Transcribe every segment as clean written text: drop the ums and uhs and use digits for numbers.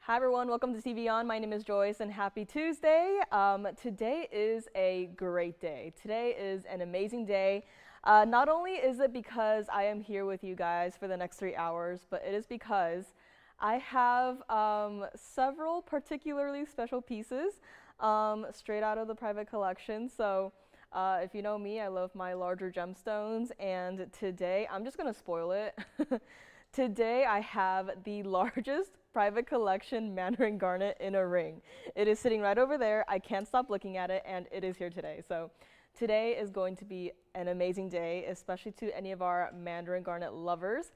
Hi everyone, welcome to TVON. My name is Joyce and happy Tuesday. Today is a great day. Today is an amazing day. Not only is it because I am here with you guys for the next 3 hours, but it is because I have several particularly special pieces straight out of the private collection. So if you know me, I love my larger gemstones, and today, I'm just gonna spoil it. Today I have the largest private collection Mandarin garnet in a ring. It is sitting right over there. I can't stop looking at it, and it is here today. So today is going to be an amazing day, especially to any of our Mandarin garnet lovers.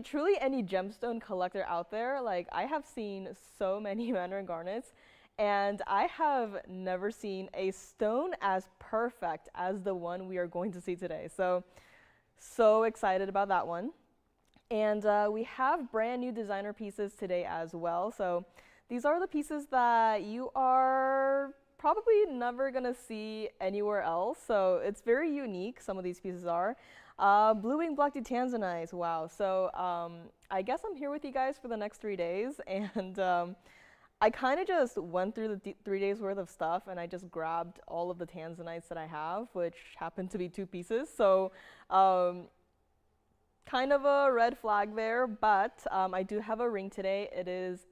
Truly any gemstone collector out there. Like, I have seen so many Mandarin garnets, and I have never seen a stone as perfect as the one we are going to see today. So excited about that one. And we have brand new designer pieces today as well. So these are the pieces that you are probably never gonna see anywhere else. So it's very unique, some of these pieces are. Blue wing black Tanzanite, wow. So I guess I'm here with you guys for the next 3 days. And I kind of just went through the 3 days worth of stuff, and I just grabbed all of the Tanzanites that I have, which happened to be 2 pieces. So kind of a red flag there, but I do have a ring today. It is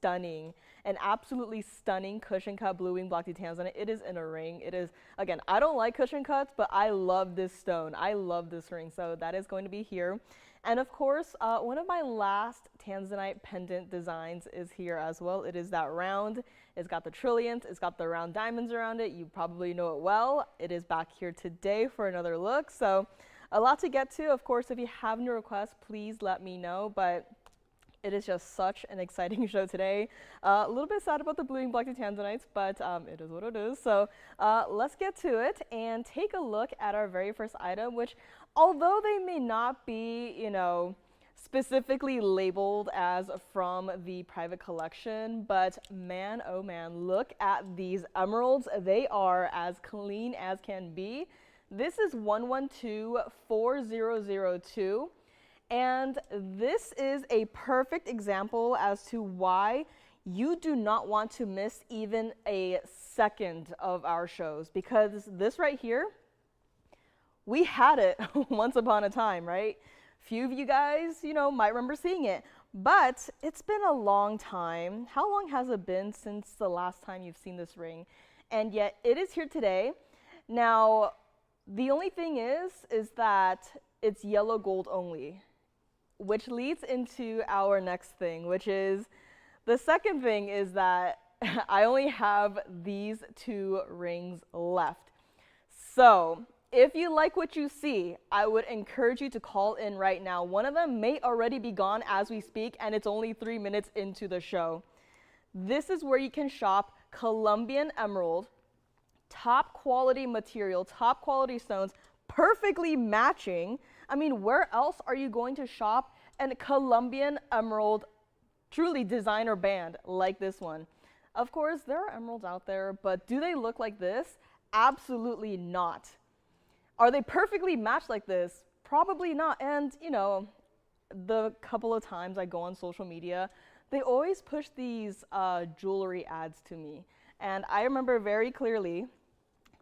an absolutely stunning cushion cut blue wing black Tanzanite. It is in a ring. It is, again, I don't like cushion cuts, but I love this stone. I love this ring, so that is going to be here. And of course, one of my last Tanzanite pendant designs is here as well. It is that round. It's got the trillionth. It's got the round diamonds around it. You probably know it well. It is back here today for another look. So a lot to get to. Of course, if you have any requests, please let me know, but it is just such an exciting show today. A little bit sad about the blue and black Tanzanites, but it is what it is. So let's get to it and take a look at our very first item, which, although they may not be, you know, specifically labeled as from the private collection, but man, oh man, look at these emeralds. They are as clean as can be. This is 1124002, and this is a perfect example as to why you do not want to miss even a second of our shows, because this right here, we had it once upon a time, right? Few of you guys, you know, might remember seeing it, but it's been a long time. How long has it been since the last time you've seen this ring? And yet it is here today. Now, the only thing is that it's yellow gold only, which leads into our next thing, which is the second thing is that I only have these 2 rings left. So if you like what you see, I would encourage you to call in right now. One of them may already be gone as we speak, and it's only 3 minutes into the show. This is where you can shop Colombian emerald, top quality material, top quality stones, perfectly matching. I mean, where else are you going to shop a Colombian emerald, truly designer band like this one? Of course, there are emeralds out there, but do they look like this? Absolutely not. Are they perfectly matched like this? Probably not. And, you know, the couple of times I go on social media, they always push these jewelry ads to me. And I remember very clearly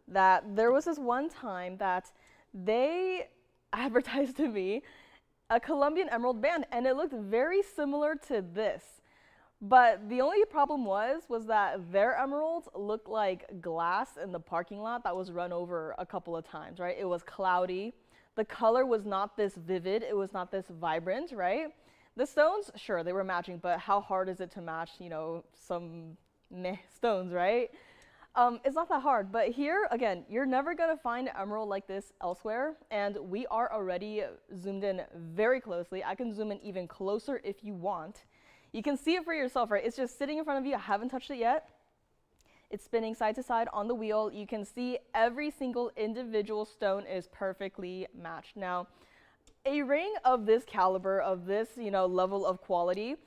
that there was this one time that they advertised to me a Colombian emerald band, and it looked very similar to this. But the only problem was that their emeralds looked like glass in the parking lot that was run over a couple of times, right? It was cloudy. The color was not this vivid. It was not this vibrant, right? The stones, sure, they were matching, but how hard is it to match, you know, some meh stones, right? It's not that hard, but here, again, you're never gonna find an emerald like this elsewhere, and we are already zoomed in very closely. I can zoom in even closer if you want. You can see it for yourself, right? It's just sitting in front of you. I haven't touched it yet. It's spinning side to side on the wheel. You can see every single individual stone is perfectly matched. Now, a ring of this caliber, of this, you know, level of quality,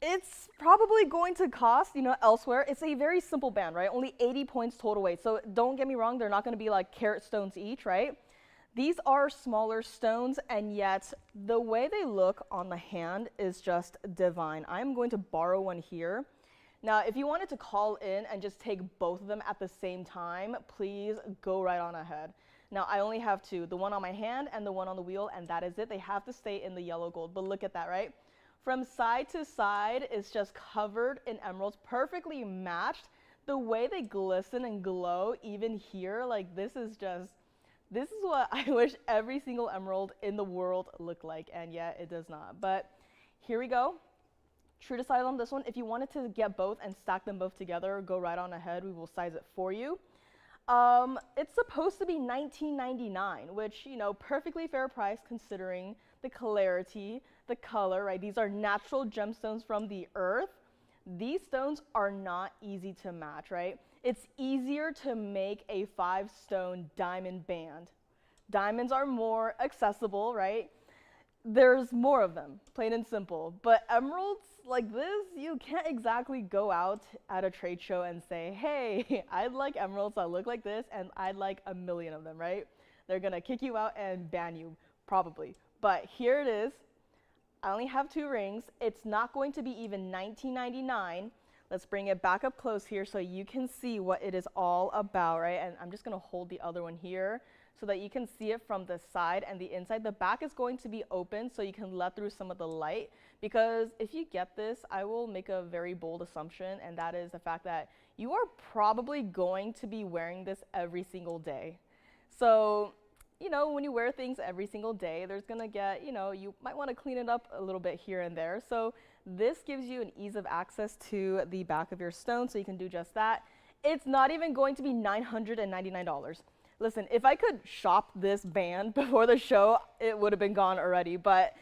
it's probably going to cost, you know, elsewhere. It's a very simple band, right? Only 80 points total weight. So don't get me wrong, they're not going to be like carat stones each, right? These are smaller stones, and yet the way they look on the hand is just divine. I'm going to borrow one here. Now, if you wanted to call in and just take both of them at the same time, please go right on ahead. Now, I only have two, the one on my hand and the one on the wheel, and that is it. They have to stay in the yellow gold, but look at that, right? From side to side, it's just covered in emeralds, perfectly matched. The way they glisten and glow, even here, like this is what I wish every single emerald in the world looked like, and yet it does not. But here we go. True to size on this one. If you wanted to get both and stack them both together, go right on ahead. We will size it for you. It's supposed to be $19.99, which, you know, perfectly fair price considering the clarity, the color, right? These are natural gemstones from the earth. These stones are not easy to match, right? It's easier to make a 5-stone diamond band. Diamonds are more accessible, right? There's more of them, plain and simple. But emeralds like this, you can't exactly go out at a trade show and say, hey, I'd like emeralds that look like this, and I'd like 1 million of them, right? They're gonna kick you out and ban you, probably. But here it is. I only have 2 rings. It's not going to be even $19.99. Let's bring it back up close here so you can see what it is all about, right? And I'm just gonna hold the other one here so that you can see it from the side and the inside. The back is going to be open so you can let through some of the light, because if you get this, I will make a very bold assumption, and that is the fact that you are probably going to be wearing this every single day. So, you know, when you wear things every single day, there's gonna get, you know, you might wanna clean it up a little bit here and there. So this gives you an ease of access to the back of your stone, so you can do just that. It's not even going to be $999. Listen, if I could shop this band before the show, it would have been gone already. But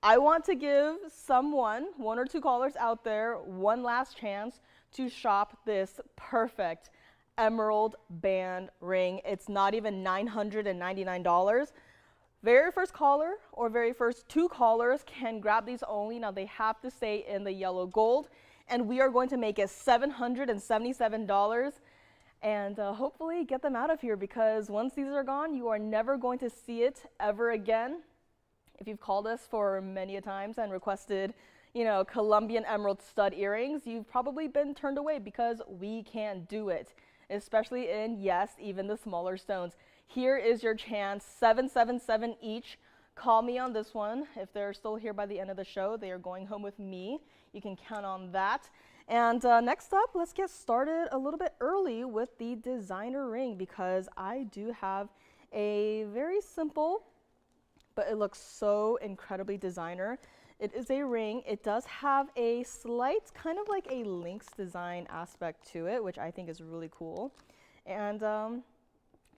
I want to give someone, 1 or 2 callers out there, one last chance to shop this perfect emerald band ring. It's not even $999. Very first caller or very first 2 callers can grab these only. Now they have to stay in the yellow gold, and we are going to make it $777. And hopefully get them out of here, because once these are gone, you are never going to see it ever again. If you've called us for many a times and requested, you know, Colombian emerald stud earrings, you've probably been turned away because we can't do it, especially in, yes, even the smaller stones. Here is your chance, 777 each. Call me on this one. If they're still here by the end of the show, they are going home with me. You can count on that. And next up, let's get started a little bit early with the designer ring, because I do have a very simple, but it looks so incredibly designer. It is a ring. It does have a slight kind of like a lynx design aspect to it, which I think is really cool. And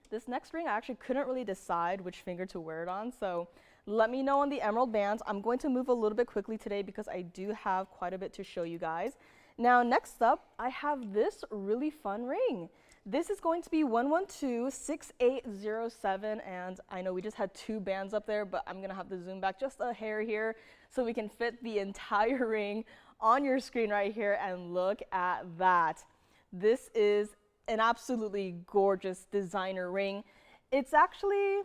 this next ring, I actually couldn't really decide which finger to wear it on, so let me know on the emerald bands. I'm going to move a little bit quickly today because I do have quite a bit to show you guys. Now, next up, I have this really fun ring. This is going to be 112-6807, and I know we just had 2 bands up there, but I'm gonna have to zoom back just a hair here so we can fit the entire ring on your screen right here, and look at that. This is an absolutely gorgeous designer ring. It's actually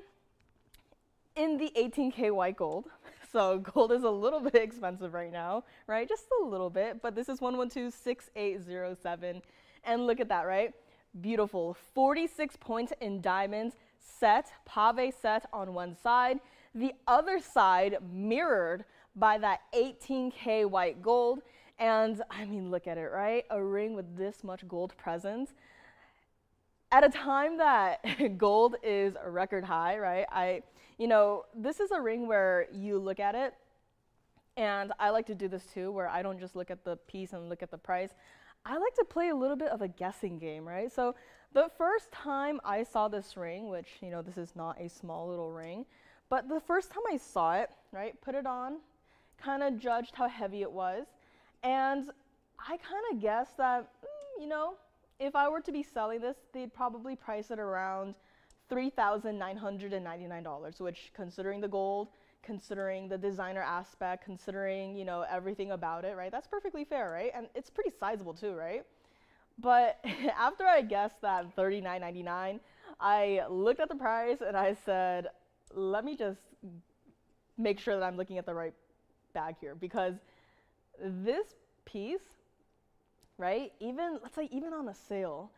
in the 18K white gold. So gold is a little bit expensive right now, right? Just a little bit, but this is 112-6807. And look at that, right? Beautiful, 46 points in diamonds, set, pave set on one side. The other side mirrored by that 18K white gold. And I mean, look at it, right? A ring with this much gold presence. At a time that gold is a record high, right? You know, this is a ring where you look at it, and I like to do this too, where I don't just look at the piece and look at the price. I like to play a little bit of a guessing game, right? So the first time I saw this ring, which, you know, this is not a small little ring, but the first time I saw it, right, put it on, kind of judged how heavy it was, and I kind of guessed that, you know, if I were to be selling this, they'd probably price it around $3,999, which, considering the gold, considering the designer aspect, considering, you know, everything about it, right? That's perfectly fair, right? And it's pretty sizable too, right? But after I guessed that $39.99, I looked at the price and I said, let me just make sure that I'm looking at the right bag here, because this piece, right, even, let's say even on a sale,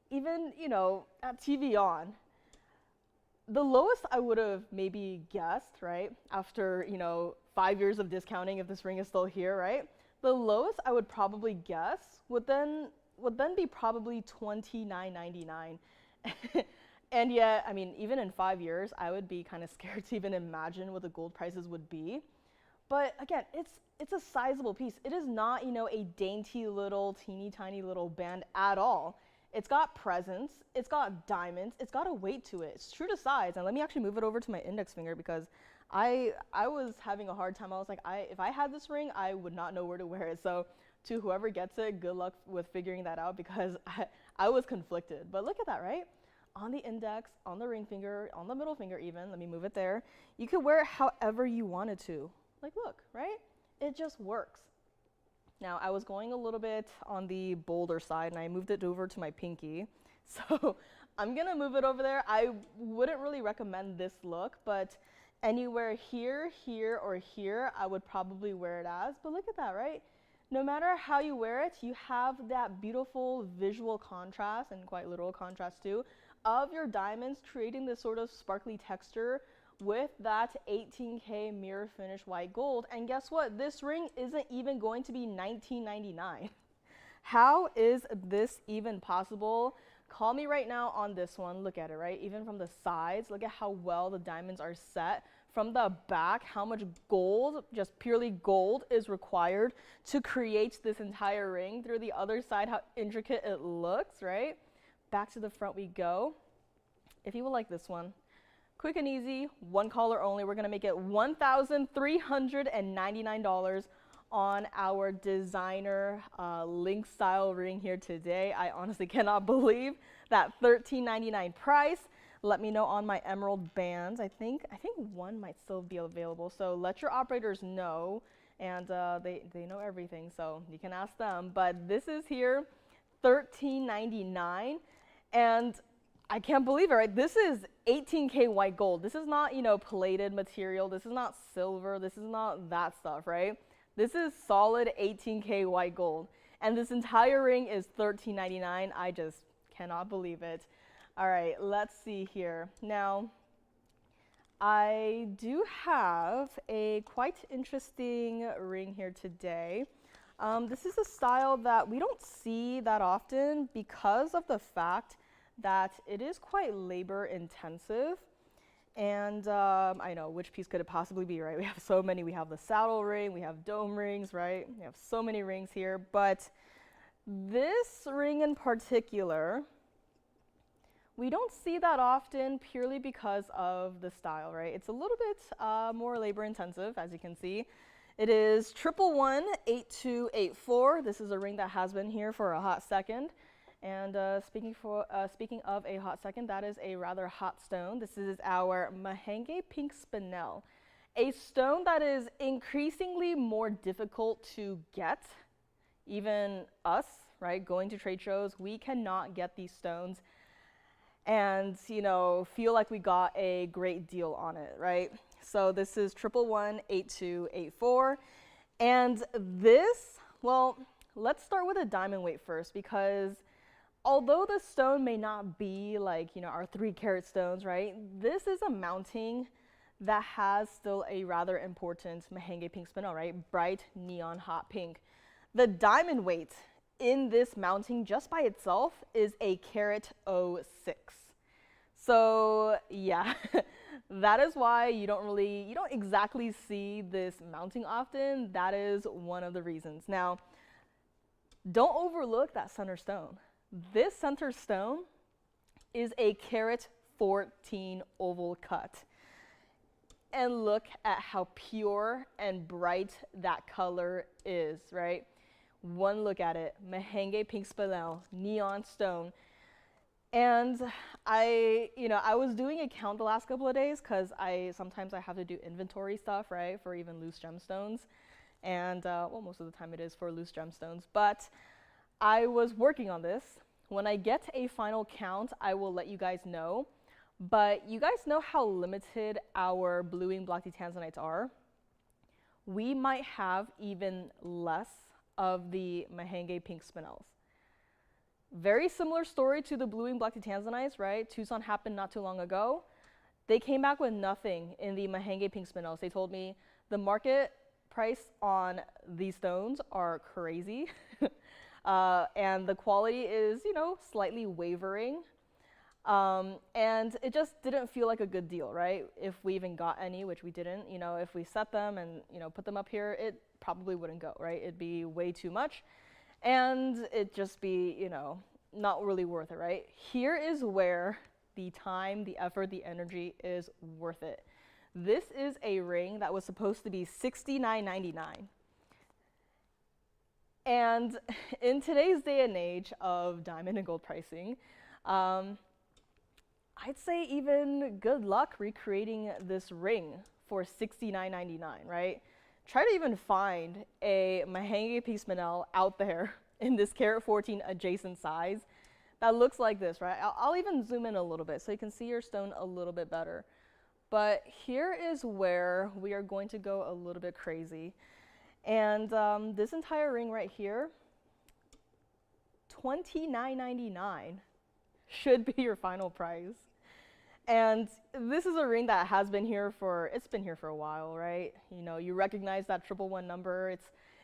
even, you know, at TVON, the lowest I would have maybe guessed, right, after, you know, 5 years of discounting, if this ring is still here, right, the lowest I would probably guess would then be probably $29.99. And yet, I mean, even in 5 years, I would be kind of scared to even imagine what the gold prices would be. But again, it's a sizable piece. It is not, you know, a dainty little, teeny tiny little band at all. It's got presence, it's got diamonds, it's got a weight to it. It's true to size. And let me actually move it over to my index finger, because I was having a hard time. I was like, if I had this ring, I would not know where to wear it. So to whoever gets it, good luck with figuring that out, because I was conflicted. But look at that, right? On the index, on the ring finger, on the middle finger even, let me move it there. You could wear it however you wanted to. Like, look, right? It just works. Now, I was going a little bit on the bolder side, and I moved it over to my pinky. So I'm gonna move it over there. I wouldn't really recommend this look, but anywhere here, here, or here, I would probably wear it as. But look at that, right? No matter how you wear it, you have that beautiful visual contrast, and quite literal contrast too, of your diamonds, creating this sort of sparkly texture with that 18K mirror finish white gold. And guess what? This ring isn't even going to be $19.99. How is this even possible? Call me right now on this one. Look at it, right? Even from the sides, look at how well the diamonds are set. From the back, how much gold, just purely gold, is required to create this entire ring. Through the other side, how intricate it looks, right? Back to the front we go. If you would like this one, quick and easy, one color only. We're gonna make it $1,399 on our designer link style ring here today. I honestly cannot believe that $13.99 price. Let me know on my emerald bands. I think one might still be available. So let your operators know, and they know everything, so you can ask them. But this is here, $13.99. And I can't believe it, right? This is 18K white gold. This is not, you know, plated material. This is not silver. This is not that stuff, right? This is solid 18K white gold. And this entire ring is $13.99. I just cannot believe it. All right, let's see here. Now, I do have a quite interesting ring here today. This is a style that we don't see that often because of the fact that it is quite labor intensive. And I know, which piece could it possibly be, right? We have so many. We have the saddle ring, we have dome rings, right? We have so many rings here. But this ring in particular, we don't see that often purely because of the style, right? It's a little bit more labor intensive, as you can see. It is 1118284. This is a ring that has been here for a hot second. And speaking of a hot second, that is a rather hot stone. This is our Mahenge pink spinel, a stone that is increasingly more difficult to get. Even us, right, going to trade shows, we cannot get these stones and, you know, feel like we got a great deal on it, right? So this is 1118284. And this, well, let's start with a diamond weight first, because although the stone may not be like, you know, our 3-carat stones, right? This is a mounting that has still a rather important Mahenge pink spinel, right? Bright neon hot pink. The diamond weight in this mounting just by itself is a carat 06. So yeah, that is why you don't exactly see this mounting often. That is one of the reasons. Now, don't overlook that center stone. This center stone is a carat 14 oval cut. And look at how pure and bright that color is, right? One look at it, Mahenge pink spinel, neon stone. And I was doing a count the last couple of days because sometimes I have to do inventory stuff, right, for even loose gemstones. And well, most of the time it is for loose gemstones. But I was working on this. When I get a final count, I will let you guys know. But you guys know how limited our blue wing black tea Tanzanites are? We might have even less of the Mahenge pink spinels. Very similar story to the blue wing black tea Tanzanites, right? Tucson happened not too long ago. They came back with nothing in the Mahenge pink spinels. They told me the market price on these stones are crazy. And the quality is, you know, slightly wavering. And it just didn't feel like a good deal, right? If we even got any, which we didn't, you know, if we set them and, you know, put them up here, it probably wouldn't go, right? It'd be way too much and it'd just be, you know, not really worth it, right? Here is where the time, the effort, the energy is worth it. This is a ring that was supposed to be $69.99. And in today's day and age of diamond and gold pricing, I'd say even good luck recreating this ring for $69.99, right? Try to even find a Mahenge pink spinel out there in this carat 14 adjacent size that looks like this, right? I'll even zoom in a little bit so you can see your stone a little bit better. But here is where we are going to go a little bit crazy. And this entire ring right here, $29.99 should be your final price. And this is a ring that has been here for, it's been here for a while, right? You know, you recognize that 111 number,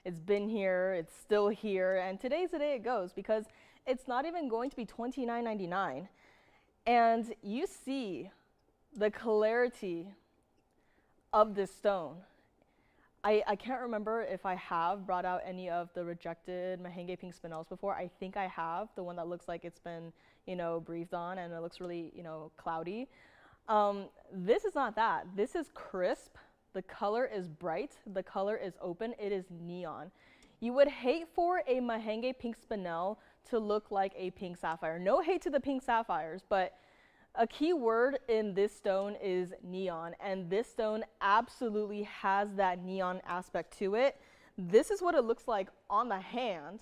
it's been here, it's still here, and today's the day it goes because it's not even going to be $29.99. And you see the clarity of this stone. I can't remember if I have brought out any of the rejected Mahenge pink spinels before. I think I have, the one that looks like it's been, you know, breathed on and it looks really, you know, cloudy. This is not that. This is crisp. The color is bright. The color is open. It is neon. You would hate for a Mahenge pink spinel to look like a pink sapphire. No hate to the pink sapphires, but a key word in this stone is neon, and this stone absolutely has that neon aspect to it. This is what it looks like on the hand,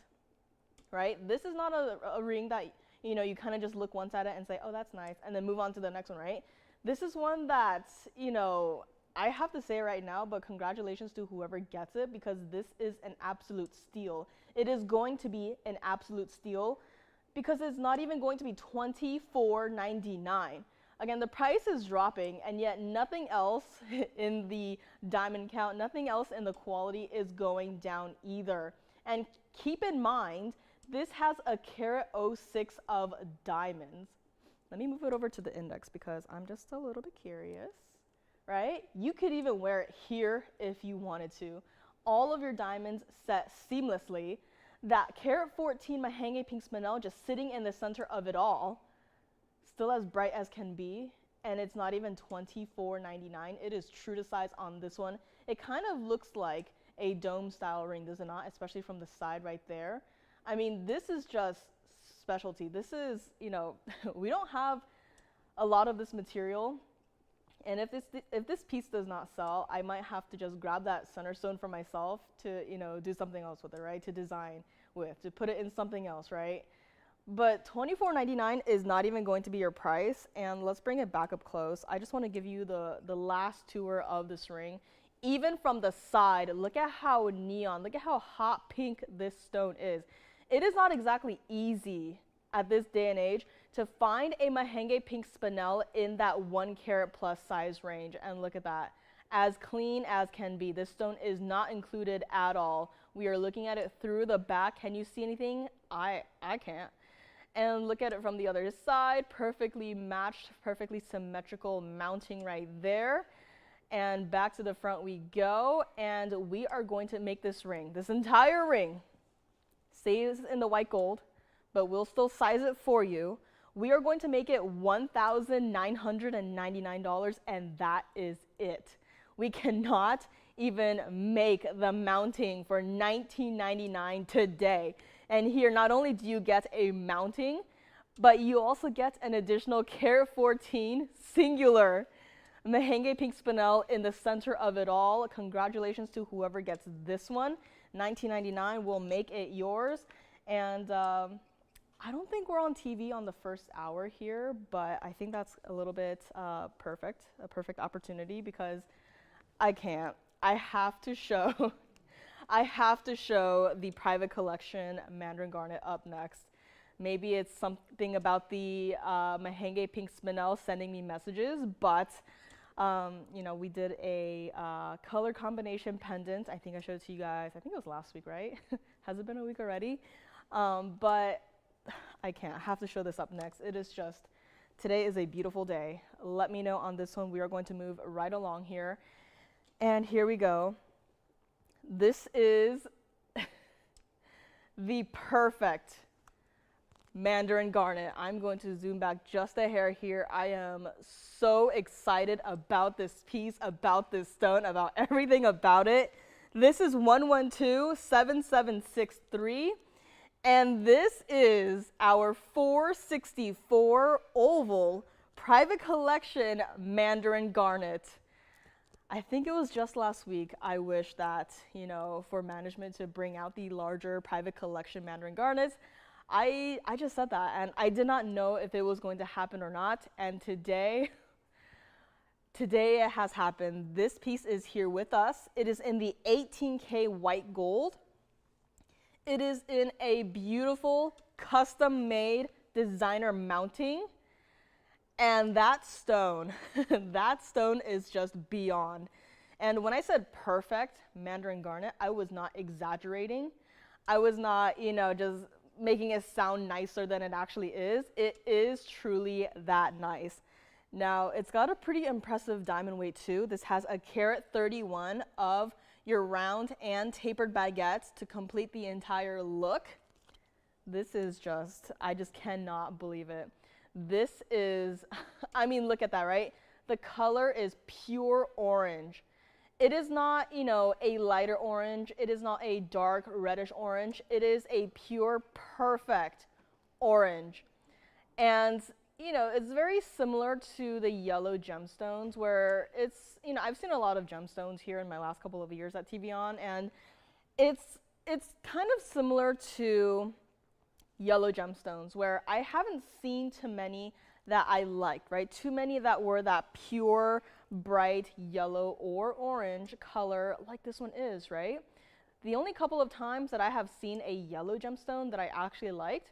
right? This is not a ring that, you know, you kind of just look once at it and say, oh, that's nice, and then move on to the next one, right? This is one that, you know, I have to say right now, but congratulations to whoever gets it because this is an absolute steal. It is going to be an absolute steal because it's not even going to be $24.99. Again, the price is dropping, and yet nothing else in the diamond count, nothing else in the quality is going down either. And keep in mind, this has a carat 06 of diamonds. Let me move it over to the index because I'm just a little bit curious, right? You could even wear it here if you wanted to. All of your diamonds set seamlessly. That carat 14 Mahenge pink spinel just sitting in the center of it all, still as bright as can be, and it's not even $24.99. It is true to size on this one. It kind of looks like a dome style ring, does it not? Especially from the side right there. I mean, this is just specialty. This is, you know, we don't have a lot of this material. And if this piece does not sell, I might have to just grab that center stone for myself to, you know, do something else with it, right? To design with, to put it in something else, right? But $24.99 is not even going to be your price. And let's bring it back up close. I just want to give you the last tour of this ring. Even from the side, look at how neon, look at how hot pink this stone is. It is not exactly easy at this day and age to find a Mahenge pink spinel in that 1 carat plus size range. And look at that, as clean as can be. This stone is not included at all. We are looking at it through the back. Can you see anything? I can't. And look at it from the other side, perfectly matched, perfectly symmetrical mounting right there. And back to the front we go, and we are going to make this ring, this entire ring, stays in the white gold, but we'll still size it for you. We are going to make it $1,999, and that is it. We cannot even make the mounting for $19.99 today. And here, not only do you get a mounting, but you also get an additional carat 14 singular Mahenge pink spinel in the center of it all. Congratulations to whoever gets this one. $19.99 will make it yours. And I don't think we're on TV on the first hour here, but I think that's a little bit a perfect opportunity because I can't. I have to show, I have to show the private collection Mandarin Garnet up next. Maybe it's something about the Mahenge pink spinel sending me messages, but you know, we did a color combination pendant. I think I showed it to you guys. I think it was last week, right? Has it been a week already? But I can't. I have to show this up next. It is just, today is a beautiful day. Let me know on this one. We are going to move right along here. And here we go. This is the perfect Mandarin Garnet. I'm going to zoom back just a hair here. I am so excited about this piece, about this stone, about everything about it. This is 112-7763, and this is our 464 oval private collection Mandarin Garnet. I think it was just last week I wish that, you know, for management to bring out the larger private collection Mandarin Garnets. I just said that, and I did not know if it was going to happen or not, and today it has happened. This piece is here with us. It is in the 18K white gold. It is in a beautiful custom-made designer mounting, and that stone, that stone is just beyond. And when I said perfect Mandarin Garnet, I was not exaggerating. I was not, you know, just making it sound nicer than it actually is. It is truly that nice. Now, it's got a pretty impressive diamond weight too. This has a carat 31 of your round and tapered baguettes to complete the entire look. This is just, I just cannot believe it. This is, I mean, look at that, right? The color is pure orange. It is not, you know, a lighter orange. It is not a dark reddish orange. It is a pure, perfect orange. And, you know, it's very similar to the yellow gemstones where it's, you know, I've seen a lot of gemstones here in my last couple of years at TVON, and it's kind of similar to yellow gemstones where I haven't seen too many that I liked, right? Too many that were that pure, bright yellow or orange color like this one is, right? The only couple of times that I have seen a yellow gemstone that I actually liked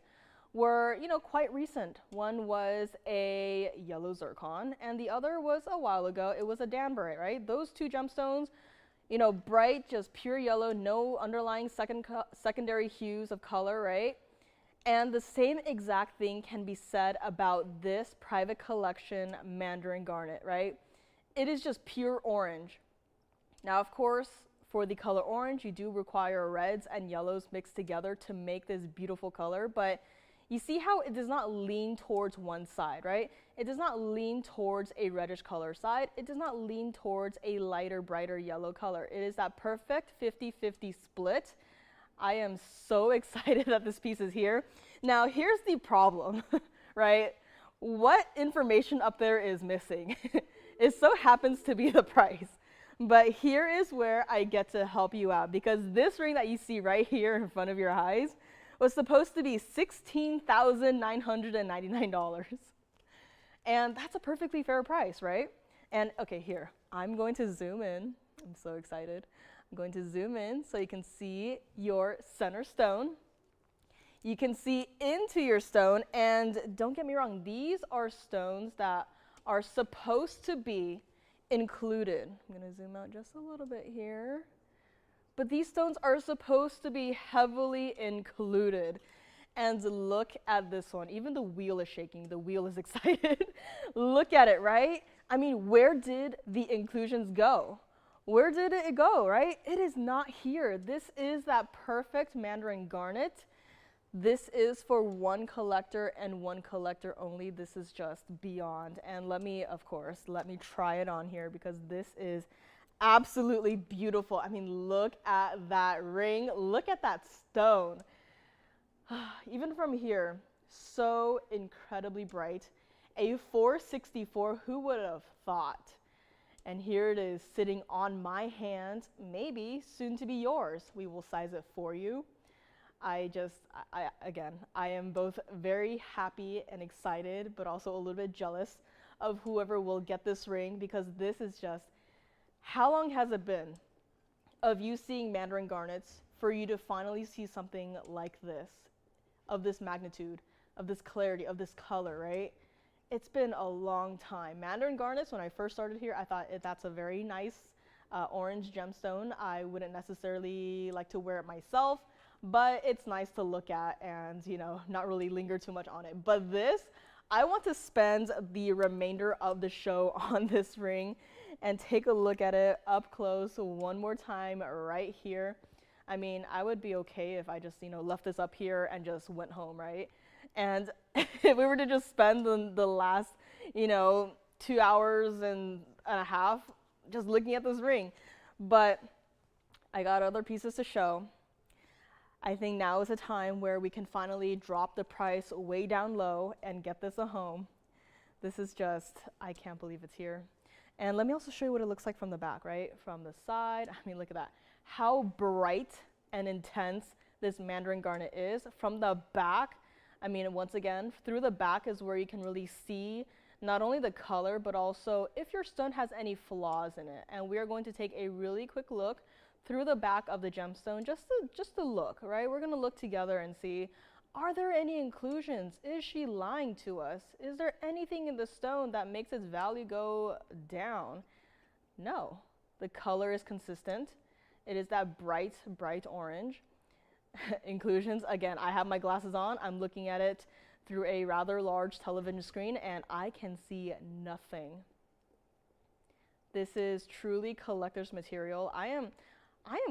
were, you know, quite recent. One was a yellow zircon, and the other was a while ago. It was a danburite, right? Those two gemstones, you know, bright, just pure yellow, no underlying secondary hues of color, right? And the same exact thing can be said about this private collection Mandarin Garnet, right? It is just pure orange. Now, of course, for the color orange, you do require reds and yellows mixed together to make this beautiful color, but you see how it does not lean towards one side, right? It does not lean towards a reddish color side. It does not lean towards a lighter, brighter yellow color. It is that perfect 50-50 split. I am so excited that this piece is here. Now, here's the problem, right? What information up there is missing? It so happens to be the price. But here is where I get to help you out, because this ring that you see right here in front of your eyes was supposed to be $16,999. And that's a perfectly fair price, right? And okay, here, I'm going to zoom in. I'm so excited. I'm going to zoom in so you can see your center stone. You can see into your stone, and don't get me wrong, these are stones that are supposed to be included. I'm going to zoom out just a little bit here. But these stones are supposed to be heavily included. And look at this one. Even the wheel is shaking. The wheel is excited. Look at it, right? I mean, where did the inclusions go? Where did it go, right? It is not here. This is that perfect Mandarin Garnet. This is for one collector and one collector only. This is just beyond. And let me, of course, let me try it on here because this is absolutely beautiful. I mean, look at that ring. Look at that stone. Even from here, so incredibly bright. A 464, who would have thought? And here it is sitting on my hand, maybe soon to be yours. We will size it for you. Again, I am both very happy and excited, but also a little bit jealous of whoever will get this ring, because this is just, how long has it been of you seeing mandarin garnets for you to finally see something like this, of this magnitude, of this clarity, of this color, right? It's been a long time. Mandarin garnets, when I first started here, I thought that's a very nice orange gemstone. I wouldn't necessarily like to wear it myself, but it's nice to look at and, you know, not really linger too much on it. But this, I want to spend the remainder of the show on this ring and take a look at it up close one more time right here. I mean, I would be okay if I just, you know, left this up here and just went home, right? And if we were to just spend the last, you know, 2 hours and a half just looking at this ring. But I got other pieces to show. I think now is a time where we can finally drop the price way down low and get this a home. This is just, I can't believe it's here. And let me also show you what it looks like from the back, right? From the side, I mean, look at that. How bright and intense this mandarin garnet is. From the back, I mean, once again, through the back is where you can really see not only the color, but also if your stone has any flaws in it. And we are going to take a really quick look through the back of the gemstone, just to look, right? We're gonna look together and see, are there any inclusions? Is she lying to us? Is there anything in the stone that makes its value go down? No, the color is consistent. It is that bright, bright orange. Inclusions, again, I have my glasses on. I'm looking at it through a rather large television screen and I can see nothing. This is truly collector's material. I am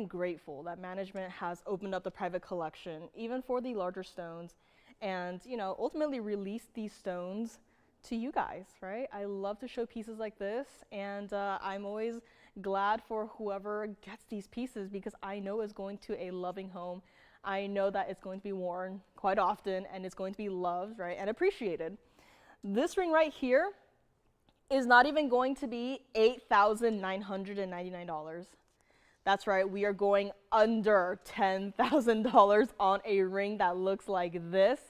grateful that management has opened up the private collection, even for the larger stones, and, you know, ultimately released these stones to you guys, right? I love to show pieces like this, and I'm always glad for whoever gets these pieces because I know it's going to a loving home. I know that it's going to be worn quite often and it's going to be loved, right, and appreciated. This ring right here is not even going to be $8,999. That's right, we are going under $10,000 on a ring that looks like this.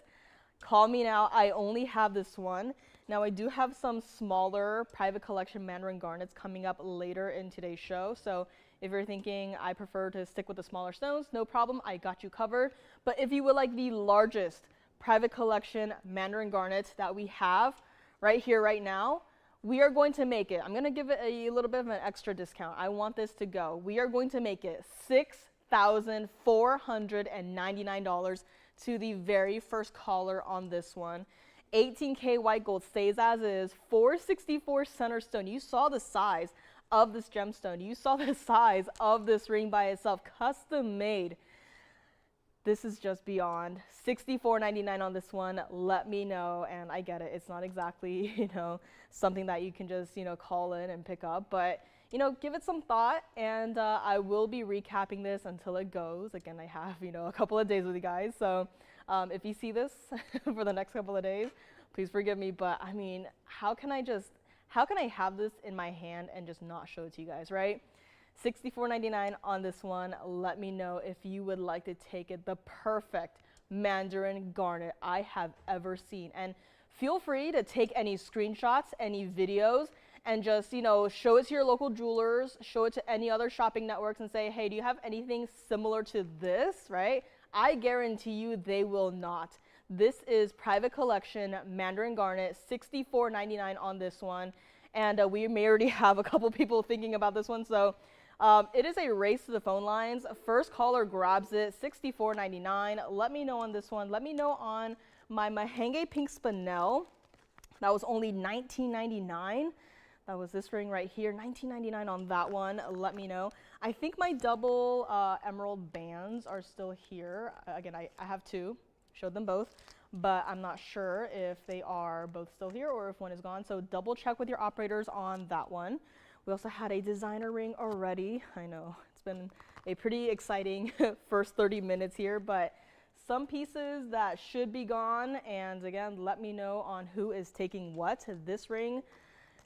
Call me now, I only have this one. Now I do have some smaller private collection mandarin garnets coming up later in today's show. So if you're thinking I prefer to stick with the smaller stones, no problem, I got you covered. But if you would like the largest private collection mandarin garnet that we have right here, right now, we are going to make it, I'm going to give it a little bit of an extra discount. I want this to go. We are going to make it $6,499 to the very first caller on this one. 18K white gold stays as is, 464 center stone. You saw the size of this gemstone. You saw the size of this ring by itself, custom made. This is just beyond. $64.99 on this one. Let me know. And I get it. It's not exactly, you know, something that you can just, you know, call in and pick up. But, you know, give it some thought. And I will be recapping this until it goes. Again, I have, you know, a couple of days with you guys. So if you see this for the next couple of days, please forgive me. But, I mean, how can I have this in my hand and just not show it to you guys, right? $64.99 on this one. Let me know if you would like to take it. The perfect mandarin garnet I have ever seen. And feel free to take any screenshots, any videos, and just, you know, show it to your local jewelers, show it to any other shopping networks and say, hey, do you have anything similar to this, right? I guarantee you they will not. This is private collection mandarin garnet, $64.99 on this one. And we may already have a couple people thinking about this one. So it is a race to the phone lines. First caller grabs it, $64.99. Let me know on this one. Let me know on my Mahenge pink spinel. That was only $19.99. That was this ring right here, $19.99 on that one. Let me know. I think my double emerald bands are still here. Again, I have two. Showed them both, but I'm not sure if they are both still here or if one is gone. So double check with your operators on that one. We also had a designer ring already. I know it's been a pretty exciting first 30 minutes here, but some pieces that should be gone. And again, let me know on who is taking what. This ring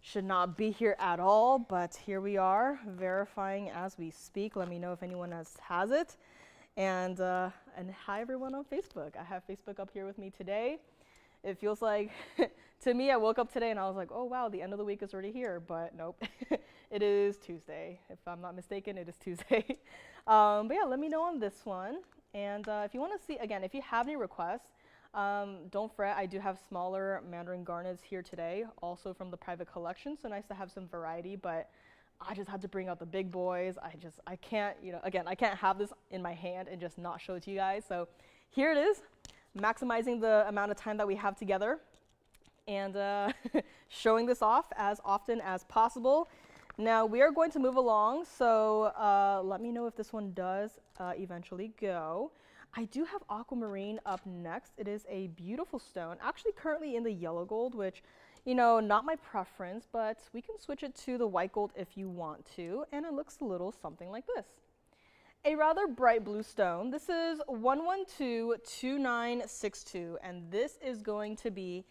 should not be here at all, but here we are verifying as we speak. Let me know if anyone else has it. And hi everyone on Facebook. I have Facebook up here with me today. It feels like, to me, I woke up today and I was like, oh wow, the end of the week is already here, but nope. It is Tuesday. If I'm not mistaken, it is Tuesday. But yeah, let me know on this one. And if you want to see, again, if you have any requests, don't fret, I do have smaller Mandarin garnets here today, also from the private collection, so nice to have some variety, but I just had to bring out the big boys. I can't, again, I can't have this in my hand and just not show it to you guys. So here it is, maximizing the amount of time that we have together and showing this off as often as possible. Now we are going to move along, so let me know if this one does eventually go. I do have aquamarine up next. It is a beautiful stone, actually currently in the yellow gold, which, not my preference, but we can switch it to the white gold if you want to, and it looks a little something like this. A rather bright blue stone. This is 1122962, and this is going to be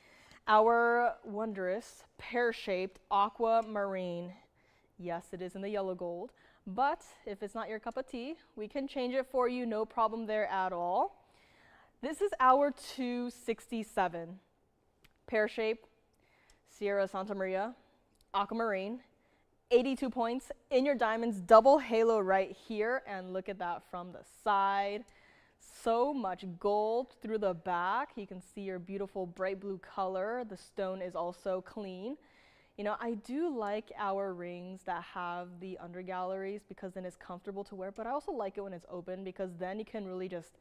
our wondrous pear-shaped aquamarine. Yes, it is in the yellow gold, but if it's not your cup of tea, we can change it for you, no problem there at all. This is our 267 pear-shaped Sierra Santa Maria aquamarine. 82 points in your diamonds, double halo right here, and look at that from the side. So much gold through the back. You can see your beautiful bright blue color. The stone is also clean. I do like our rings that have the under galleries because then it's comfortable to wear, but I also like it when it's open because then you can really just,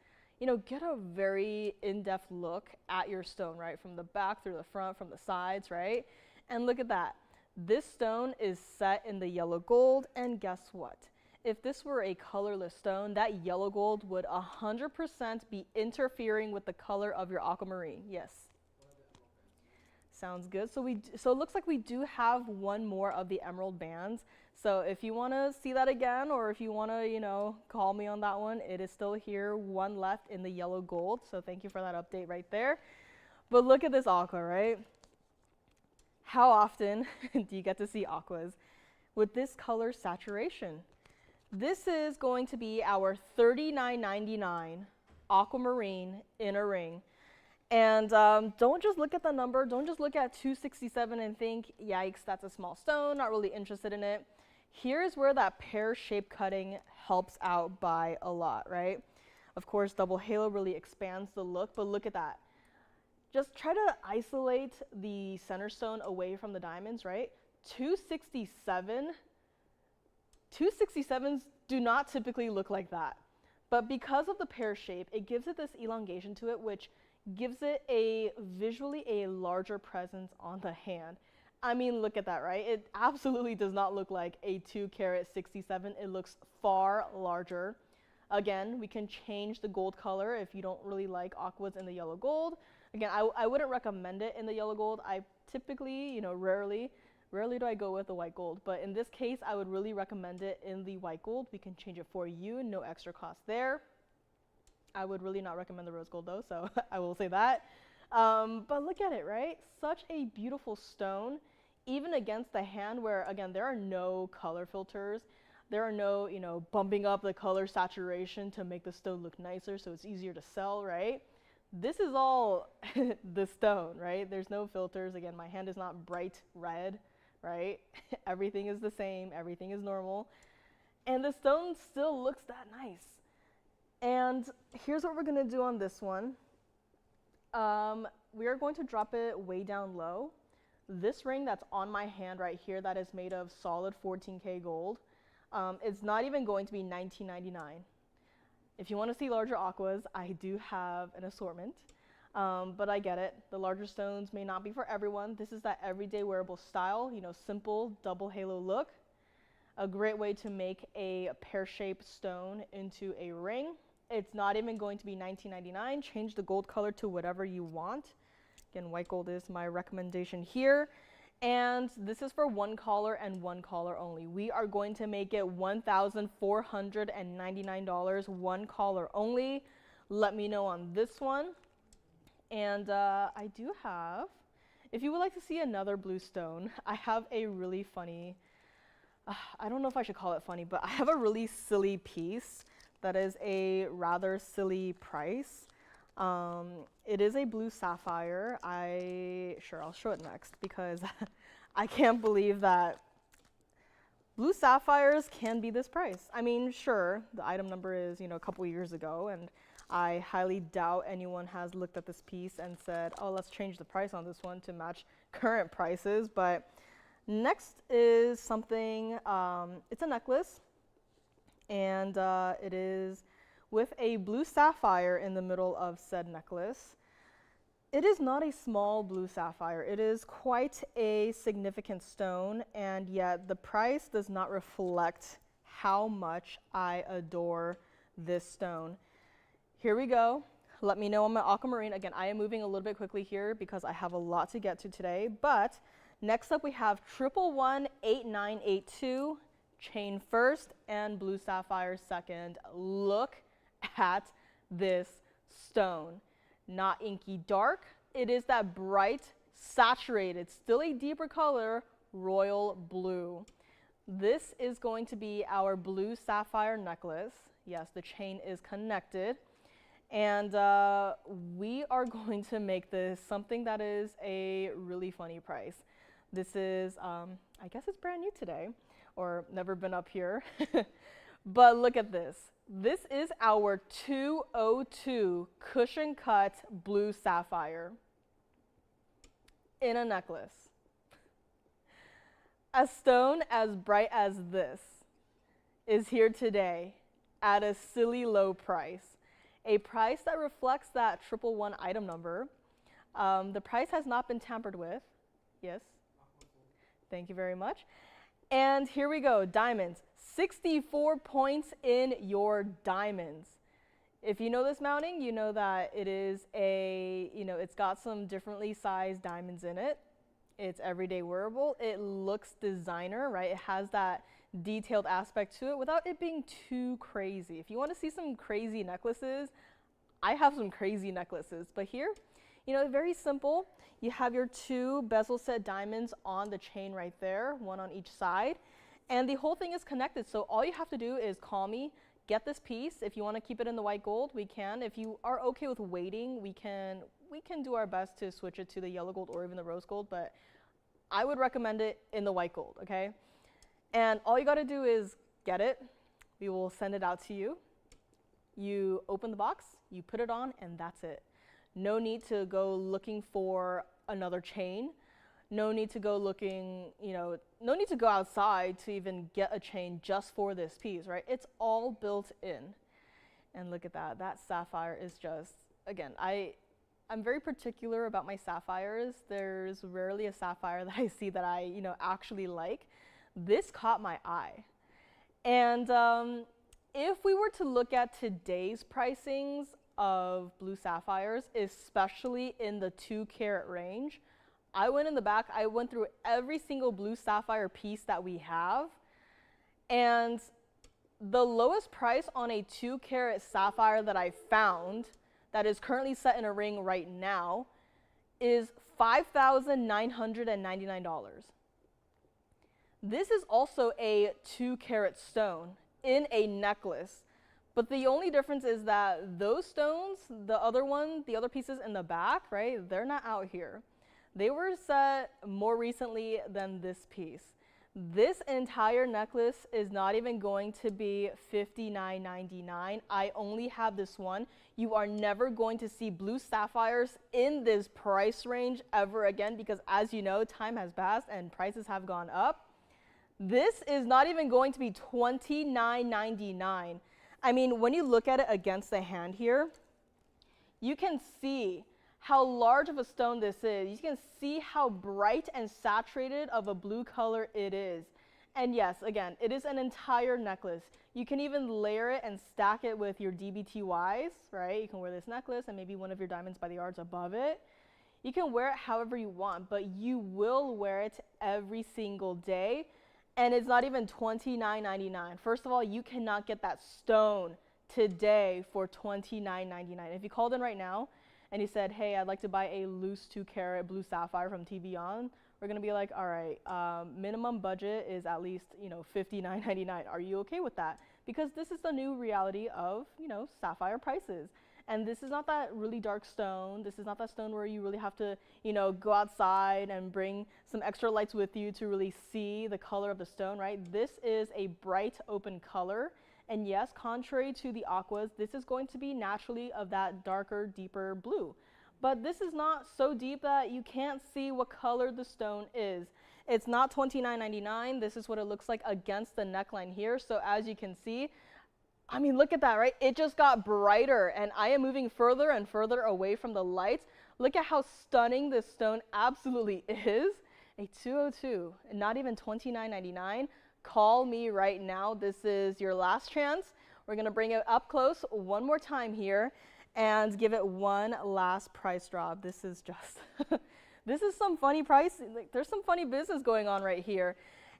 get a very in-depth look at your stone, right? From the back, through the front, from the sides, right? And look at that. This stone is set in the yellow gold, and guess what? If this were a colorless stone, that yellow gold would 100% be interfering with the color of your aquamarine. Yes. Sounds good. So it looks like we do have one more of the emerald bands. So if you want to see that again, or if you want to, call me on that one, it is still here, one left in the yellow gold. So thank you for that update right there. But look at this aqua, right? How often do you get to see aquas with this color saturation? This is going to be our $39.99 aquamarine in a ring. And don't just look at the number, don't just look at 267 and think, yikes, that's a small stone, not really interested in it. Here's where that pear-shaped cutting helps out by a lot, right? Of course, double halo really expands the look, but look at that. Just try to isolate the center stone away from the diamonds, right? 267s do not typically look like that. But because of the pear shape, it gives it this elongation to it, which gives it visually a larger presence on the hand. I mean, look at that, right? It absolutely does not look like a 2-carat 67. It looks far larger. Again, we can change the gold color if you don't really like aquas in the yellow gold. Again, I wouldn't recommend it in the yellow gold. I typically, rarely do I go with the white gold. But in this case, I would really recommend it in the white gold. We can change it for you, no extra cost there. I would really not recommend the rose gold though, so I will say that. But look at it, right? Such a beautiful stone, even against the hand where, again, there are no color filters. There are no, bumping up the color saturation to make the stone look nicer so it's easier to sell, right? This is all the stone, right? There's no filters. Again, my hand is not bright red, right? Everything is the same. Everything is normal. And the stone still looks that nice. And here's what we're going to do on this one. We are going to drop it way down low. This ring that's on my hand right here that is made of solid 14K gold, it's not even going to be $19.99. If you want to see larger aquas, I do have an assortment, but I get it. The larger stones may not be for everyone. This is that everyday wearable style, simple double halo look. A great way to make a pear-shaped stone into a ring. It's not even going to be $19.99. Change the gold color to whatever you want. Again, white gold is my recommendation here. And this is for one collar and one collar only. We are going to make it $1,499, one collar only. Let me know on this one. And I do have, if you would like to see another blue stone, I have a really funny, I don't know if I should call it funny, but I have a really silly piece That is a rather silly price. It is a blue sapphire. I'll show it next because I can't believe that blue sapphires can be this price. I mean, sure, the item number is, a couple years ago, and I highly doubt anyone has looked at this piece and said, oh, let's change the price on this one to match current prices. But next is something, it's a necklace, and it is with a blue sapphire in the middle of said necklace. It is not a small blue sapphire. It is quite a significant stone, and yet the price does not reflect how much I adore this stone. Here we go. Let me know on my aquamarine. Again, I am moving a little bit quickly here because I have a lot to get to today, but next up we have 1118982, chain first and blue sapphire second. Look at this stone. Not inky dark, it is that bright, saturated, still a deeper color, royal blue. This is going to be our blue sapphire necklace. Yes, the chain is connected. And we are going to make this something that is a really funny price. This is, I guess it's brand new today, or never been up here. But look at this. This is our 202 cushion cut blue sapphire in a necklace. A stone as bright as this is here today at a silly low price. A price that reflects that 111 item number. The price has not been tampered with. Yes? Thank you very much. And here we go, diamonds. 64 points in your diamonds. If you know this mounting, you know that it is it's got some differently sized diamonds in it. It's everyday wearable. It looks designer, right? It has that detailed aspect to it without it being too crazy. If you want to see some crazy necklaces, I have some crazy necklaces, but here, very simple. You have your two bezel set diamonds on the chain right there, one on each side. And the whole thing is connected, so all you have to do is call me, get this piece. If you want to keep it in the white gold, we can. If you are okay with waiting, we can do our best to switch it to the yellow gold or even the rose gold, but I would recommend it in the white gold, okay? And all you got to do is get it. We will send it out to you. You open the box, you put it on, and that's it. No need to go looking for another chain. No need to go looking, no need to go outside to even get a chain just for this piece, right? It's all built in. And look at that. That sapphire is just, again, I'm very particular about my sapphires. There's rarely a sapphire that I see that I, actually like. This caught my eye. And if we were to look at today's pricings of blue sapphires, especially in the 2-carat range, I went in the back, I went through every single blue sapphire piece that we have, and the lowest price on a 2-carat sapphire that I found that is currently set in a ring right now is $5,999. This is also a 2-carat stone in a necklace, but the only difference is that those stones, the other pieces in the back, right, they're not out here. They were set more recently than this piece. This entire necklace is not even going to be $59.99. I only have this one. You are never going to see blue sapphires in this price range ever again because, as you know, time has passed and prices have gone up. This is not even going to be $29.99. I mean, when you look at it against the hand here, you can see how large of a stone this is. You can see how bright and saturated of a blue color it is. And yes, again, it is an entire necklace. You can even layer it and stack it with your DBTYs, right? You can wear this necklace and maybe one of your diamonds by the yards above it. You can wear it however you want, but you will wear it every single day. And it's not even $29.99. First of all, you cannot get that stone today for $29.99. If you called in right now, and he said, hey, I'd like to buy a loose 2-carat blue sapphire from TVON, we're going to be like, all right, minimum budget is at least, $59.99. Are you okay with that? because this is the new reality of, you know, sapphire prices. And this is not that really dark stone. This is not that stone where you really have to, you know, go outside and bring some extra lights with you to really see the color of the stone, right? This is a bright open color. And yes, contrary to the aquas, this is going to be naturally of that darker, deeper blue. But this is not so deep that you can't see what color the stone is. It's not $29.99. This is what it looks like against the neckline here. So as you can see, I mean, look at that, right? It just got brighter, and I am moving further and further away from the lights. Look at how stunning this stone absolutely is. A 202, not even $29.99. Call me right now. This is your last chance. We're gonna bring it up close one more time here and give it one last price drop. This is just, this is some funny price. Like, there's some funny business going on right here.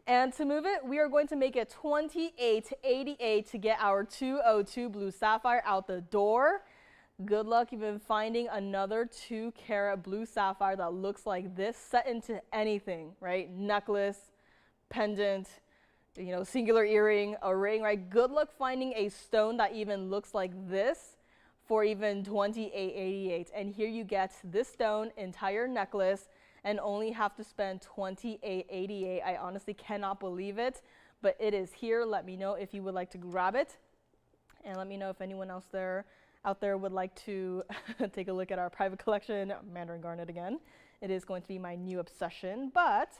And to move it, we are going to make it $28.88 to get our 202 blue sapphire out the door. Good luck even finding another 2-carat blue sapphire that looks like this set into anything, right? Necklace, pendant, you know, singular earring, a ring, right? Good luck finding a stone that even looks like this for even $28.88. And here you get this stone, entire necklace, and only have to spend $28.88. I honestly cannot believe it, but it is here. Let me know if you would like to grab it, and let me know if anyone else out there would like to take a look at our private collection, Mandarin Garnet again. It is going to be my new obsession, but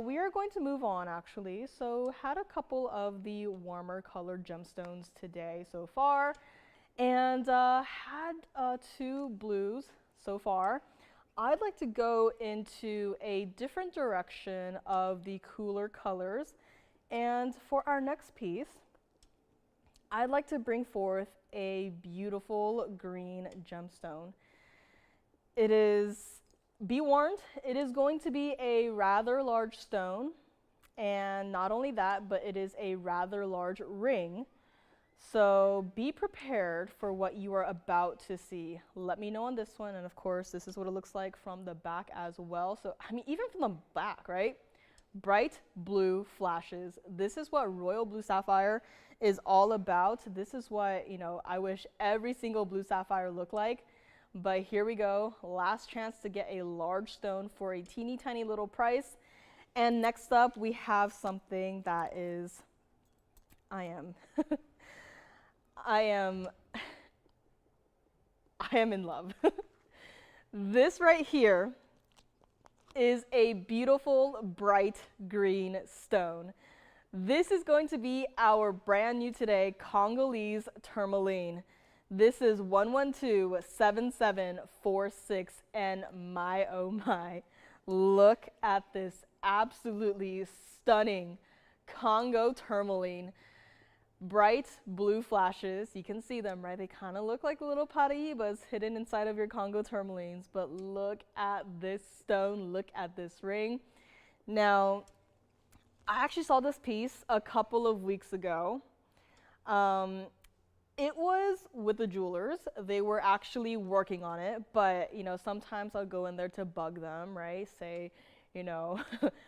we are going to move on actually. So had a couple of the warmer colored gemstones today so far, and had 2 blues so far. I'd like to go into a different direction of the cooler colors, and for our next piece, I'd like to bring forth a beautiful green gemstone. It is, be warned, it is going to be a rather large stone, and not only that, but it is a rather large ring. So be prepared for what you are about to see. Let me know on this one, and of course, this is what it looks like from the back as well. So, I mean, even from the back, right? Bright blue flashes. This is what royal blue sapphire is all about. This is what, you know, I wish every single blue sapphire looked like. But here we go, last chance to get a large stone for a teeny tiny little price. And next up, we have something that is, I am in love. This right here is a beautiful bright green stone. This is going to be our brand new today Congolese tourmaline. This is 1127746, and my oh my, look at this absolutely stunning Congo tourmaline. Bright blue flashes, you can see them, right? They kind of look like little Paraibas hidden inside of your Congo tourmalines, but look at this stone, look at this ring. Now, I actually saw this piece a couple of weeks ago. It was with the jewelers. They were actually working on it, but you know, sometimes I'll go in there to bug them, right? Say, you know,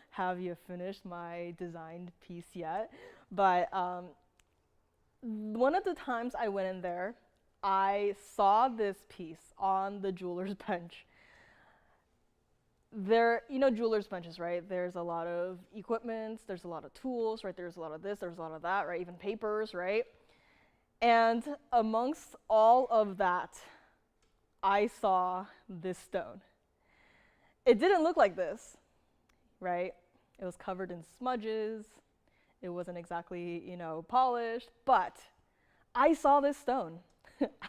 have you finished my designed piece yet? But one of the times I went in there, I saw this piece on the jeweler's bench. There, you know, jeweler's benches, right? There's a lot of equipment, there's a lot of tools, right? There's a lot of this, there's a lot of that, right? Even papers, right? And amongst all of that, I saw this stone. It didn't look like this, right? It was covered in smudges. It wasn't exactly, you know, polished, but I saw this stone.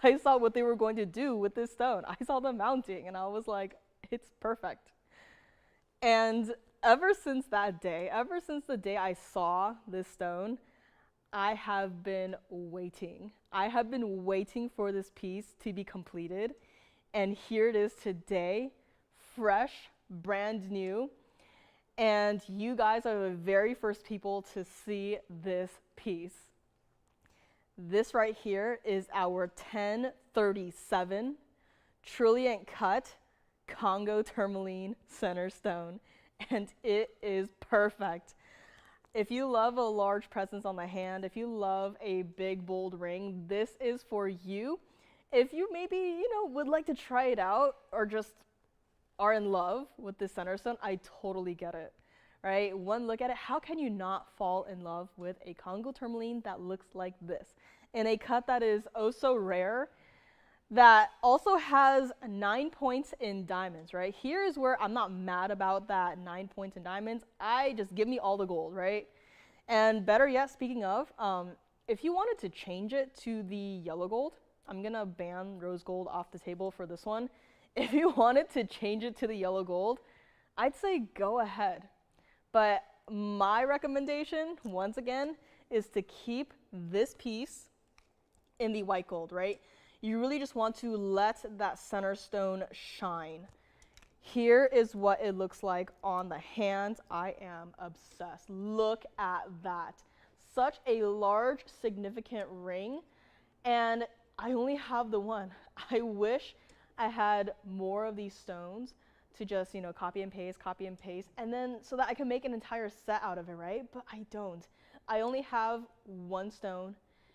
I saw what they were going to do with this stone. I saw the mounting, and I was like, it's perfect. And ever since that day, ever since the day I saw this stone, I have been waiting. I have been waiting for this piece to be completed, and here it is today, fresh, brand new. And you guys are the very first people to see this piece. This right here is our 1037 trilliant cut Congo tourmaline center stone, and it is perfect. If you love a large presence on the hand, if you love a big, bold ring, this is for you. If you maybe, would like to try it out or just are in love with this center stone, I totally get it, right? One look at it, how can you not fall in love with a Congo tourmaline that looks like this in a cut that is oh so rare, that also has 9 points in diamonds, right? Here is where I'm not mad about that 9 points in diamonds. Just give me all the gold, right? And better yet, speaking of, if you wanted to change it to the yellow gold, I'm gonna ban rose gold off the table for this one. If you wanted to change it to the yellow gold, I'd say go ahead. But my recommendation, once again, is to keep this piece in the white gold, right? You really just want to let that center stone shine. Here is what it looks like on the hands. I am obsessed. Look at that. Such a large, significant ring, and I only have the one. I wish I had more of these stones to just, copy and paste, and then so that I can make an entire set out of it, right? But I don't. I only have one stone.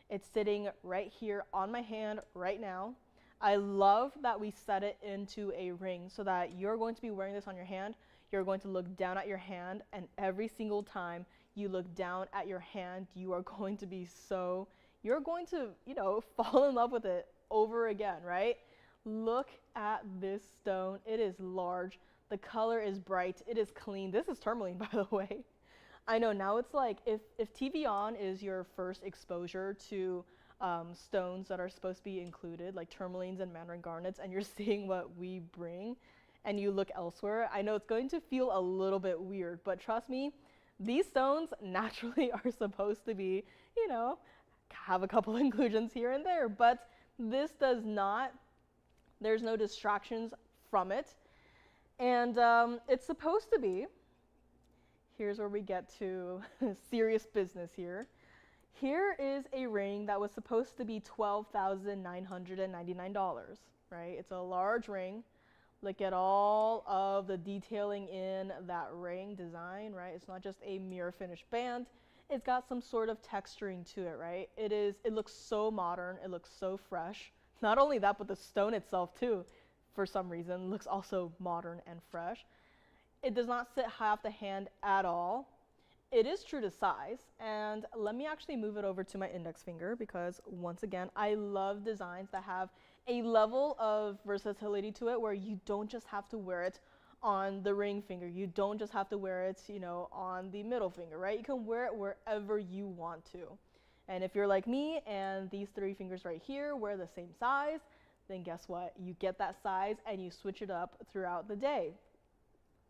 It's sitting right here on my hand right now. I love that we set it into a ring so that you're going to be wearing this on your hand. You're going to look down at your hand, and every single time you look down at your hand, you are going to be you're going to, fall in love with it over again, right? Look at this stone. It is large. The color is bright. It is clean. This is tourmaline, by the way. I know now it's like if TVON is your first exposure to stones that are supposed to be included, like tourmalines and mandarin garnets, and you're seeing what we bring and you look elsewhere, I know it's going to feel a little bit weird, but trust me, these stones naturally are supposed to be, have a couple inclusions here and there, but this does not. There's no distractions from it. And it's supposed to be, here's where we get to serious business here. Here is a ring that was supposed to be $12,999, right? It's a large ring. Look at all of the detailing in that ring design, right? It's not just a mirror finished band. It's got some sort of texturing to it, right? It looks so modern. It looks so fresh. Not only that, but the stone itself too, for some reason, looks also modern and fresh. It does not sit high off the hand at all. It is true to size, and let me actually move it over to my index finger because, once again, I love designs that have a level of versatility to it where you don't just have to wear it on the ring finger. You don't just have to wear it, on the middle finger, right? You can wear it wherever you want to. And if you're like me and these 3 fingers right here wear the same size, then guess what? You get that size and you switch it up throughout the day.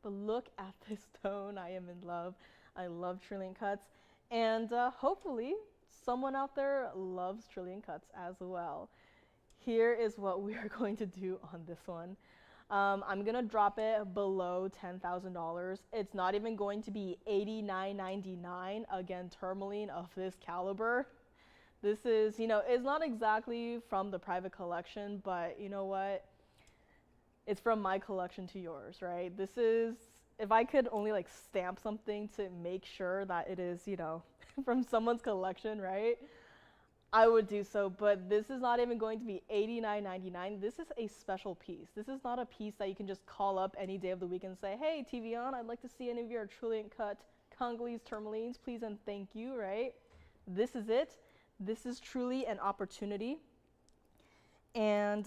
But look at this stone. I am in love. I love trillion cuts. And hopefully someone out there loves trillion cuts as well. Here is what we are going to do on this one. I'm going to drop it below $10,000. It's not even going to be $89.99. Again, tourmaline of this caliber. This is, it's not exactly from the private collection, but you know what? It's from my collection to yours, right? This is, if I could only like stamp something to make sure that it is, from someone's collection, right? I would do so, but this is not even going to be $89.99. This is a special piece. This is not a piece that you can just call up any day of the week and say, hey, TVON, I'd like to see any of your trillion cut Congolese tourmalines, please and thank you, right? This is it. This is truly an opportunity. And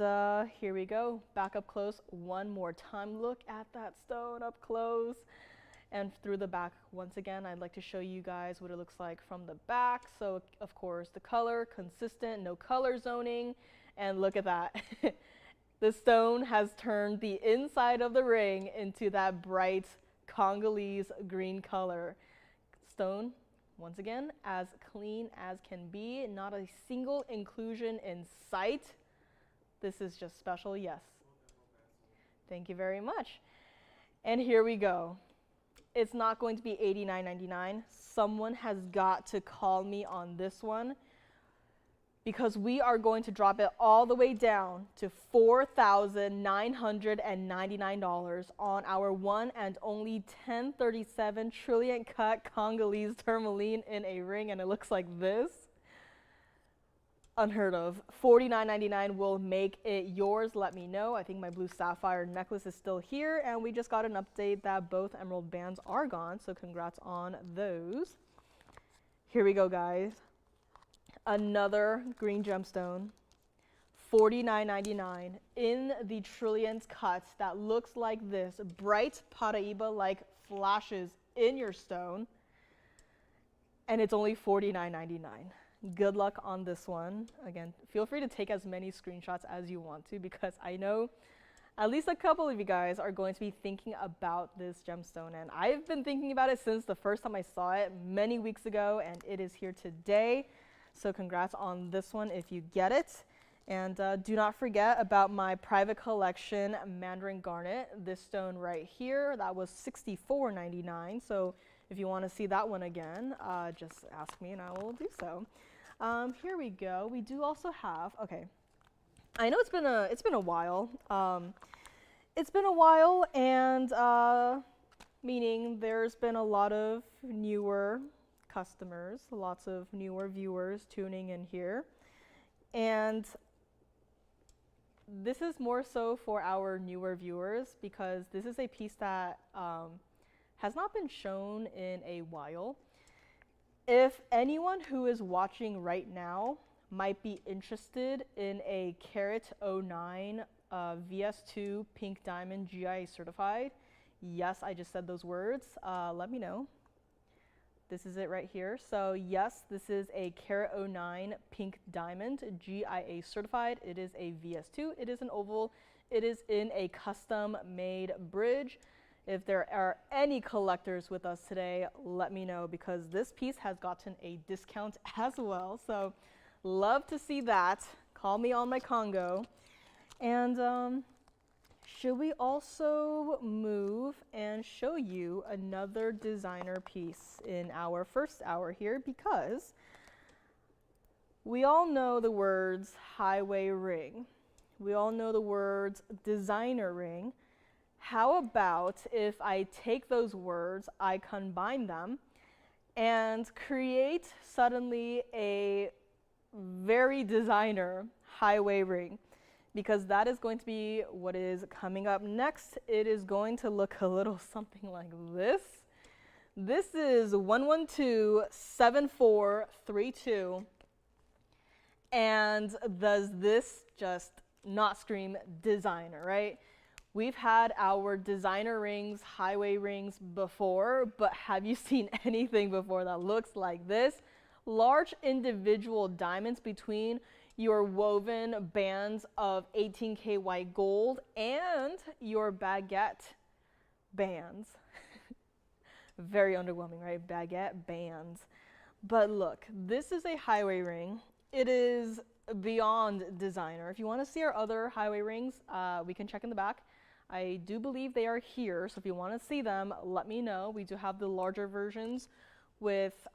here we go, back up close one more time. Look at that stone up close. And through the back, once again, I'd like to show you guys what it looks like from the back. So, of course, the color, consistent, no color zoning. And look at that. The stone has turned the inside of the ring into that bright Congolese green color. Stone, once again, as clean as can be. Not a single inclusion in sight. This is just special, yes. Thank you very much. And here we go. It's not going to be $89.99. Someone has got to call me on this one. because we are going to drop it all the way down to $4,999 on our one and only 1037 trillion cut Congolese tourmaline in a ring, and it looks like this. Unheard of. $49.99 will make it yours. Let me know. I think my blue sapphire necklace is still here, and we just got an update that both emerald bands are gone, so congrats on those. Here we go, guys. Another green gemstone, $49.99 in the trillions cut that looks like this. Bright Paraiba-like flashes in your stone, and it's only $49.99. Good luck on this one. Again, feel free to take as many screenshots as you want to, because I know at least a couple of you guys are going to be thinking about this gemstone, and I've been thinking about it since the first time I saw it many weeks ago, and it is here today. So congrats on this one if you get it. And do not forget about my private collection Mandarin Garnet, this stone right here. That was $64.99. So if you want to see that one again, just ask me and I will do so. Here we go. We do also have, okay, I know it's been a while. It's been a while, and meaning there's been a lot of newer customers, lots of newer viewers tuning in here. And this is more so for our newer viewers, because this is a piece that has not been shown in a while. If anyone who is watching right now might be interested in a Carat 09 VS2 pink diamond GIA certified, yes, I just said those words, let me know. This is it right here. So yes, this is a Carat 09 pink diamond GIA certified. It is a VS2. It is an oval. It is in a custom made bridge. If there are any collectors with us today, let me know, because this piece has gotten a discount as well. So love to see that. Call me on my Congo. And should we also move and show you another designer piece in our first hour here, because we all know the words highway ring. We all know the words designer ring. How about if I take those words, I combine them, and create suddenly a very designer highway ring? Because that is going to be what is coming up next. It is going to look a little something like this. This is 1127432. And does this just not scream designer, right? We've had our designer rings, highway rings before, but have you seen anything before that looks like this? Large individual diamonds between your woven bands of 18K white gold and your baguette bands. Very underwhelming, right? Baguette bands. But look, this is a highway ring. It is beyond designer. If you want to see our other highway rings, we can check in the back. I do believe they are here, so if you want to see them, let me know. We do have the larger versions with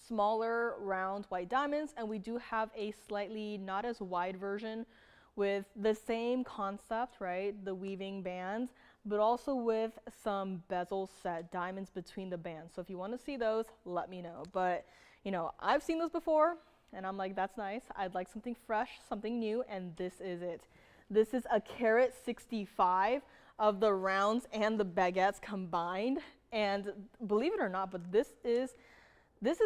smaller round white diamonds, and we do have a slightly not as wide version with the same concept, right? The weaving bands, but also with some bezel set diamonds between the bands. So if you want to see those, let me know. But you know, I've seen those before, and I'm like, that's nice. I'd like something fresh, something new, and this is it. This is a carat 65 of the rounds and the baguettes combined. And believe it or not, but this is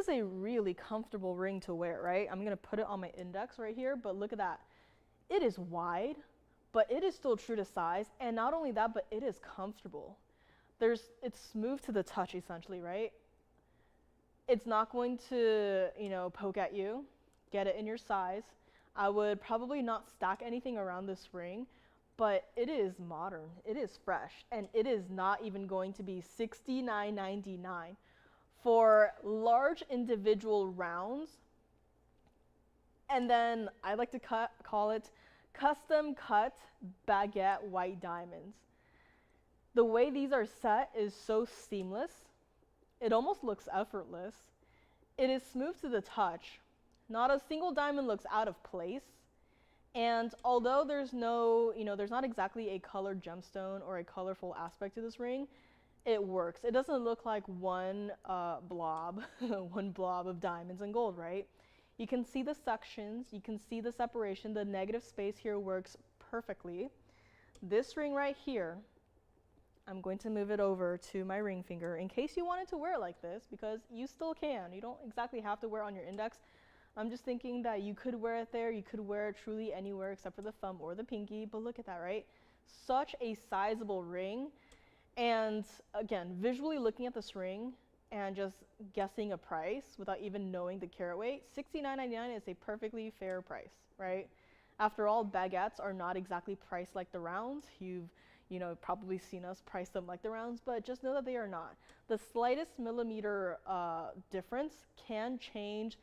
a really comfortable ring to wear, right? I'm gonna put it on my index right here, but look at that. It is wide, but it is still true to size. And not only that, but it is comfortable. It's smooth to the touch essentially, right? It's not going to, you know, poke at you. Get it in your size. I would probably not stack anything around this ring, but it is modern, it is fresh, and it is not even going to be $69.99. For large individual rounds, and then I like to call it custom cut baguette white diamonds. The way these are set is so seamless, it almost looks effortless. It is smooth to the touch. Not a single diamond looks out of place. And although there's no, there's not exactly a colored gemstone or a colorful aspect to this ring, it works. It doesn't look like one blob, one blob of diamonds and gold, right? You can see the sections, you can see the separation. The negative space here works perfectly. This ring right here, I'm going to move it over to my ring finger in case you wanted to wear it like this, because you still can. You don't exactly have to wear it on your index. I'm just thinking that you could wear it there. You could wear it truly anywhere except for the thumb or the pinky. But look at that, right? Such a sizable ring. And again, visually looking at this ring and just guessing a price without even knowing the carat weight, $69.99 is a perfectly fair price, right? After all, baguettes are not exactly priced like the rounds. You've probably seen us price them like the rounds, but just know that they are not. The slightest millimeter difference can change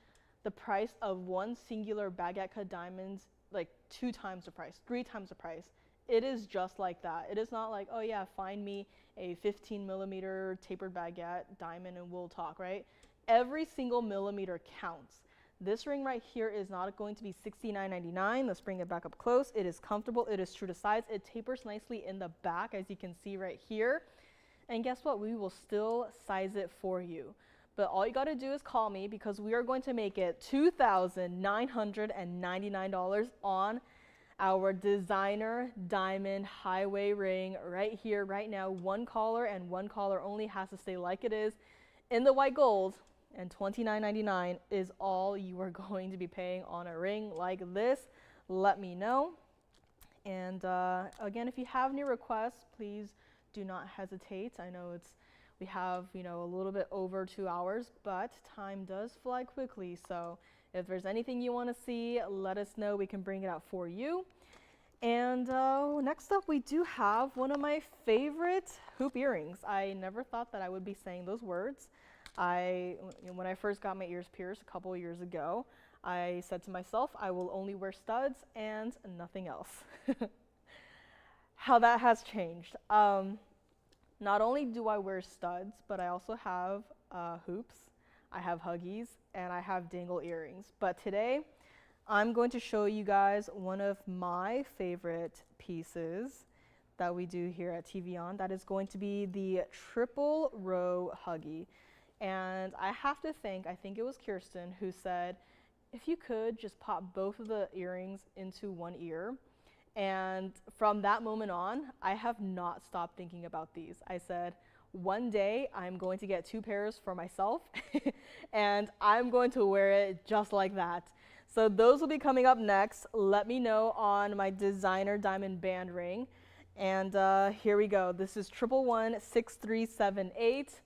the price of one singular baguette cut diamonds like 2 times the price, 3 times the price. It is just like that. It is not like, oh yeah, find me a 15 millimeter tapered baguette diamond and we'll talk, right? Every single millimeter counts. This ring right here is not going to be $69.99. Let's bring it back up close. It is comfortable. It is true to size. It tapers nicely in the back, as you can see right here. And guess what? We will still size it for you. But all you got to do is call me, because we are going to make it $2,999 on our designer diamond highway ring right here, right now. One caller and one caller only, has to stay like it is in the white gold. And $29.99 is all you are going to be paying on a ring like this. Let me know. And again, if you have any requests, please do not hesitate. I know we have a little bit over 2 hours, but time does fly quickly. So if there's anything you want to see, let us know. We can bring it out for you. And next up, we do have one of my favorite hoop earrings. I never thought that I would be saying those words. When I first got my ears pierced a couple of years ago, I said to myself, I will only wear studs and nothing else. How that has changed. Not only do I wear studs, but I also have hoops, I have huggies, and I have dangle earrings. But today, I'm going to show you guys one of my favorite pieces that we do here at TVON. That is going to be the triple row huggy. And I have to think it was Kirsten who said, if you could just pop both of the earrings into one ear. And from that moment on, I have not stopped thinking about these. I said, one day I'm going to get 2 pairs for myself and I'm going to wear it just like that. So those will be coming up next. Let me know on my designer diamond band ring. And here we go. This is 1116378.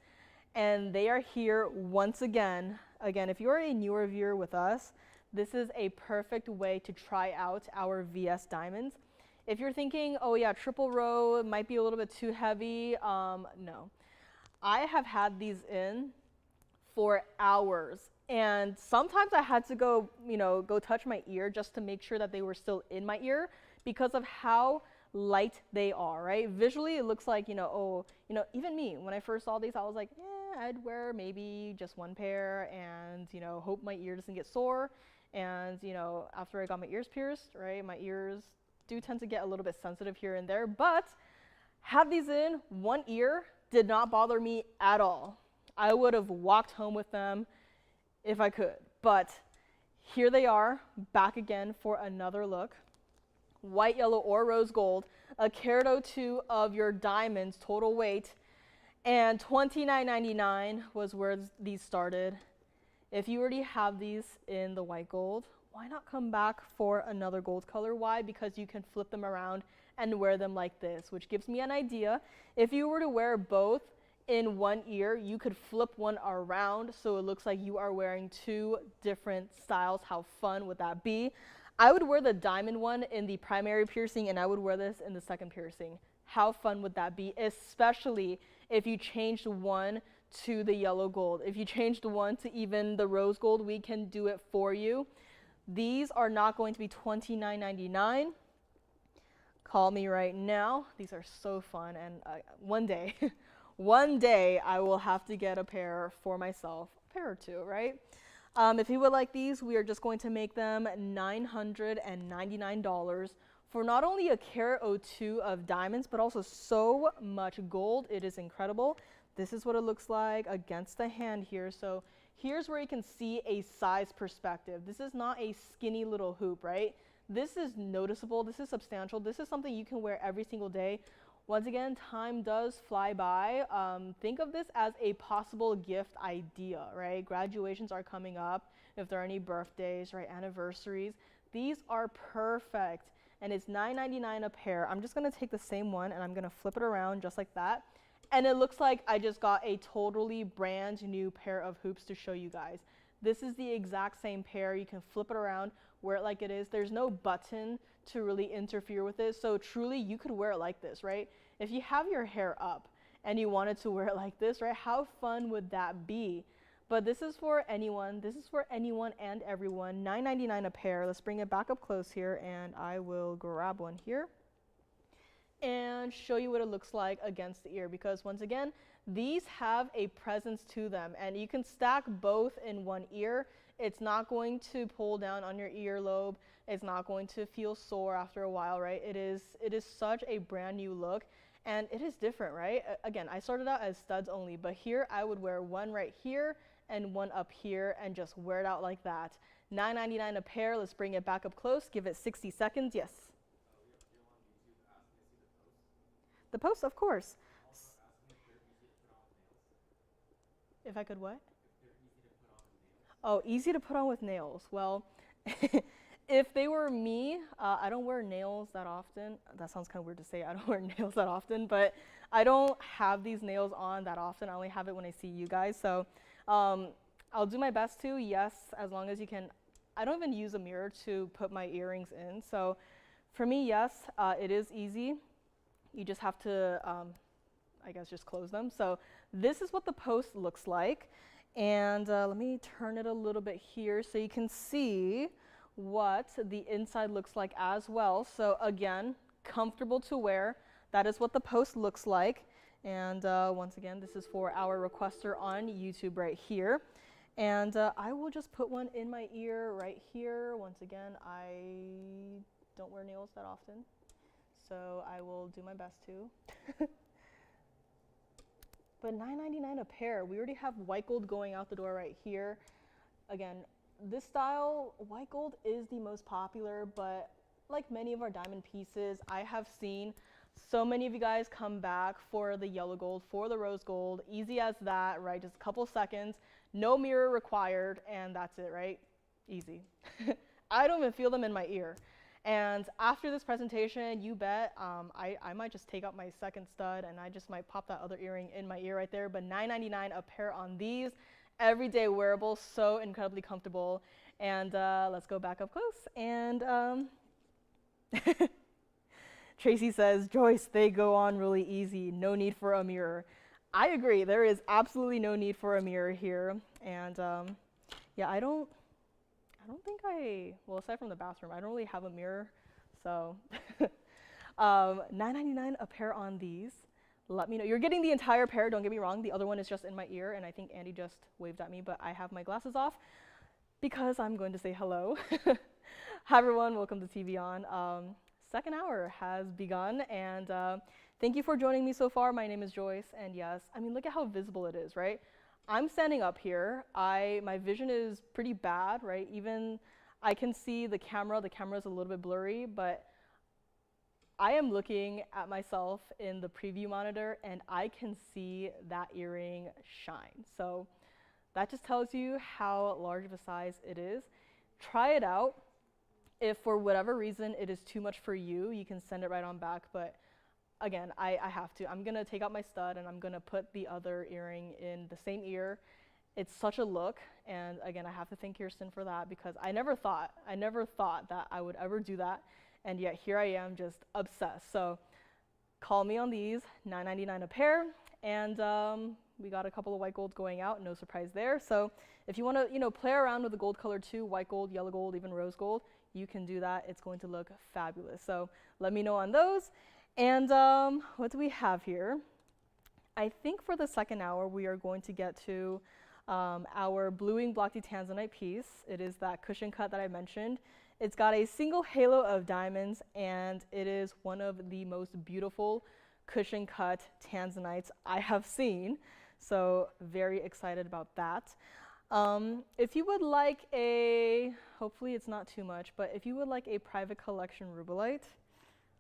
And they are here once again. Again, if you're a newer viewer with us, this is a perfect way to try out our VS diamonds. If you're thinking, oh yeah, triple row might be a little bit too heavy, no. I have had these in for hours, and sometimes I had to go touch my ear just to make sure that they were still in my ear because of how light they are, right? Visually, it looks like, even me, when I first saw these, I was like, I'd wear maybe just 1 pair and, hope my ear doesn't get sore. And, after I got my ears pierced, right, my ears do tend to get a little bit sensitive here and there, but had these in, 1 ear did not bother me at all. I would have walked home with them if I could, but here they are, back again for another look. White, yellow, or rose gold, a carat or 2 of your diamonds total weight, and $29.99 was where these started. If you already have these in the white gold, why not come back for another gold color? Why? Because you can flip them around and wear them like this, which gives me an idea. If you were to wear both in 1 ear, you could flip one around so it looks like you are wearing 2 different styles. How fun would that be? I would wear the diamond one in the primary piercing and I would wear this in the second piercing. How fun would that be? Especially if you changed one to the yellow gold. If you changed one to even the rose gold, we can do it for you. These are not going to be $29.99. Call me right now. These are so fun, and one day, one day I will have to get a pair for myself, a pair or 2, right? If you would like these, we are just going to make them $999 for not only a carat or two of diamonds, but also so much gold. It is incredible. This is what it looks like against the hand here. So here's where you can see a size perspective. This is not a skinny little hoop, right? This is noticeable. This is substantial. This is something you can wear every single day. Once again, time does fly by. Think of this as a possible gift idea, right? Graduations are coming up. If there are any birthdays, right, anniversaries, these are perfect. And it's $9.99 a pair. I'm just gonna take the same one and I'm gonna flip it around just like that. And it looks like I just got a totally brand new pair of hoops to show you guys. This is the exact same pair. You can flip it around, wear it like it is. There's no button to really interfere with it. So truly you could wear it like this, right? If you have your hair up and you wanted to wear it like this, right? How fun would that be? But this is for anyone. This is for anyone and everyone. $9.99 a pair. Let's bring it back up close here and I will grab one here and show you what it looks like against the ear, because once again, these have a presence to them and you can stack both in one ear. It's not going to pull down on your earlobe. It's not going to feel sore after a while, right? It is such a brand new look and it is different, right? Again, I started out as studs only, but here I would wear one right here and one up here and just wear it out like that. $9.99 a pair. Let's bring it back up close. Give it 60 seconds. Yes. The post, of course. If I could what? Oh, easy to put on with nails. Well, if they were me, I don't wear nails that often. That sounds kind of weird to say. I don't wear nails that often, but I don't have these nails on that often. I only have it when I see you guys. So I'll do my best to, yes, as long as you can. I don't even use a mirror to put my earrings in. So for me, yes, it is easy. You just have to, I guess, just close them. So this is what the post looks like. And let me turn it a little bit here so you can see what the inside looks like as well. So again, comfortable to wear. That is what the post looks like. And once again, this is for our requester on YouTube right here. And I will just put one in my ear right here. Once again, I don't wear nails that often, so I will do my best to. But $9.99 a pair. We already have white gold going out the door right here. Again, this style, white gold is the most popular, but like many of our diamond pieces, I have seen so many of you guys come back for the yellow gold, for the rose gold. Easy as that, right? Just a couple seconds, no mirror required, and that's it, right? Easy. I don't even feel them in my ear. And after this presentation, you bet I might just take out my second stud and I just might pop that other earring in my ear right there. But $9.99 a pair on these, everyday wearable, so incredibly comfortable. And let's go back up close. And Tracy says, Joyce, they go on really easy. No need for a mirror. I agree. There is absolutely no need for a mirror here. And yeah, I don't think well, aside from the bathroom, I don't really have a mirror. So $9.99 a pair on these. Let me know. You're getting the entire pair, don't get me wrong. The other one is just in my ear, and I think Andy just waved at me, but I have my glasses off because I'm going to say hello. Hi, everyone. Welcome to TVON. Second hour has begun, and thank you for joining me so far. My name is Joyce, and yes, I mean, look at how visible it is, right? I'm standing up here. My vision is pretty bad, right? Even I can see the camera. The camera is a little bit blurry, but I am looking at myself in the preview monitor, and I can see that earring shine. So that just tells you how large of a size it is. Try it out. If for whatever reason it is too much for you, you can send it right on back, but again, I have to. I'm gonna take out my stud and I'm gonna put the other earring in the same ear. It's such a look, and again, I have to thank Kirsten for that because I never thought that I would ever do that, and yet here I am just obsessed. So call me on these, $9.99 a pair, and we got a couple of white golds going out, no surprise there. So if you wanna, play around with the gold color too, white gold, yellow gold, even rose gold, you can do that. It's going to look fabulous. So let me know on those. And what do we have here? I think for the second hour, we are going to get to our bluing blocky Tanzanite piece. It is that cushion cut that I mentioned. It's got a single halo of diamonds, and it is one of the most beautiful cushion cut Tanzanites I have seen. So very excited about that. If you would like a, hopefully it's not too much, but if you would like a private collection rubellite,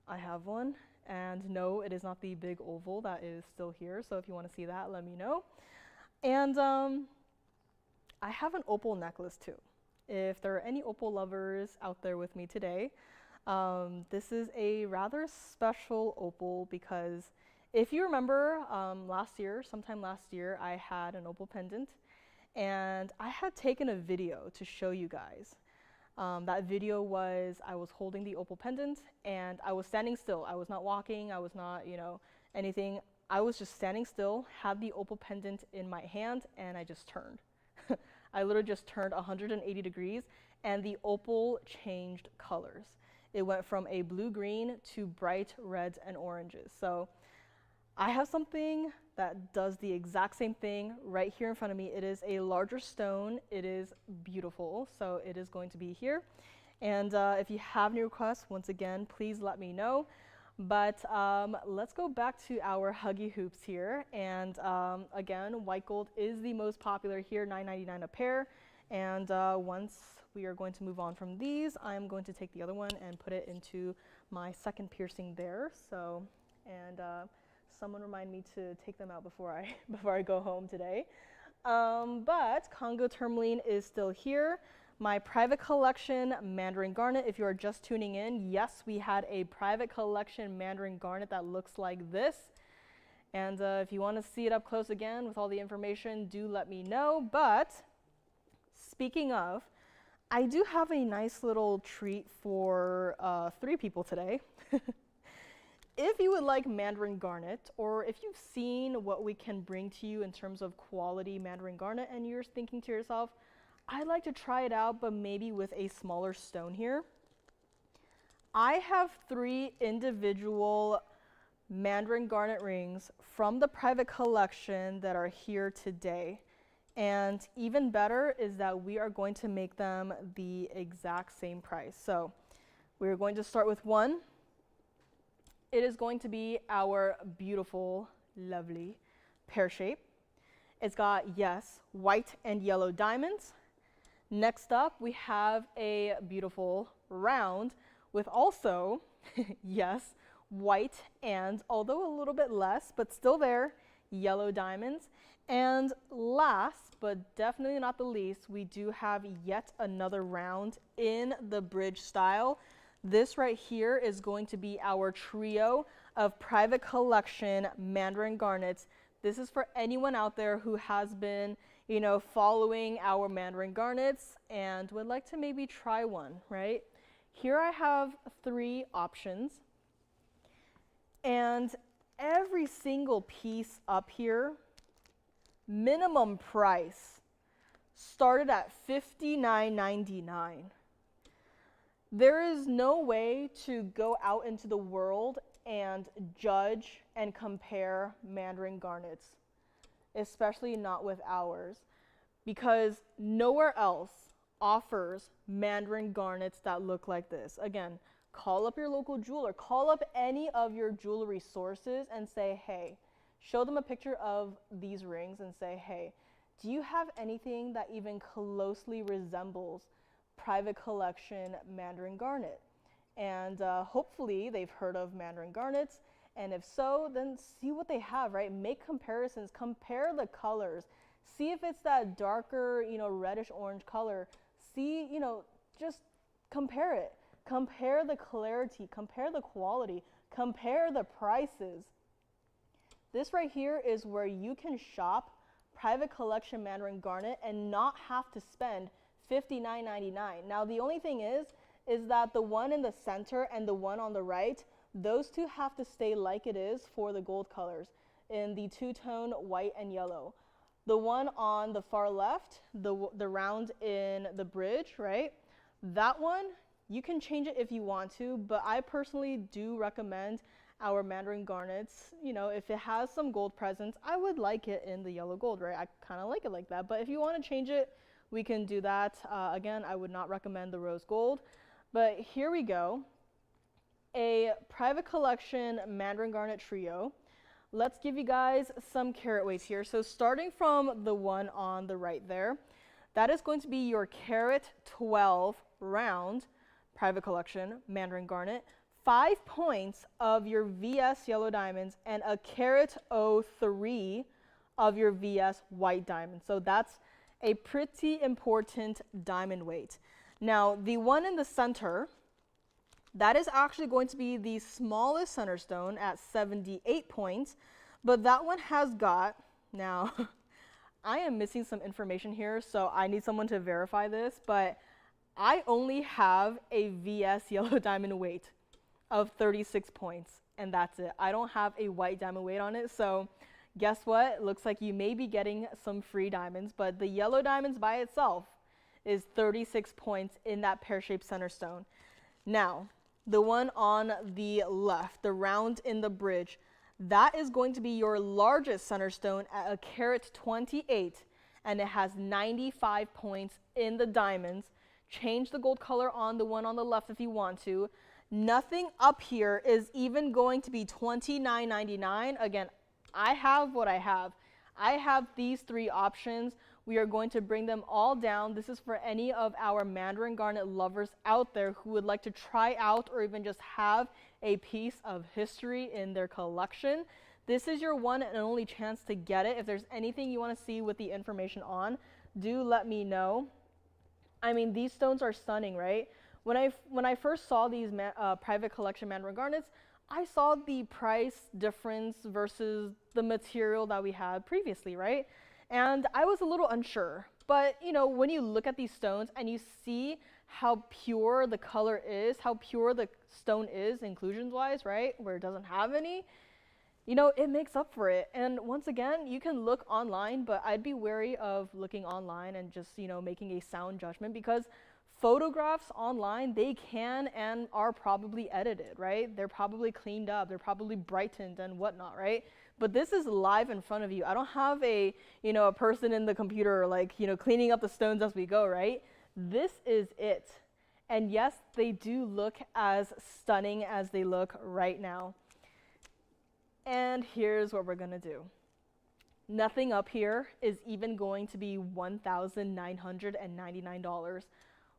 I have one. And no, it is not the big oval that is still here. So if you want to see that, let me know. And I have an opal necklace too. If there are any opal lovers out there with me today, this is a rather special opal because if you remember sometime last year, I had an opal pendant and I had taken a video to show you guys. That video was I was holding the opal pendant and I was standing still. I was not walking, I was not, anything. I was just standing still, had the opal pendant in my hand, and I just turned. I literally just turned 180 degrees and the opal changed colors. It went from a blue-green to bright reds and oranges. So I have something that does the exact same thing right here in front of me. It is a larger stone. It is beautiful, so it is going to be here. And if you have any requests, once again, please let me know. But let's go back to our Huggy hoops here. And again, white gold is the most popular here, $9.99 a pair. And once we are going to move on from these, I'm going to take the other one and put it into my second piercing there. So, and someone remind me to take them out before I go home today. But Congo tourmaline is still here. My private collection Mandarin garnet, if you are just tuning in, yes, we had a private collection Mandarin garnet that looks like this. And if you want to see it up close again with all the information, do let me know. But speaking of, I do have a nice little treat for 3 people today. If you would like Mandarin garnet, or if you've seen what we can bring to you in terms of quality Mandarin garnet and you're thinking to yourself, I'd like to try it out, but maybe with a smaller stone here. I have 3 individual Mandarin garnet rings from the private collection that are here today. And even better is that we are going to make them the exact same price. So we're going to start with one. It is going to be our beautiful, lovely pear shape. It's got, yes, white and yellow diamonds. Next up, we have a beautiful round with also, yes, white and, although a little bit less, but still there, yellow diamonds. And last, but definitely not the least, we do have yet another round in the bridge style. This right here is going to be our trio of private collection Mandarin garnets. This is for anyone out there who has been, following our Mandarin garnets and would like to maybe try one, right? Here I have 3 options. And every single piece up here, minimum price, started at $59.99. There is no way to go out into the world and judge and compare Mandarin garnets, especially not with ours, because nowhere else offers Mandarin garnets that look like this. Again, call up your local jeweler, call up any of your jewelry sources and say, hey, show them a picture of these rings and say, hey, do you have anything that even closely resembles private collection Mandarin garnet? And hopefully they've heard of Mandarin garnets, and if so, then see what they have, right? Make comparisons, compare the colors, see if it's that darker, reddish orange color. See, just compare it. Compare the clarity, compare the quality, compare the prices. This right here is where you can shop private collection Mandarin garnet and not have to spend $59.99. Now the only thing is that the one in the center and the one on the right, those 2 have to stay like it is for the gold colors in the 2-tone white and yellow. The one on the far left, the round in the bridge, right? That one, you can change it if you want to, but I personally do recommend our Mandarin garnets, you know, if it has some gold presence, I would like it in the yellow gold, right? I kind of like it like that. But if you want to change it, we can do that. Again, I would not recommend the rose gold. But here we go. A private collection Mandarin garnet trio. Let's give you guys some carat weights here. So starting from the one on the right there, that is going to be your carat 12 round private collection Mandarin garnet. 5 points of your VS yellow diamonds and a carat 03 of your VS white diamonds. So that's a pretty important diamond weight. Now, the one in the center, that is actually going to be the smallest center stone at 78 points, but that one has got, now, I am missing some information here, so I need someone to verify this, but I only have a VS yellow diamond weight of 36 points, and that's it. I don't have a white diamond weight on it, so guess what? It looks like you may be getting some free diamonds, but the yellow diamonds by itself is 36 points in that pear-shaped center stone. Now, the one on the left, the round in the bridge, that is going to be your largest center stone at a carat 28, and it has 95 points in the diamonds. Change the gold color on the one on the left if you want to. Nothing up here is even going to be $29.99. Again, I have what I have. I have these three options. We are going to bring them all down. This is for any of our Mandarin garnet lovers out there who would like to try out or even just have a piece of history in their collection. This is your one and only chance to get it. If there's anything you want to see with the information on, do let me know. I mean, these stones are stunning, right? When I first saw these private collection Mandarin garnets, I saw the price difference versus the material that we had previously, right? And I was a little unsure. But, you know, when you look at these stones and you see how pure the color is, how pure the stone is inclusions-wise, right, where it doesn't have any, you know, it makes up for it. And once again, you can look online, but I'd be wary of looking online and just, you know, making a sound judgment, because photographs online, they can and are probably edited, right? They're probably cleaned up, they're probably brightened and whatnot, right? But this is live in front of you. I don't have a, you know, a person in the computer, like, you know, cleaning up the stones as we go, right? This is it. And yes, they do look as stunning as they look right now. And here's what we're gonna do. Nothing up here is even going to be $1,999.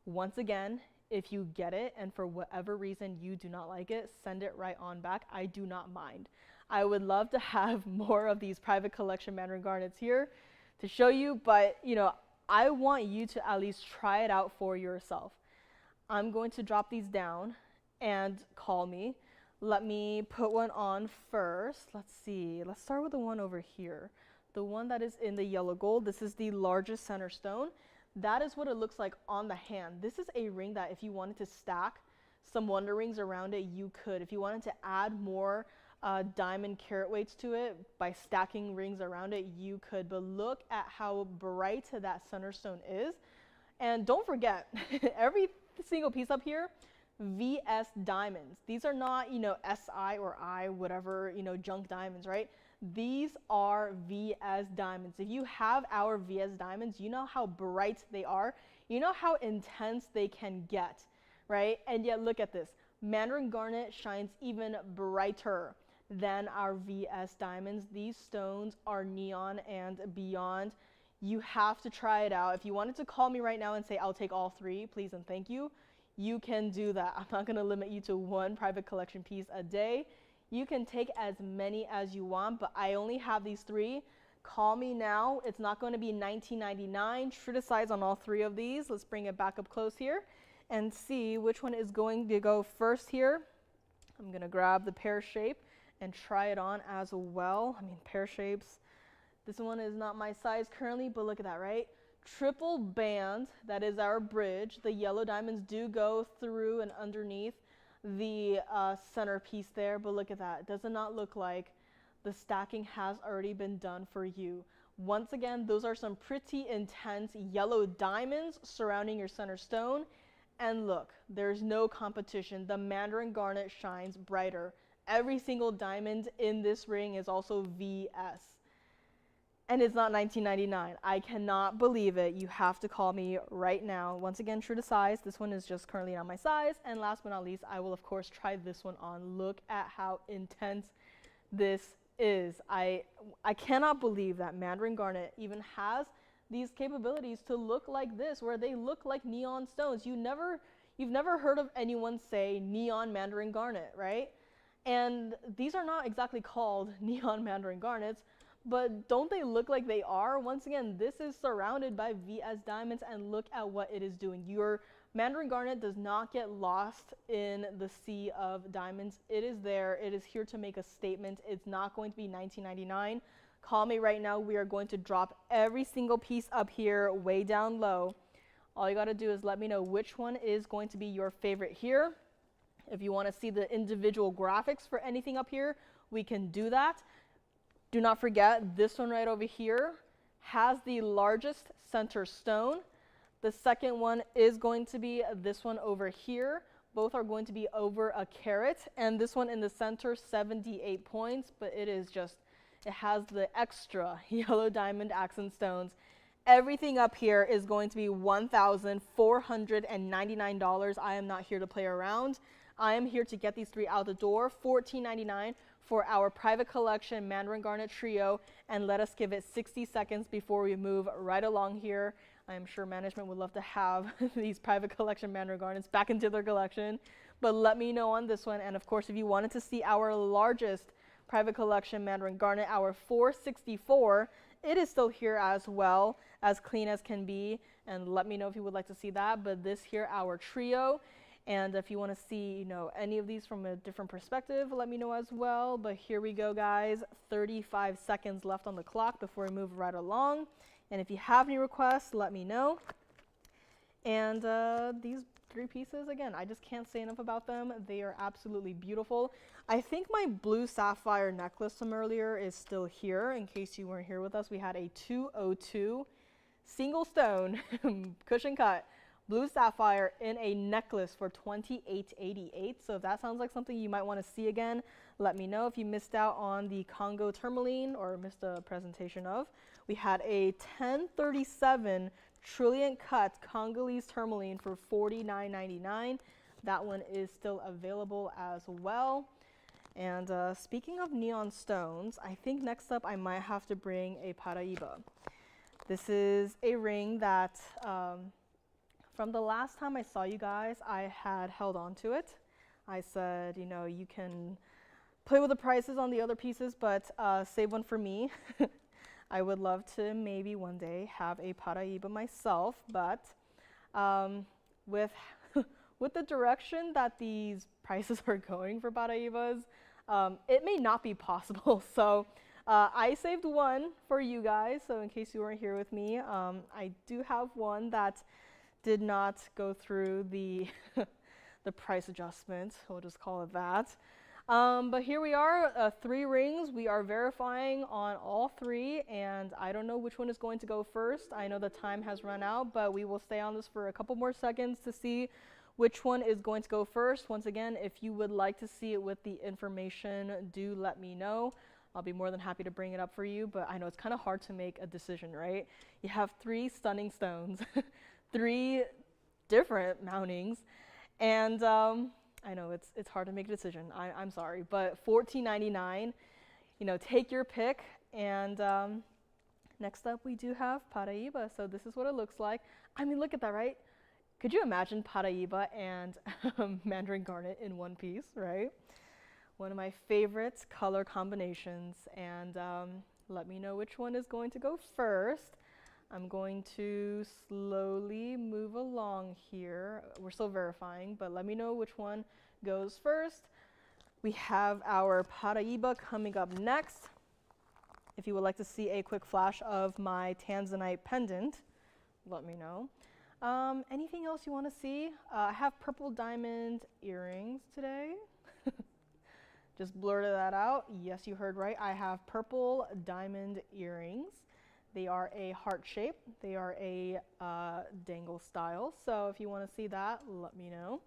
Once again, if you get it and for whatever reason you do not like it, send it right on back. I do not mind. I would love to have more of these private collection Mandarin garnets here to show you, but you know, I want you to at least try it out for yourself. I'm going to drop these down and call me. Let me put one on first. Let's see. Let's start with the one over here. The one that is in the yellow gold. This is the largest center stone. That is what it looks like on the hand. This is a ring that if you wanted to stack some wonder rings around it, you could. If you wanted to add more diamond carat weights to it by stacking rings around it, you could. But look at how bright that center stone is. And don't forget, every single piece up here, VS diamonds. These are not, you know, SI or I, whatever, you know, junk diamonds, right? These are VS diamonds. If you have our VS diamonds, you know how bright they are. You know how intense they can get, right? And yet look at this. Mandarin garnet shines even brighter than our VS diamonds. These stones are neon and beyond. You have to try it out. If you wanted to call me right now and say, I'll take all three, please and thank you, you can do that. I'm not going to limit you to one private collection piece a day. You can take as many as you want, but I only have these three. Call me now. It's not going to be $19.99. True to size on all three of these. Let's bring it back up close here and see which one is going to go first here. I'm going to grab the pear shape and try it on as well. I mean, pear shapes. This one is not my size currently, but look at that, right? Triple band, that is our bridge. The yellow diamonds do go through and underneath the center piece there, but look at that. Does it not look like the stacking has already been done for you? Once again, those are some pretty intense yellow diamonds surrounding your center stone. And look, there's no competition. The Mandarin garnet shines brighter every single diamond in this ring is also VS. And it's not $19.99. I cannot believe it. You have to call me right now. Once again, true to size. This one is just currently not my size. And last but not least, I will of course try this one on. Look at how intense this is. I cannot believe that Mandarin Garnet even has these capabilities to look like this, where they look like neon stones. You've never heard of anyone say neon Mandarin Garnet, right? And these are not exactly called neon Mandarin Garnets, but don't they look like they are? Once again, this is surrounded by VS diamonds, and look at what it is doing. Your Mandarin Garnet does not get lost in the sea of diamonds. It is there. It is here to make a statement. It's not going to be $19.99. Call me right now. We are going to drop every single piece up here way down low. All you got to do is let me know which one is going to be your favorite here. If you want to see the individual graphics for anything up here, we can do that. Do not forget, this one right over here has the largest center stone. The second one is going to be this one over here. Both are going to be over a carat. And this one in the center, 78 points, but it has the extra yellow diamond accent stones. Everything up here is going to be $1,499. I am not here to play around. I am here to get these three out the door. $14.99 for our private collection Mandarin Garnet trio, and let us give it 60 seconds before we move right along here. I am sure management would love to have these private collection Mandarin Garnets back into their collection, but let me know on this one. And of course, if you wanted to see our largest private collection Mandarin Garnet, our 464, it is still here as well, as clean as can be, and let me know if you would like to see that. But this here, our trio. And if you want to see, any of these from a different perspective, let me know as well. But here we go, guys. 35 seconds left on the clock before we move right along. And if you have any requests, let me know. And these three pieces, again, I just can't say enough about them. They are absolutely beautiful. I think my blue sapphire necklace from earlier is still here. In case you weren't here with us, we had a 202 single stone cushion cut blue sapphire in a necklace for $28.88. So if that sounds like something you might want to see again, let me know. If you missed out on the Congo tourmaline or missed a presentation of, we had a 1037 trillion cut Congolese tourmaline for $49.99. That one is still available as well. And speaking of neon stones, I think next up I might have to bring a Paraiba. This is a ring that from the last time I saw you guys, I had held on to it. I said, you can play with the prices on the other pieces, but save one for me. I would love to maybe one day have a Paraiba myself, but with the direction that these prices are going for Paraibas, it may not be possible. So I saved one for you guys. So in case you weren't here with me, I do have one that did not go through the the price adjustment. We'll just call it that. But here we are, 3 rings. We are verifying on all 3, and I don't know which one is going to go first. I know the time has run out, but we will stay on this for a couple more seconds to see which one is going to go first. Once again, if you would like to see it with the information, do let me know. I'll be more than happy to bring it up for you, but I know it's kind of hard to make a decision, right? You have 3 stunning stones, 3 different mountings, and I know it's hard to make a decision. I'm sorry, but $14.99, take your pick. And next up, we do have Paraiba. So this is what it looks like. I mean, look at that, right? Could you imagine Paraiba and Mandarin Garnet in one piece, right? One of my favorite color combinations. And let me know which one is going to go first. I'm going to slowly move along here. We're still verifying, but let me know which one goes first. We have our Paraiba coming up next. If you would like to see a quick flash of my Tanzanite pendant, let me know. Anything else you want to see? I have purple diamond earrings today. Just blurted that out. Yes, you heard right. I have purple diamond earrings. They are a heart shape. They are a dangle style. So if you want to see that, let me know.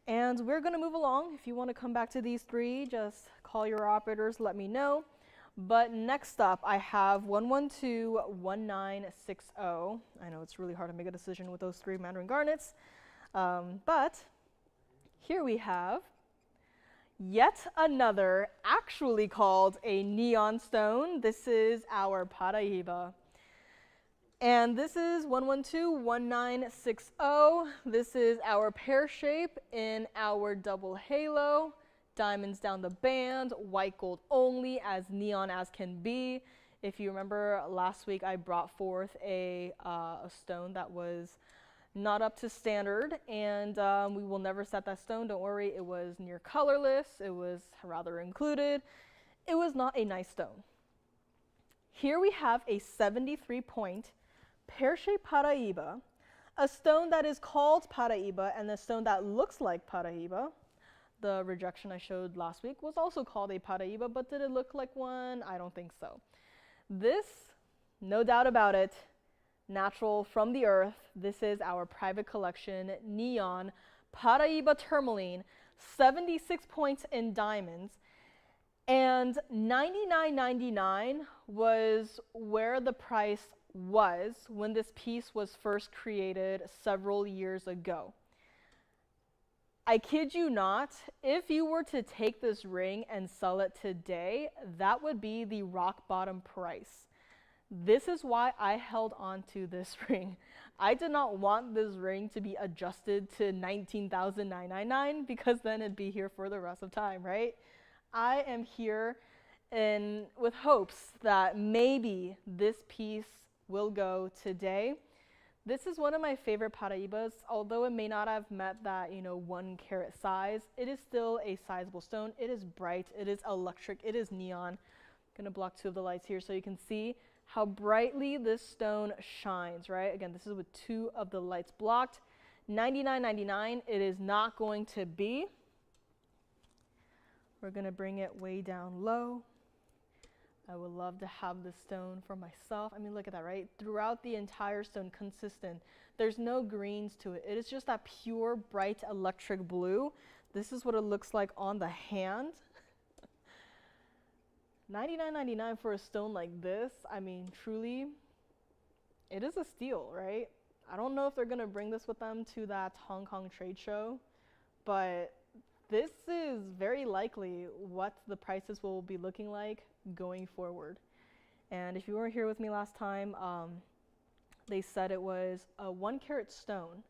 And we're going to move along. If you want to come back to these three, just call your operators, let me know. But next up, I have 1121960. I know it's really hard to make a decision with those three Mandarin garnets. But here we have yet another actually called a neon stone. This is our Paraiba. And this is 1121960. This is our pear shape in our double halo. Diamonds down the band, white gold only, as neon as can be. If you remember last week, I brought forth a stone that was not up to standard, and we will never set that stone. Don't worry, it was near colorless. It was rather included. It was not a nice stone. Here we have a 73-point pear-shaped Paraiba, a stone that is called Paraiba, and a stone that looks like Paraiba. The rejection I showed last week was also called a Paraiba, but did it look like one? I don't think so. This, no doubt about it, natural from the earth. This is our private collection neon Paraiba tourmaline, 76 points in diamonds. And $99.99 was where the price was when this piece was first created several years ago. I kid you not, if you were to take this ring and sell it today, that would be the rock bottom price. This is why I held on to this ring. I did not want this ring to be adjusted to $19,999 because then it'd be here for the rest of time, right? I am here with hopes that maybe this piece will go today. This is one of my favorite Paraibas. Although it may not have met that 1 carat size, it is still a sizable stone. It is bright, it is electric, it is neon. I'm gonna block 2 of the lights here so you can see how brightly this stone shines, right? Again, this is with 2 of the lights blocked. $99.99 it is not going to be. We're gonna bring it way down low. I would love to have this stone for myself. I mean, look at that, right? Throughout the entire stone, consistent. There's no greens to it. It is just that pure, bright electric blue. This is what it looks like on the hand. $99.99 for a stone like this. I mean, truly, it is a steal, right? I don't know if they're gonna bring this with them to that Hong Kong trade show, but this is very likely what the prices will be looking like going forward. And if you weren't here with me last time, they said it was a 1 carat stone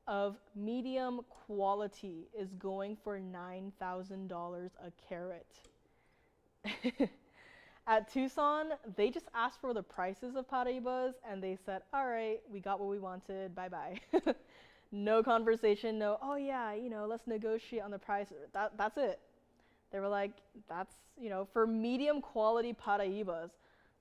of medium quality is going for $9,000 a carat. At Tucson, they just asked for the prices of Paraibas and they said, all right, we got what we wanted, bye-bye. No conversation, no, oh yeah, let's negotiate on the price. That's it. They were like, that's, for medium quality Paraibas,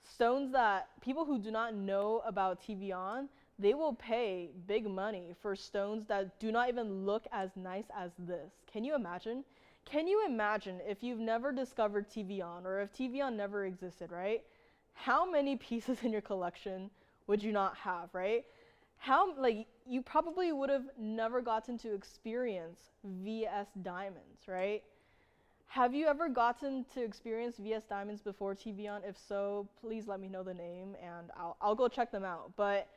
stones that people who do not know about TVON, they will pay big money for stones that do not even look as nice as this. Can you imagine? Can you imagine if you've never discovered TVON or if TVON never existed, right? How many pieces in your collection would you not have, right? You probably would have never gotten to experience VS diamonds, right? Have you ever gotten to experience VS diamonds before TVON? If so, please let me know the name and I'll go check them out. But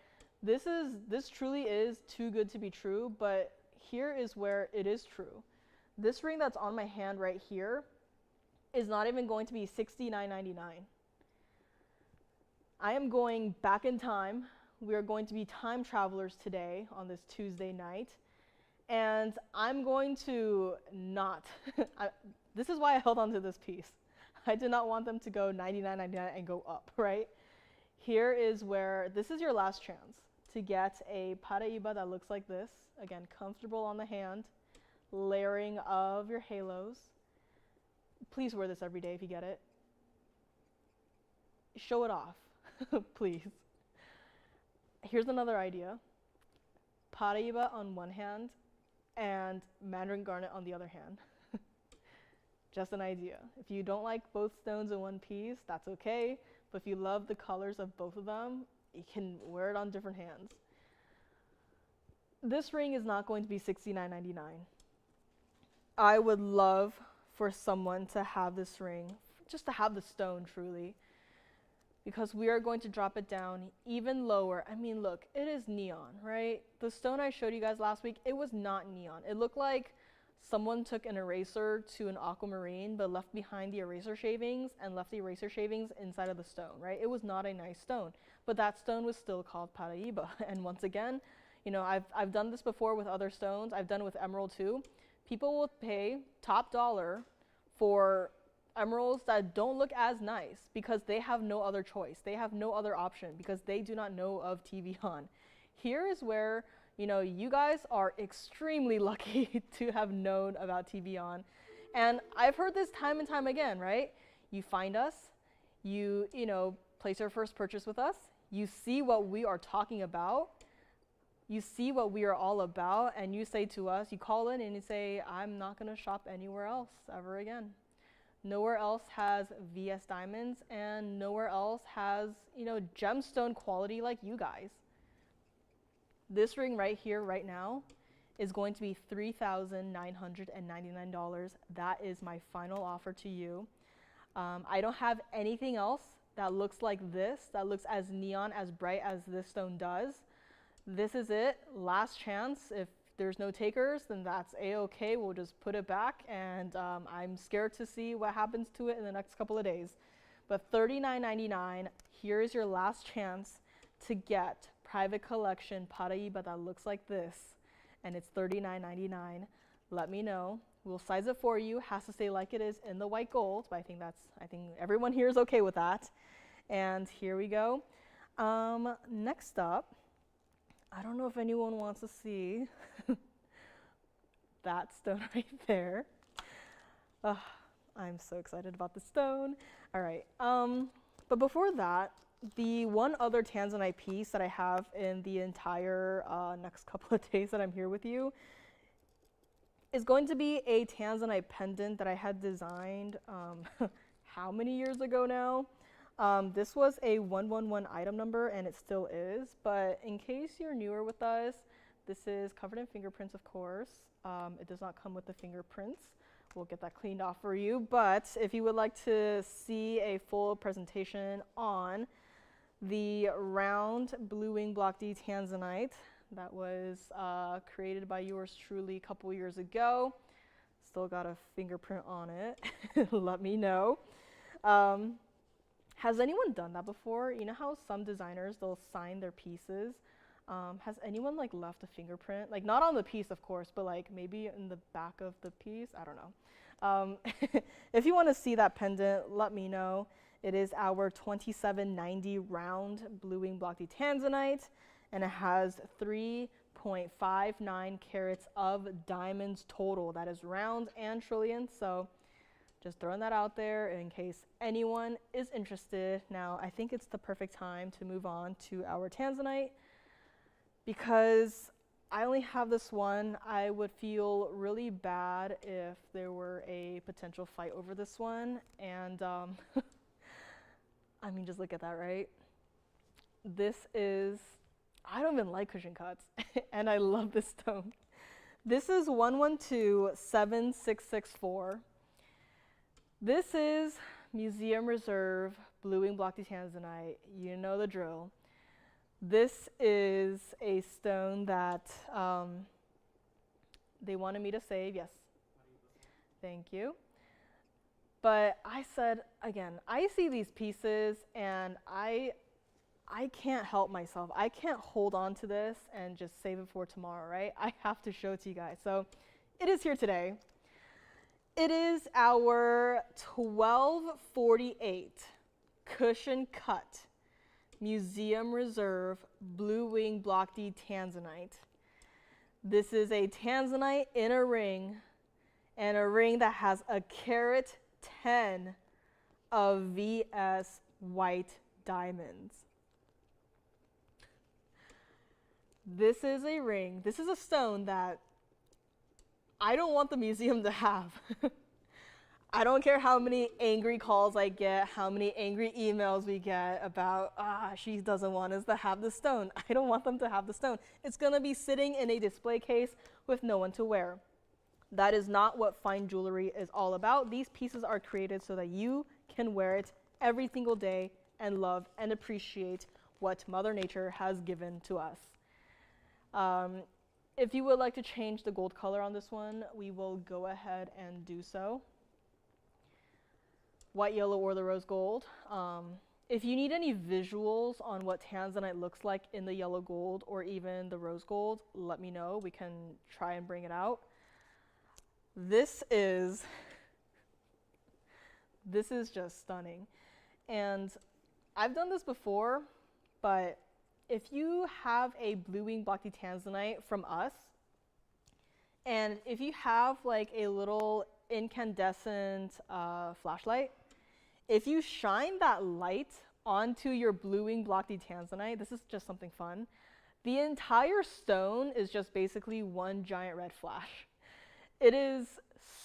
this truly is too good to be true, but here is where it is true. This ring that's on my hand right here is not even going to be $69.99. I am going back in time. We are going to be time travelers today on this Tuesday night. And I'm going to not, this is why I held on to this piece. I did not want them to go $99.99 and go up, right? Here is where, this is your last chance to get a Paraiba that looks like this. Again, comfortable on the hand, layering of your halos. Please wear this every day if you get it. Show it off, please. Here's another idea. Paraiba on one hand and Mandarin garnet on the other hand. Just an idea. If you don't like both stones in one piece, that's okay. But if you love the colors of both of them, you can wear it on different hands. This ring is not going to be $69.99. I would love for someone to have this ring, just to have the stone truly, because we are going to drop it down even lower. I mean, look, it is neon, right? The stone I showed you guys last week, it was not neon. It looked like someone took an eraser to an aquamarine but left behind the eraser shavings and left the eraser shavings inside of the stone, right? It was not a nice stone, but that stone was still called Paraiba. And once again, you know, I've done this before with other stones. I've done it with emerald too. People will pay top dollar for emeralds that don't look as nice because they have no other choice. They have no other option because they do not know of TVON. Here is where, you know, you guys are extremely lucky to have known about TVON. And I've heard this time and time again, right? You find us, you know, place your first purchase with us, you see what we are talking about, you see what we are all about, and you say to us, you call in and you say, I'm not gonna shop anywhere else ever again. Nowhere else has VS diamonds, and nowhere else has, you know, gemstone quality like you guys. This ring right here, right now, is going to be $3,999. That is my final offer to you. I don't have anything else that looks like this, that looks as neon, as bright as this stone does. This is it, last chance. If there's no takers, then that's a-okay. We'll just put it back, and I'm scared to see what happens to it in the next couple of days. But $39.99, here is your last chance to get private collection Paraiba that looks like this, and it's $39.99. Let me know. We'll size it for you. Has to stay like it is in the white gold, but I think everyone here is okay with that. And here we go. Next up, I don't know if anyone wants to see that stone right there. I'm so excited about the stone. All right, but before that, the one other Tanzanite piece that I have in the entire next couple of days that I'm here with you is going to be a Tanzanite pendant that I had designed how many years ago now? This was a 111 item number, and it still is, but in case you're newer with us, this is covered in fingerprints, of course. It does not come with the fingerprints. We'll get that cleaned off for you, but if you would like to see a full presentation on the round blue wing block D Tanzanite that was created by yours truly a couple years ago, still got a fingerprint on it, let me know. Has anyone done that before? You know how some designers, they'll sign their pieces? Has anyone like left a fingerprint? Like not on the piece, of course, but like maybe in the back of the piece? I don't know. If you want to see that pendant, let me know. It is our 2790 round blue wing block D Tanzanite, and it has 3.59 carats of diamonds total. That is round and trillion, so just throwing that out there in case anyone is interested. Now, I think it's the perfect time to move on to our Tanzanite because I only have this one. I would feel really bad if there were a potential fight over this one. And I mean, just look at that, right? This is, I don't even like cushion cuts, and I love this stone. This is 1127664. This is Museum Reserve Blue Wing Block D Tanzanite. You know the drill. This is a stone that they wanted me to save. Yes. Thank you. But I said, again, I see these pieces and I can't help myself. I can't hold on to this and just save it for tomorrow, right? I have to show it to you guys. So it is here today. It is our 1248 cushion cut Museum Reserve Blue Wing Block D Tanzanite. This is a Tanzanite in a ring, and a ring that has a carat 10 of VS white diamonds. This is a ring, this is a stone that I don't want the museum to have. I don't care how many angry calls I get, how many angry emails we get about, she doesn't want us to have the stone. I don't want them to have the stone. It's gonna be sitting in a display case with no one to wear. That is not what fine jewelry is all about. These pieces are created so that you can wear it every single day and love and appreciate what Mother Nature has given to us. If you would like to change the gold color on this one, we will go ahead and do so. White, yellow, or the rose gold. If you need any visuals on what Tanzanite looks like in the yellow gold or even the rose gold, let me know. We can try and bring it out. This is just stunning. And I've done this before, but if you have a blue wing block Tanzanite from us, and if you have like a little incandescent flashlight, if you shine that light onto your blue wing block Tanzanite, this is just something fun, the entire stone is just basically one giant red flash. It is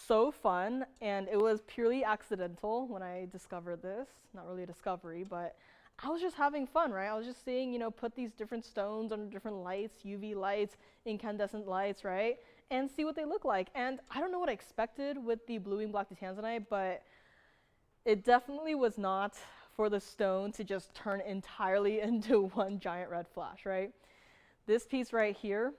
so fun, and it was purely accidental when I discovered this. Not really a discovery, but I was just having fun, right? I was just seeing, you know, put these different stones under different lights, UV lights, incandescent lights, right? And see what they look like. And I don't know what I expected with the blue wing block Tanzanite, but it definitely was not for the stone to just turn entirely into one giant red flash, right? This piece right here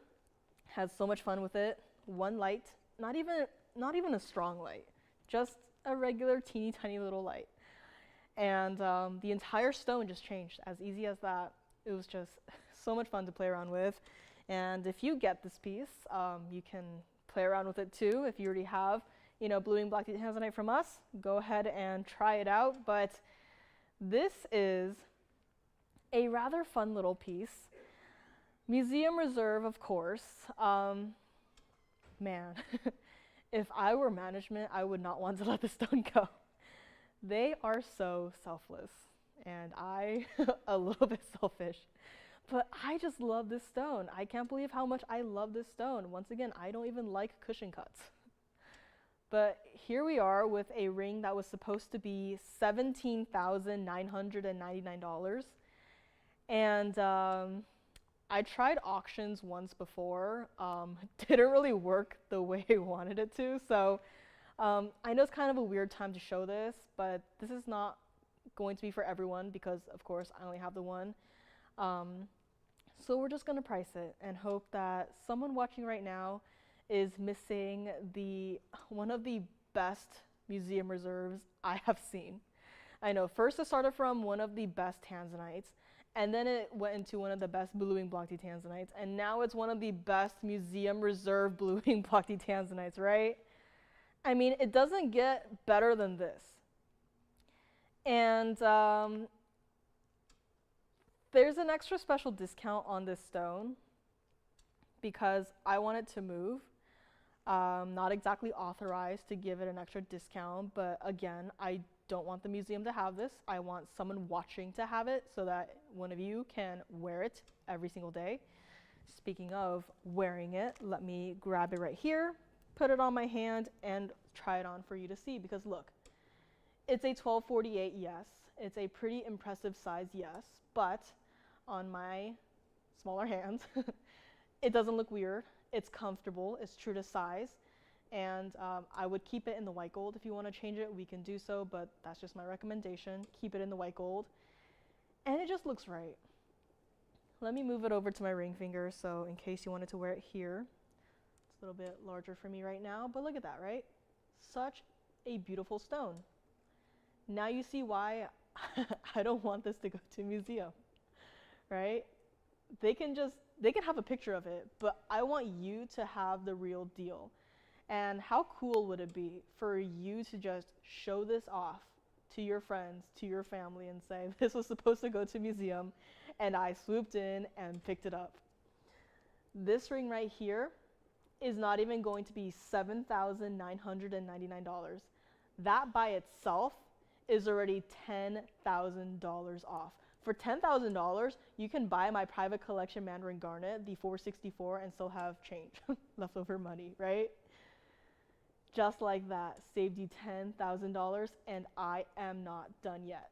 has so much fun with it. One light. Not even a strong light, just a regular teeny tiny little light. And the entire stone just changed, as easy as that. It was just so much fun to play around with. And if you get this piece, you can play around with it too. If you already have, you know, blue wing block Tanzanite from us, go ahead and try it out. But this is a rather fun little piece. Museum reserve, of course. Man, if I were management, I would not want to let the stone go. They are so selfless, and I a little bit selfish. But I just love this stone. I can't believe how much I love this stone. Once again, I don't even like cushion cuts. But here we are with a ring that was supposed to be $17,999. And I tried auctions once before, didn't really work the way I wanted it to, so I know it's kind of a weird time to show this, but this is not going to be for everyone because, of course, I only have the one. So we're just going to price it and hope that someone watching right now is missing one of the best museum reserves I have seen. I know, first it started from one of the best Tanzanites, and then it went into one of the best blue wing block Tanzanites, and now it's one of the best museum reserve blue wing block Tanzanites, right? I mean, it doesn't get better than this. And there's an extra special discount on this stone because I want it to move. Not exactly authorized to give it an extra discount, but again, I don't want the museum to have this. I want someone watching to have it so that one of you can wear it every single day. Speaking of wearing it, let me grab it right here, put it on my hand, and try it on for you to see, because look, it's a 1248, yes. It's a pretty impressive size, yes, but on my smaller hands, it doesn't look weird. It's comfortable, it's true to size. And I would keep it in the white gold. If you want to change it, we can do so, but that's just my recommendation. Keep it in the white gold. And it just looks right. Let me move it over to my ring finger, so in case you wanted to wear it here. It's a little bit larger for me right now, but look at that, right? Such a beautiful stone. Now you see why I don't want this to go to a museum, right? They can have a picture of it, but I want you to have the real deal. And how cool would it be for you to just show this off to your friends, to your family, and say, this was supposed to go to a museum, and I swooped in and picked it up. This ring right here is not even going to be $7,999. That by itself is already $10,000 off. For $10,000, you can buy my private collection Mandarin Garnet, the 464, and still have change, leftover money, right? Just like that, saved you $10,000, and I am not done yet.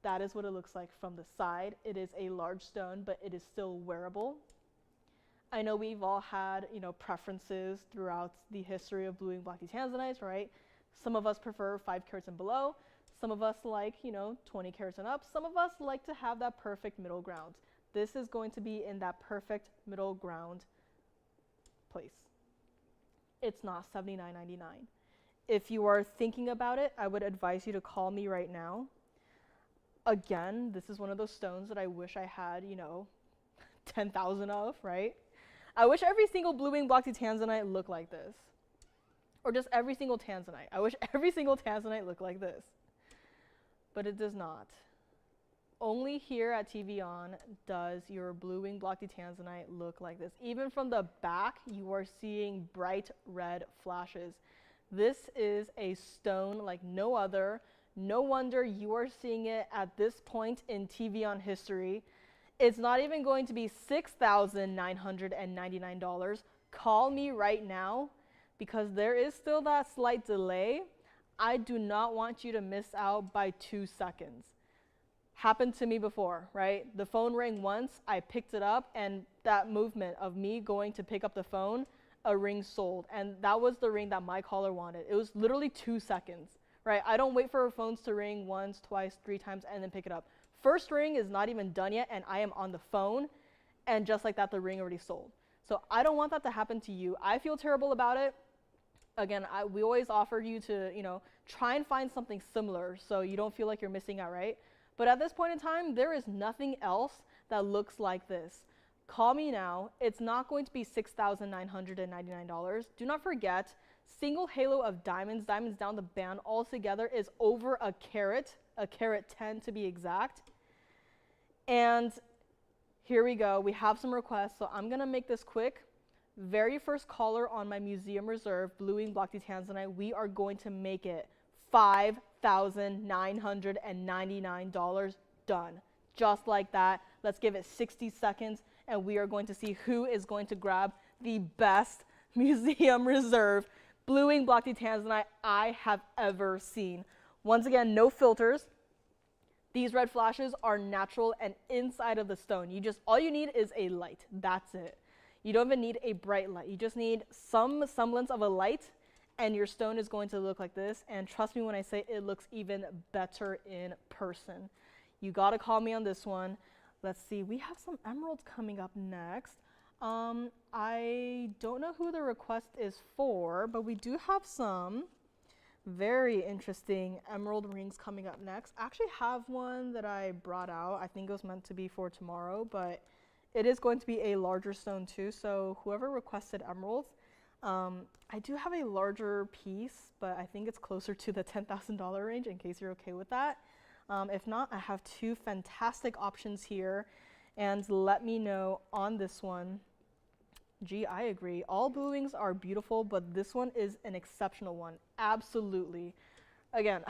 That is what it looks like from the side. It is a large stone, but it is still wearable. I know we've all had, preferences throughout the history of blue and black Tanzanites, right? Some of us prefer 5 carats and below. Some of us like, 20 carats and up. Some of us like to have that perfect middle ground. This is going to be in that perfect middle ground place. It's not $79.99. If you are thinking about it, I would advise you to call me right now. Again, this is one of those stones that I wish I had, 10,000 of, right? I wish every single blue wing block Tanzanite looked like this. Or just every single Tanzanite. I wish every single Tanzanite looked like this. But it does not. Only here at TVON does your blue wing block Tanzanite look like this. Even from the back, you are seeing bright red flashes. This is a stone like no other. No wonder you are seeing it at this point in TVON history. It's not even going to be $6,999. Call me right now because there is still that slight delay. I do not want you to miss out by 2 seconds. Happened to me before, right? The phone rang once, I picked it up, and that movement of me going to pick up the phone, a ring sold. And that was the ring that my caller wanted. It was literally 2 seconds, right? I don't wait for phones to ring once, twice, 3 times, and then pick it up. First ring is not even done yet, and I am on the phone, and just like that, the ring already sold. So I don't want that to happen to you. I feel terrible about it. Again, we always offer you to, try and find something similar so you don't feel like you're missing out, right? But at this point in time, there is nothing else that looks like this. Call me now. It's not going to be $6,999. Do not forget, single halo of diamonds down the band altogether is over a carat 10 to be exact. And here we go. We have some requests, so I'm going to make this quick. Very first caller on my museum reserve, blue wing block Tanzanite, we are going to make it $5,999. Done. Just like that. Let's give it 60 seconds, and we are going to see who is going to grab the best museum reserve blue wing block Tanzanite I have ever seen. Once again, no filters. These red flashes are natural and inside of the stone. All you need is a light. That's it. You don't even need a bright light. You just need some semblance of a light, and your stone is going to look like this. And trust me when I say it looks even better in person. You gotta call me on this one. Let's see, we have some emeralds coming up next. I don't know who the request is for, but we do have some very interesting emerald rings coming up next. I actually have one that I brought out. I think it was meant to be for tomorrow, but it is going to be a larger stone too. So whoever requested emeralds, I do have a larger piece, but I think it's closer to the $10,000 range in case you're okay with that. If not, I have 2 fantastic options here, and let me know on this one. Gee, I agree. All blue wings are beautiful, but this one is an exceptional one. Absolutely. Again,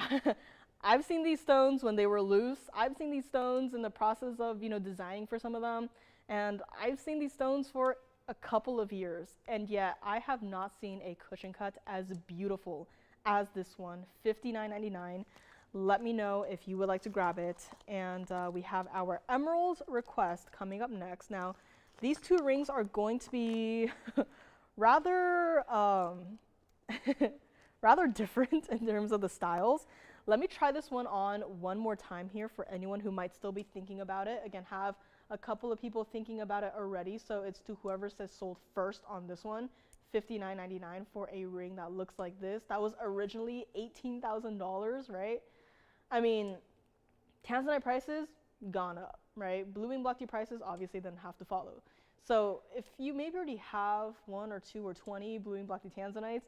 I've seen these stones when they were loose. I've seen these stones in the process of, designing for some of them, and I've seen these stones for a couple of years, and yet I have not seen a cushion cut as beautiful as this one. $59.99. Let me know if you would like to grab it. And we have our emerald request coming up next. Now, these 2 rings are going to be rather rather different in terms of the styles. Let me try this one on one more time here for anyone who might still be thinking about it. Again, have a couple of people thinking about it already, so it's to whoever says sold first on this one. $59.99 for a ring that looks like this. That was originally $18,000, right? I mean, Tanzanite prices gone up, right? Blue wing block tea prices obviously then have to follow. So if you maybe already have 1 or 2 or 20 blue wing block tea Tanzanites,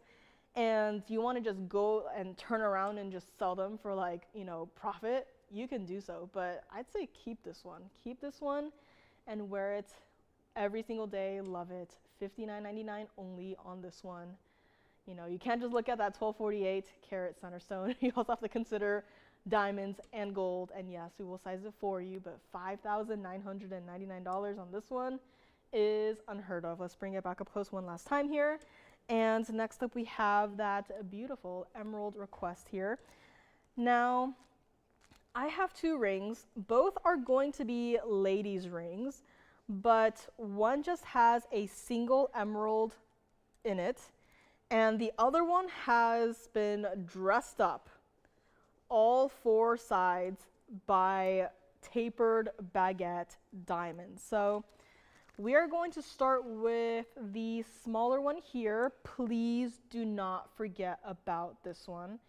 and you want to just go and turn around and just sell them for profit, you can do so. But I'd say keep this one. Keep this one and wear it every single day. Love it. $59.99 only on this one. You can't just look at that 1248 carat center stone. You also have to consider diamonds and gold. And yes, we will size it for you, but $5,999 on this one is unheard of. Let's bring it back up close one last time here. And next up we have that beautiful emerald request here. Now, I have 2 rings. Both are going to be ladies' rings, but one just has a single emerald in it, and the other one has been dressed up all four sides by tapered baguette diamonds. So we are going to start with the smaller one here. Please do not forget about this one.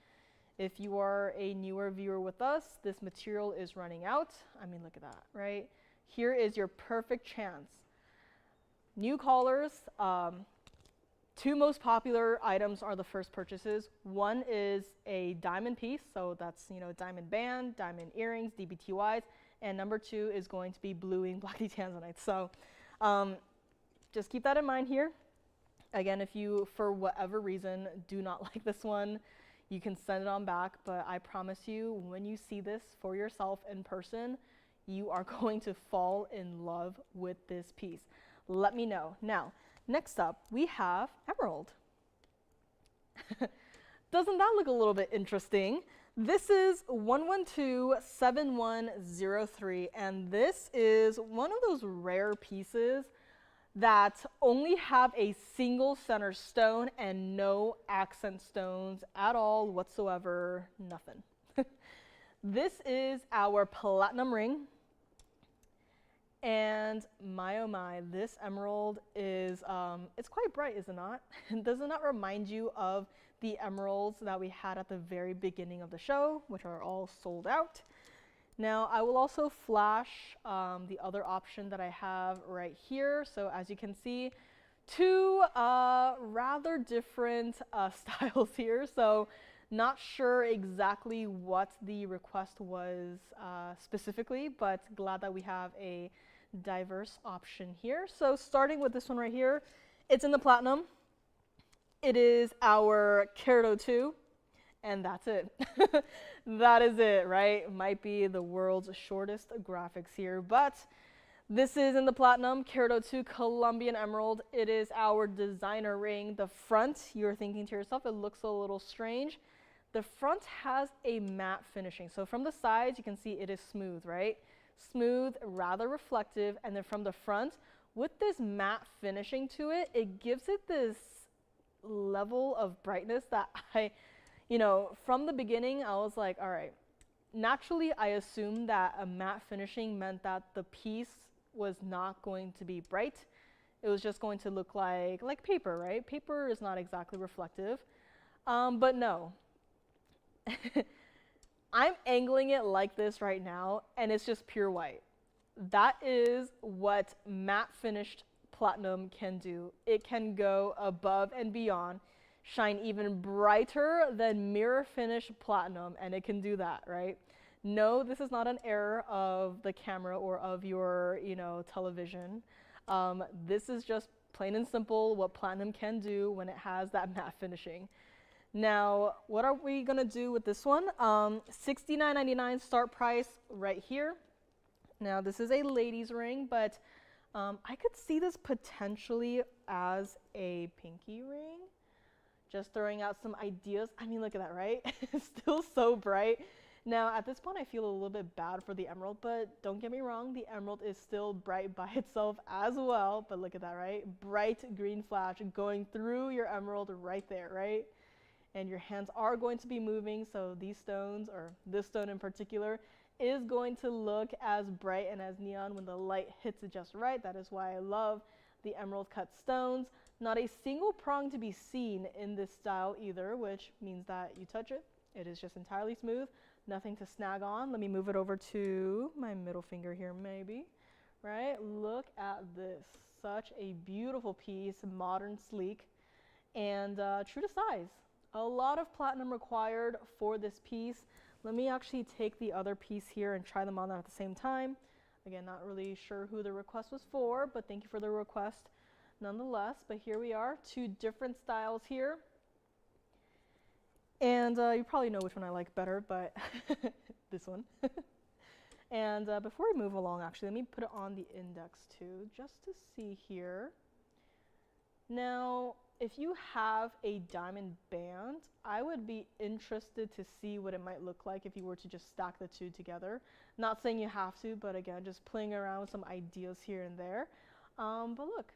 If you are a newer viewer with us, this material is running out. I mean, look at that, right? Here is your perfect chance. New callers, two most popular items are the first purchases. One is a diamond piece, so that's, you know, diamond band, diamond earrings, DBTYs, and number two is going to be bluing Black Tanzanite. So just keep that in mind here. Again, if you, for whatever reason, do not like this one, you can send it on back, but I promise you, when you see this for yourself in person, you are going to fall in love with this piece. Let me know. Now, next up, we have emerald. Doesn't that look a little bit interesting? This is 1127103, and this is one of those rare pieces that only have a single center stone and no accent stones at all whatsoever, nothing. This is our platinum ring. And my oh my, this emerald is, it's quite bright, is it not? Does it not remind you of the emeralds that we had at the very beginning of the show, which are all sold out? Now, I will also flash the other option that I have right here. So as you can see, two rather different styles here. So not sure exactly what the request was specifically, but glad that we have a diverse option here. So starting with this one right here, it's in the platinum. It is our Carat 02, and that's it. That is it, right? Might be the world's shortest graphics here, but this is in the platinum, Carat 02 Colombian emerald. It is our designer ring. The front, you're thinking to yourself, it looks a little strange. The front has a matte finishing. So from the sides, you can see it is smooth, right? Smooth, rather reflective. And then from the front, with this matte finishing to it, it gives it this level of brightness that you know, from the beginning, I was like, all right. Naturally, I assumed that a matte finishing meant that the piece was not going to be bright. It was just going to look like paper, right? Paper is not exactly reflective. But no. I'm angling it like this right now, and it's just pure white. That is what matte finished platinum can do. It can go above and beyond, shine even brighter than mirror finish platinum, and it can do that, right? No, this is not an error of the camera or of your, you know, television. This is just plain and simple what platinum can do when it has that matte finishing. Now, what are we gonna do with this one? $69.99 start price right here. Now, this is a ladies ring, but I could see this potentially as a pinky ring. Just throwing out some ideas. I mean, look at that, right? It's still so bright. Now, at this point, I feel a little bit bad for the emerald, but don't get me wrong, the emerald is still bright by itself as well. But look at that, right? Bright green flash going through your emerald right there, right? And your hands are going to be moving, so these stones, or this stone in particular, is going to look as bright and as neon when the light hits it just right. That is why I love the emerald cut stones. Not a single prong to be seen in this style either, which means that you touch it, it is just entirely smooth, nothing to snag on. Let me move it over to my middle finger here maybe, right? Look at this, such a beautiful piece, modern, sleek, and true to size. A lot of platinum required for this piece. Let me actually take the other piece here and try them on at the same time. Again, not really sure who the request was for, but thank you for the request nonetheless. But here we are, two different styles here. And you probably know which one I like better, but this one. And before we move along, actually, let me put it on the index too, just to see here. Now, if you have a diamond band, I would be interested to see what it might look like if you were to just stack the two together. Not saying you have to, but again, just playing around with some ideas here and there. But look,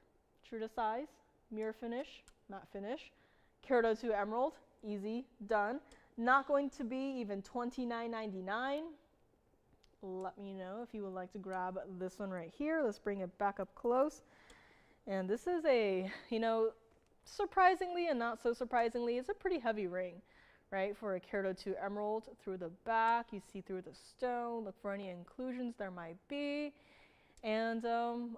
true to size, mirror finish, matte finish, carat 02 emerald, easy, done. Not going to be even $29.99. Let me know if you would like to grab this one right here. Let's bring it back up close. And this is a, you know, surprisingly and not so surprisingly, it's a pretty heavy ring, right? For a carat 02 emerald. Through the back, you see through the stone. Look for any inclusions there might be. And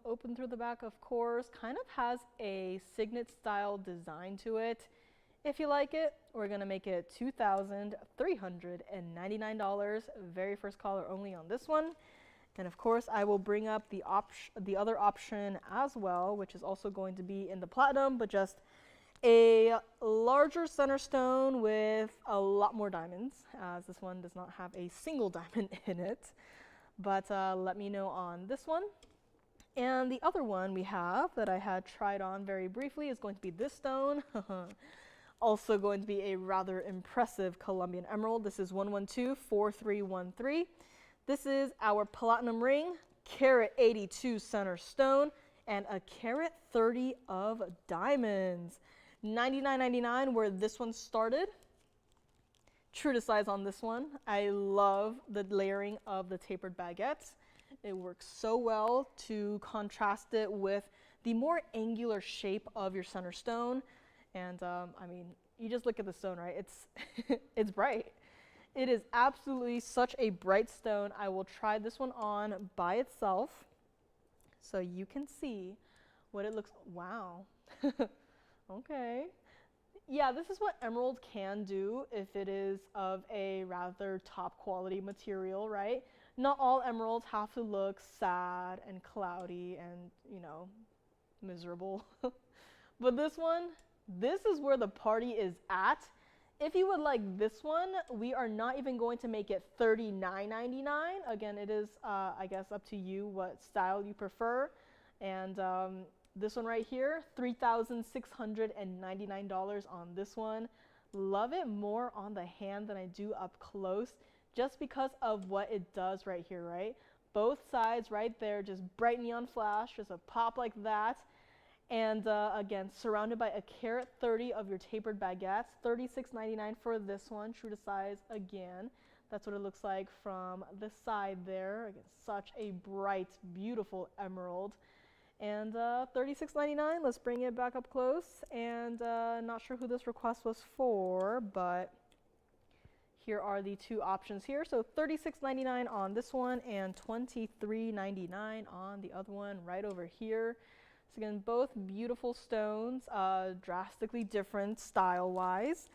open through the back, of course, kind of has a signet style design to it. If you like it, we're going to make it $2,399. Very first caller only on this one. And of course, I will bring up the other option as well, which is also going to be in the platinum, but just a larger center stone with a lot more diamonds, as this one does not have a single diamond in it. But let me know on this one. And the other one we have that I had tried on very briefly is going to be this stone. Also going to be a rather impressive Colombian emerald. This is 1124313. This is our platinum ring, carat 82 center stone, and a carat 30 of diamonds. $99.99 where this one started. True to size on this one. I love the layering of the tapered baguettes. It works so well to contrast it with the more angular shape of your center stone. And I mean, you just look at the stone, right? It's bright. It is absolutely such a bright stone. I will try this one on by itself so you can see what it looks. Wow. Okay. Yeah, this is what emerald can do if it is of a rather top quality material, right? Not all emeralds have to look sad and cloudy and, you know, miserable. But this one, this is where the party is at. If you would like this one, we are not even going to make it $39.99. Again, it is, I guess, up to you what style you prefer. And this one right here, $3,699 on this one. Love it more on the hand than I do up close, just because of what it does right here, right? Both sides right there, just bright neon flash, just a pop like that. And again, surrounded by a carat 30 of your tapered baguettes, $36.99 for this one, true to size again. That's what it looks like from the side there. Again, such a bright, beautiful emerald. And $36.99, let's bring it back up close. And not sure who this request was for, but here are the two options here. So $36.99 on this one and $23.99 on the other one right over here. So again, both beautiful stones, drastically different style-wise.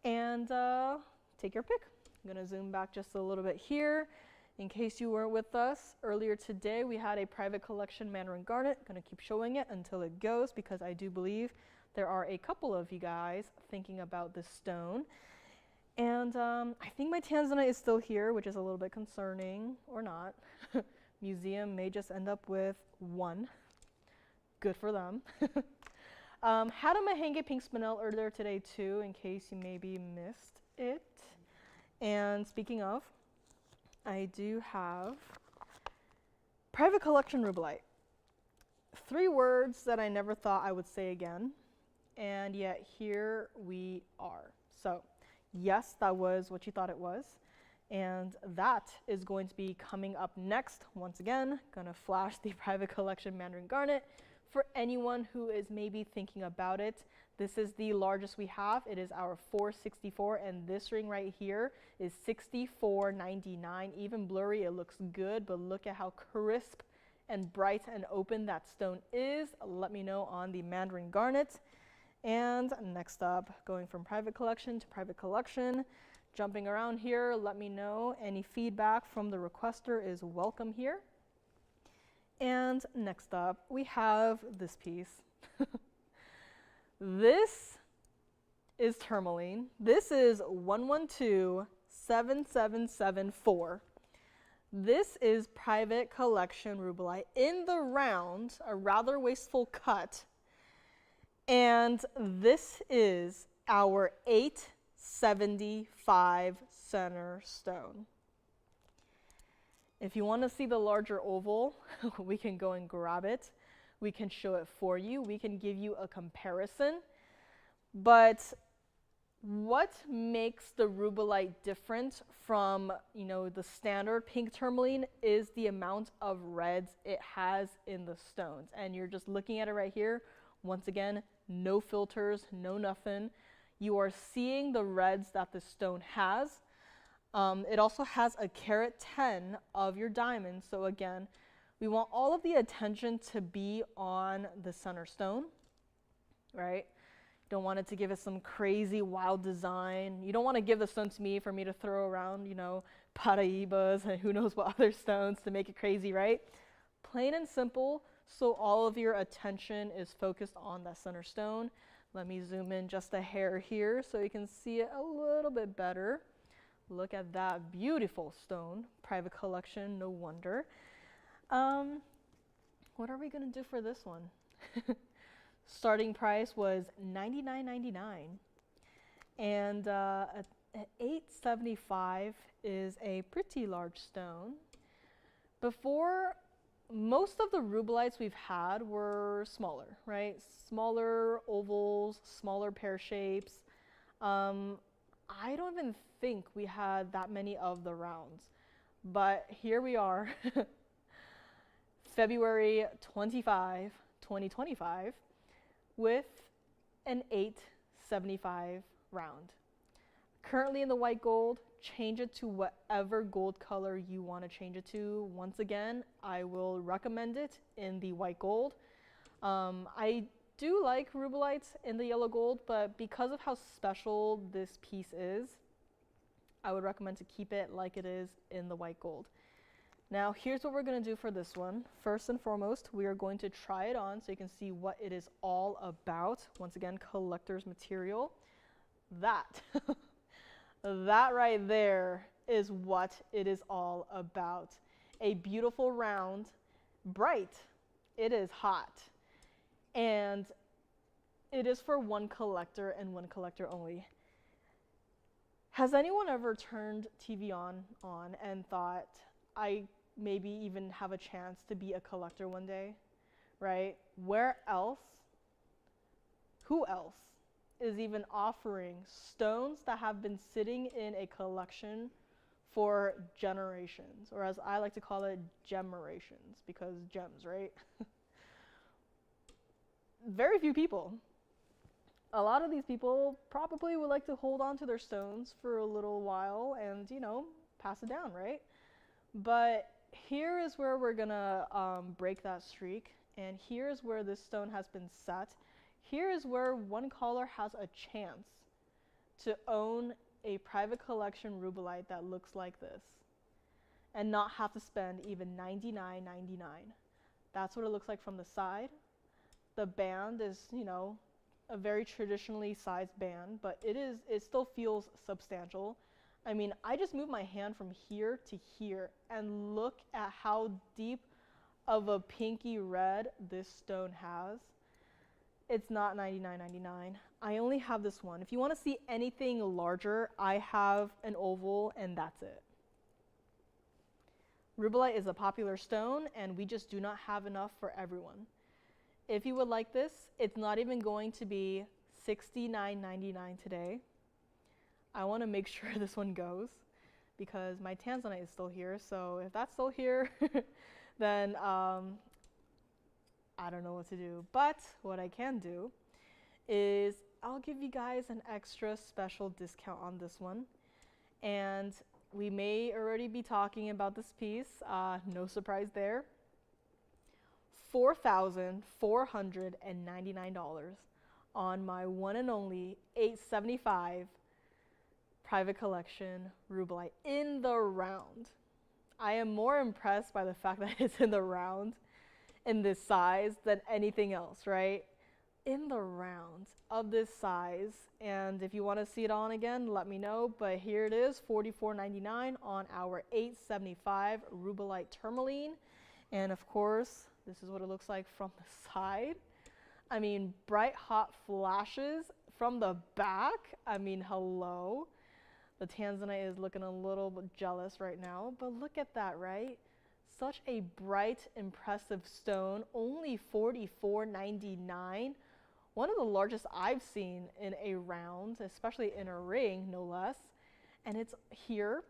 And take your pick. I'm going to zoom back just a little bit here. In case you weren't with us, earlier today we had a private collection Mandarin garnet. I'm going to keep showing it until it goes because I do believe there are a couple of you guys thinking about this stone. And I think my Tanzanite is still here, which is a little bit concerning, or not. Museum may just end up with one. Good for them. Had a Mahenge pink spinel earlier today too, in case you maybe missed it. And speaking of, I do have private collection rubellite. 3 words that I never thought I would say again, and yet here we are. So yes, that was what you thought it was. And that is going to be coming up next. Once again, gonna flash the private collection Mandarin garnet for anyone who is maybe thinking about it. This is the largest we have. It is our 464, and this ring right here is $64.99. Even blurry, it looks good, but look at how crisp and bright and open that stone is. Let me know on the Mandarin garnet. And next up, going from private collection to private collection, jumping around here, let me know. Any feedback from the requester is welcome here. And next up, we have this piece. This is tourmaline. This is 11277774. This is private collection rubellite in the round, a rather wasteful cut. And this is our 875 center stone. If you want to see the larger oval, we can go and grab it. We can show it for you. We can give you a comparison. But what makes the rubellite different from, the standard pink tourmaline is the amount of reds it has in the stones. And you're just looking at it right here. Once again, no filters, no nothing. You are seeing the reds that the stone has. It also has a carat 10 of your diamond. So again, we want all of the attention to be on the center stone, right? Don't want it to give us some crazy wild design. You don't want to give the stone to me for me to throw around, Paraibas and who knows what other stones to make it crazy, right? Plain and simple, so all of your attention is focused on that center stone. Let me zoom in just a hair here so you can see it a little bit better. Look at that beautiful stone. Private collection, no wonder. What are we going to do for this one? Starting price was $99.99. And at $875 is a pretty large stone. Before, most of the rubellites we've had were smaller, right? Smaller ovals, smaller pear shapes. I don't even think we had that many of the rounds, but here we are, February 25, 2025, with an 875 round. Currently in the white gold. Change it to whatever gold color you want to change it to. Once again, I will recommend it in the white gold. I do like rubellites in the yellow gold, but because of how special this piece is, I would recommend to keep it like it is in the white gold. Now, here's what we're going to do for this one. First and foremost, we are going to try it on so you can see what it is all about. Once again, collector's material. That, that right there is what it is all about. A beautiful round, bright. It is hot. And it is for one collector and one collector only. Has anyone ever turned TVON on and thought, I maybe even have a chance to be a collector one day, right? Where else, who else is even offering stones that have been sitting in a collection for generations, or as I like to call it, gemerations, because gems, right? Very few people. A lot of these people probably would like to hold on to their stones for a little while and, pass it down, right? But here is where we're gonna break that streak, and here's where this stone has been set. Here is where one caller has a chance to own a private collection rubellite that looks like this and not have to spend even $99.99. That's what it looks like from the side. The band is, a very traditionally sized band, but it still feels substantial. I mean, I just moved my hand from here to here and look at how deep of a pinky red this stone has. It's not $99.99. I only have this one. If you want to see anything larger, I have an oval and that's it. Rubellite is a popular stone and we just do not have enough for everyone. If you would like this, it's not even going to be $69.99 today. I want to make sure this one goes because my Tanzanite is still here. So if that's still here, then I don't know what to do. But what I can do is I'll give you guys an extra special discount on this one. And we may already be talking about this piece. No surprise there. $4,499 on my one and only 875 private collection rubellite in the round. I am more impressed by the fact that it's in the round in this size than anything else, right? In the round of this size, and if you want to see it on again, let me know, but here it is, $44.99 on our 875 rubellite tourmaline, and of course, this is what it looks like from the side. I mean, bright hot flashes from the back. I mean, hello. The Tanzanite is looking a little bit jealous right now, but look at that, right? Such a bright, impressive stone, only $44.99. One of the largest I've seen in a round, especially in a ring, no less. And it's here,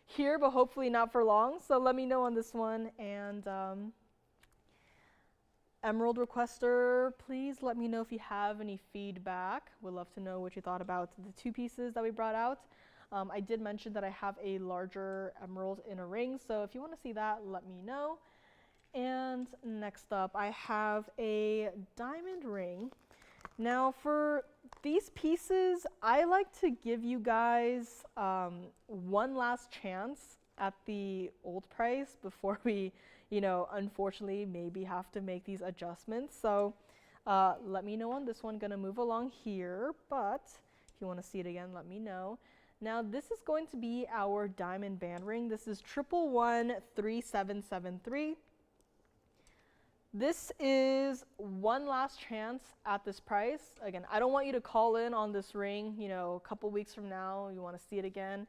here, but hopefully not for long. So let me know on this one. And Emerald requester, please let me know if you have any feedback. We'd love to know what you thought about the two pieces that we brought out. I did mention that I have a larger emerald in a ring, so if you want to see that, let me know. And next up, I have a diamond ring. Now for these pieces, I like to give you guys one last chance at the old price before we, unfortunately maybe have to make these adjustments. So let me know on this one. Gonna move along here, but if you want to see it again, let me know. Now this is going to be our diamond band ring. This is 1113773. This is one last chance at this price. Again, I don't want you to call in on this ring, a couple weeks from now, you want to see it again,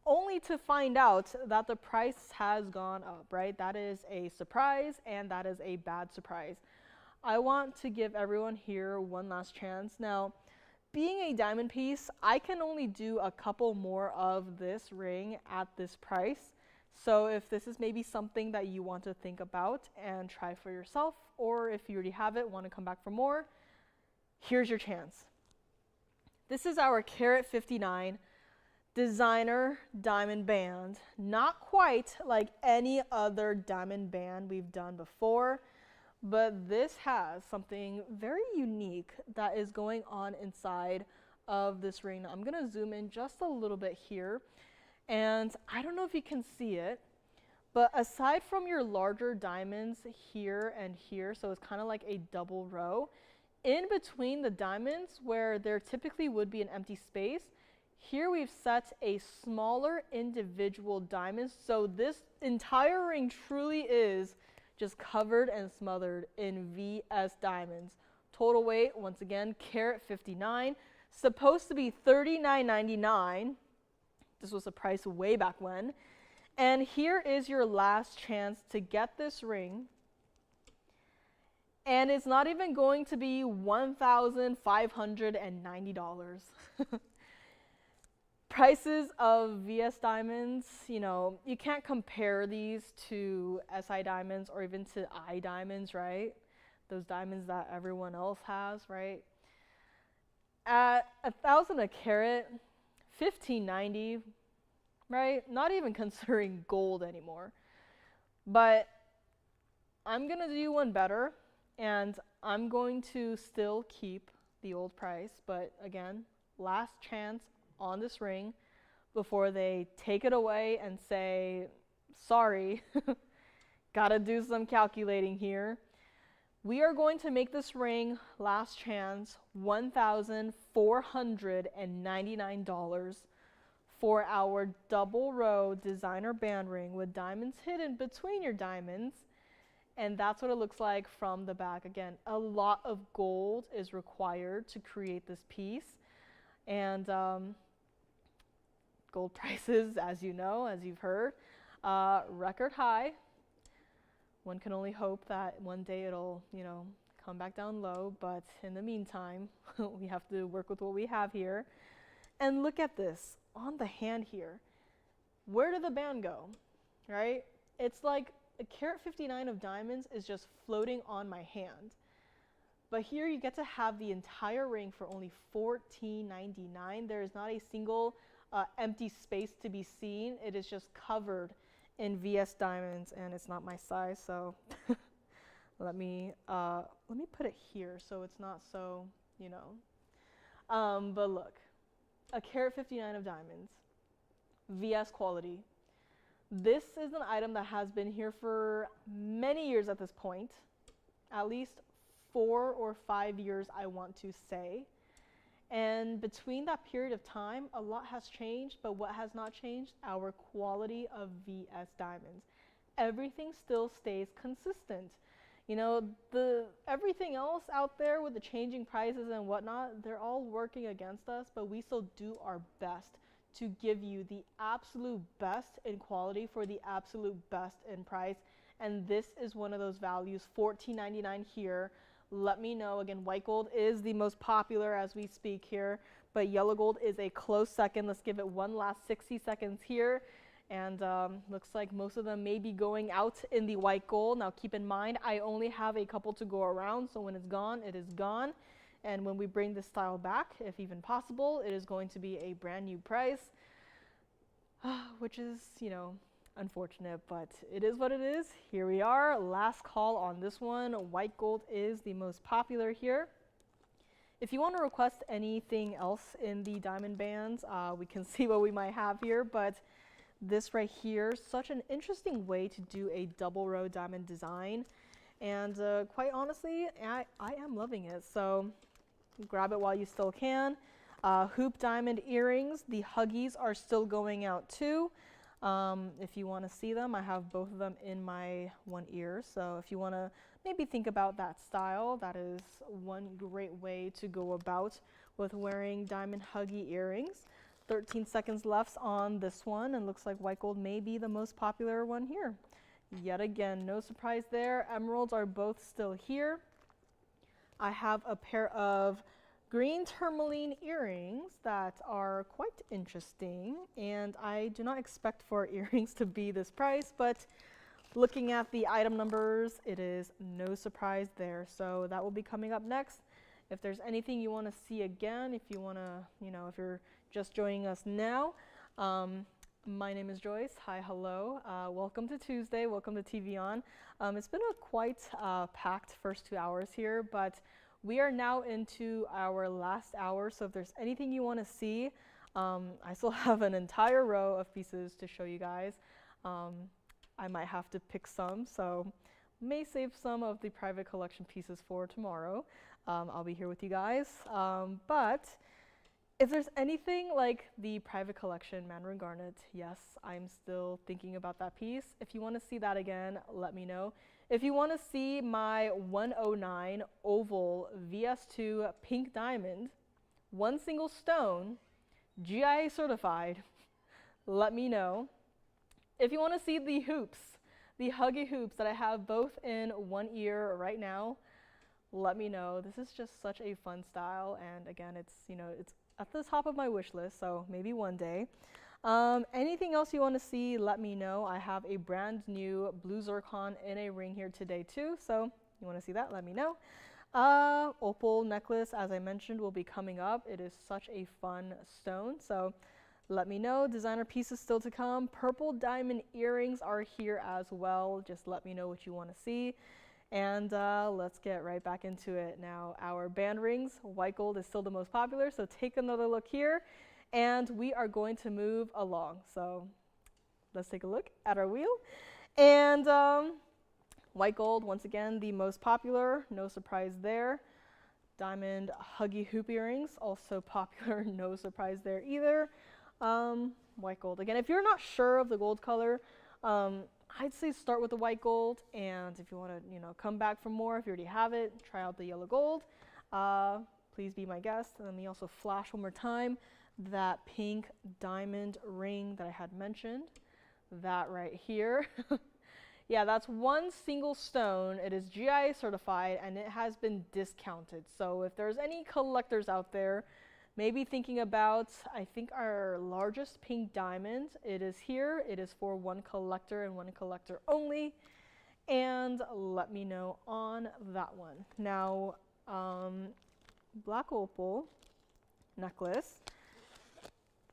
only to find out that the price has gone up, right? That is a surprise, and that is a bad surprise. I want to give everyone here one last chance. Now, being a diamond piece, I can only do a couple more of this ring at this price. So if this is maybe something that you want to think about and try for yourself, or if you already have it, want to come back for more, here's your chance. This is our Carat 59 designer diamond band. Not quite like any other diamond band we've done before, but this has something very unique that is going on inside of this ring. Now, I'm going to zoom in just a little bit here. And I don't know if you can see it, but aside from your larger diamonds here and here, so it's kind of like a double row, in between the diamonds where there typically would be an empty space, here we've set a smaller individual diamond. So this entire ring truly is just covered and smothered in VS diamonds. Total weight, once again, Carat 59, supposed to be $39.99. This was a price way back when. And here is your last chance to get this ring. And it's not even going to be $1,590. Prices of VS diamonds, you can't compare these to SI diamonds or even to I diamonds, right? Those diamonds that everyone else has, right? At $1,000 a carat, $1,590, right? Not even considering gold anymore. But I'm gonna do one better, and I'm going to still keep the old price, but again, last chance on this ring before they take it away and say, sorry, gotta do some calculating here. We are going to make this ring, last chance, $1,499 for our double row designer band ring with diamonds hidden between your diamonds. And that's what it looks like from the back. Again, a lot of gold is required to create this piece. And gold prices, as you know, as you've heard, record high. One can only hope that one day it'll, come back down low. But in the meantime, we have to work with what we have here. And look at this on the hand here. Where did the band go, right? It's like a Carat 59 of diamonds is just floating on my hand. But here you get to have the entire ring for only $14.99. There is not a single empty space to be seen. It is just covered in VS diamonds, and it's not my size, so let me put it here so it's not so, but look, a Carat 59 of diamonds, VS quality. This is an item that has been here for many years at this point, at least 4 or 5 years, I want to say. And between that period of time, a lot has changed, but what has not changed? Our quality of VS diamonds. Everything still stays consistent. You know, everything else out there with the changing prices and whatnot, they're all working against us, but we still do our best to give you the absolute best in quality for the absolute best in price. And this is one of those values, $14.99 here. Let me know. Again, white gold is the most popular as we speak here, but yellow gold is a close second. Let's give it one last 60 seconds here. And looks like most of them may be going out in the white gold. Now keep in mind, I only have a couple to go around, so when it's gone, it is gone. And when we bring this style back, if even possible, it is going to be a brand new price, which is, you know, unfortunate, but it is what it is. Here we are, last call on this one. White gold is the most popular here. If you want to request anything else in the diamond bands, we can see what we might have here, but this right here, such an interesting way to do a double row diamond design. And quite honestly, I am loving it. So grab it while you still can. Hoop diamond earrings, the Huggies are still going out too. If you want to see them, I have both of them in my one ear. So if you want to maybe think about that style, that is one great way to go about with wearing diamond Huggy earrings. 13 seconds left on this one, and looks like white gold may be the most popular one here. Yet again, no surprise there. Emeralds are both still here. I have a pair of green tourmaline earrings that are quite interesting, and I do not expect for earrings to be this price, but looking at the item numbers, it is no surprise there. So that will be coming up next. If there's anything you want to see again, if you want to, you know, if you're just joining us now, my name is Joyce. Hi, hello. Welcome to Tuesday. Welcome to TVON. It's been a quite packed first 2 hours here, but we are now into our last hour. So if there's anything you want to see, I still have an entire row of pieces to show you guys. I might have to pick some, so may save some of the private collection pieces for tomorrow. I'll be here with you guys. But if there's anything like the private collection Mandarin Garnet, yes, I'm still thinking about that piece. If you want to see that again, let me know. If you want to see my 109 oval VS2 pink diamond, one single stone, GIA certified, let me know. If you want to see the hoops, the Huggy hoops that I have both in one ear right now, let me know. This is just such a fun style, and again, it's, you know, it's at the top of my wish list, so maybe one day. Anything else you want to see, let me know. I have a brand new blue zircon in a ring here today too, so you want to see that, let me know. Opal necklace, as I mentioned, will be coming up. It is such a fun stone, so let me know. Designer pieces still to come. Purple diamond earrings are here as well. Just let me know what you want to see. And let's get right back into it. Now, our band rings, white gold is still the most popular, so take another look here. And we are going to move along. So let's take a look at our wheel. And white gold, once again, the most popular, no surprise there. Diamond Huggy hoop earrings, also popular, no surprise there either. White gold, again, if you're not sure of the gold color, I'd say start with the white gold, and if you want to, you know, come back for more, if you already have it, try out the yellow gold. Please be my guest. And let me also flash one more time that pink diamond ring that I had mentioned. That right here. Yeah, that's one single stone. It is GIA certified, and it has been discounted. So if there's any collectors out there, maybe thinking about, I think our largest pink diamond, it is here. It is for one collector and one collector only. And let me know on that one. Now, black opal necklace.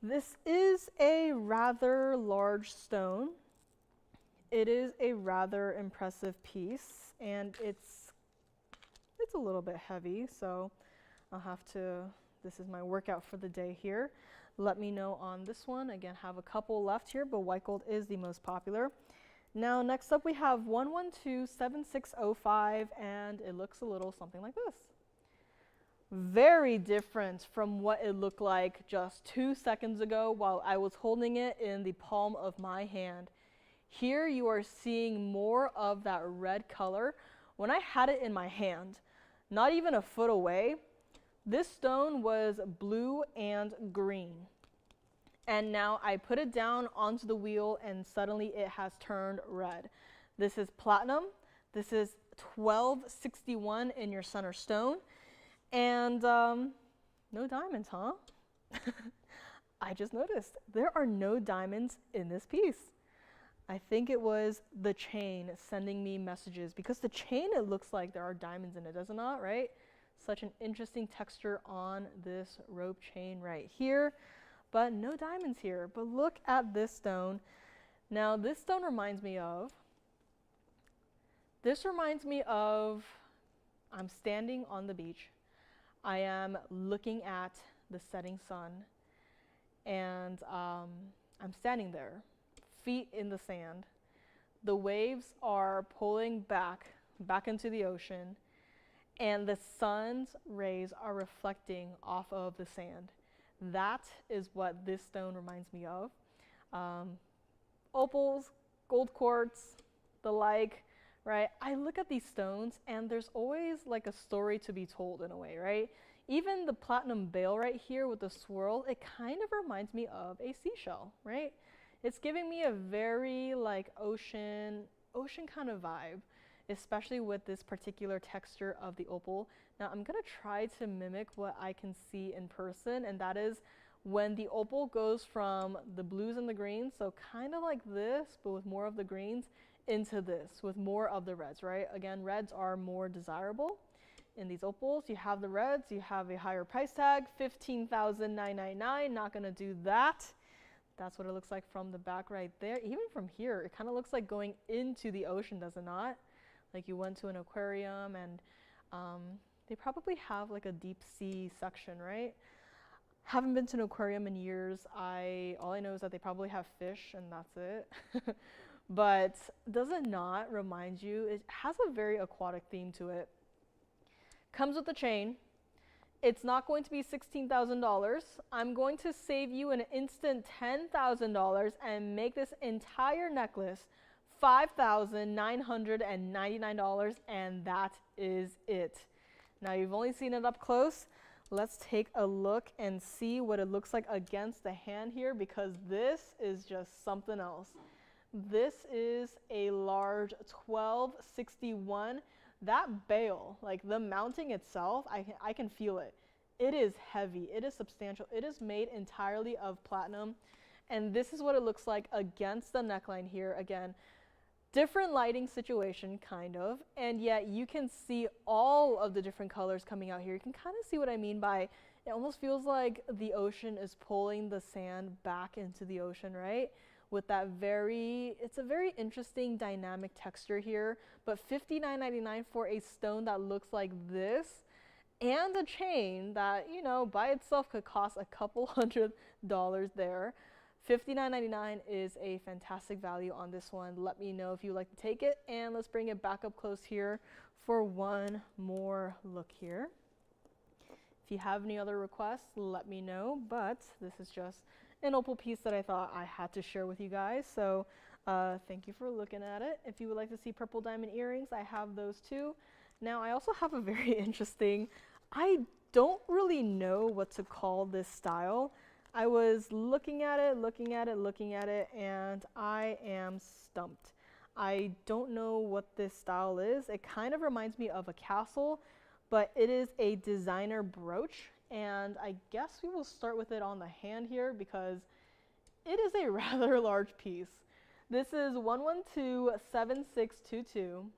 This is a rather large stone. It is a rather impressive piece, and it's a little bit heavy, so I'll have to, this is my workout for the day here. Let me know on this one. Again, have a couple left here, but white gold is the most popular. Now, next up we have 1127605, and it looks a little something like this. Very different from what it looked like just 2 seconds ago while I was holding it in the palm of my hand. Here you are seeing more of that red color, when I had it in my hand, not even a foot away, this stone was blue and green. And now I put it down onto the wheel and suddenly it has turned red. This is platinum. This is 1261 in your center stone. And no diamonds, huh? I just noticed there are no diamonds in this piece. I think it was the chain sending me messages, because the chain, it looks like there are diamonds in it, does it not, right? Such an interesting texture on this rope chain right here, but no diamonds here. But look at this stone. Now this stone reminds me of, I'm standing on the beach. I am looking at the setting sun, and I'm standing there, feet in the sand. The waves are pulling back into the ocean, and the sun's rays are reflecting off of the sand. That is what this stone reminds me of. Opals, gold quartz, the like, right? I look at these stones and there's always like a story to be told in a way, right? Even the platinum bale right here with the swirl, it kind of reminds me of a seashell, right? It's giving me a very like ocean kind of vibe, especially with this particular texture of the opal. Now I'm gonna try to mimic what I can see in person, and that is when the opal goes from the blues and the greens, so kind of like this, but with more of the greens, into this with more of the reds, right? Again, reds are more desirable in these opals. You have the reds, you have a higher price tag, $15,999, not gonna do that. That's what it looks like from the back right there. Even from here, it kind of looks like going into the ocean, does it not? Like you went to an aquarium, and they probably have like a deep sea section, right? Haven't been to an aquarium in years. All I know is that they probably have fish and that's it. But does it not remind you? It has a very aquatic theme to it. Comes with the chain. It's not going to be $16,000. I'm going to save you an instant $10,000 and make this entire necklace $5,999, and that is it. Now you've only seen it up close. Let's take a look and see what it looks like against the hand here, because this is just something else. This is a large 1261. That bale, like the mounting itself, I can feel it. It is heavy, it is substantial. It is made entirely of platinum, and this is what it looks like against the neckline here. Again, different lighting situation, kind of, and yet you can see all of the different colors coming out here. You can kind of see what I mean by, it almost feels like the ocean is pulling the sand back into the ocean, right? With that it's a very interesting dynamic texture here, but $59.99 for a stone that looks like this, and a chain that, you know, by itself could cost a couple $100 there. $59.99 is a fantastic value on this one. Let me know if you'd like to take it, and let's bring it back up close here for one more look here. If you have any other requests, let me know, but this is just an opal piece that I thought I had to share with you guys. So thank you for looking at it. If you would like to see purple diamond earrings, I have those too. Now I also have a very interesting, I don't really know what to call this style. I was looking at it, and I am stumped. I don't know what this style is. It kind of reminds me of a castle, but it is a designer brooch. And I guess we will start with it on the hand here, because it is a rather large piece. This is 1127622.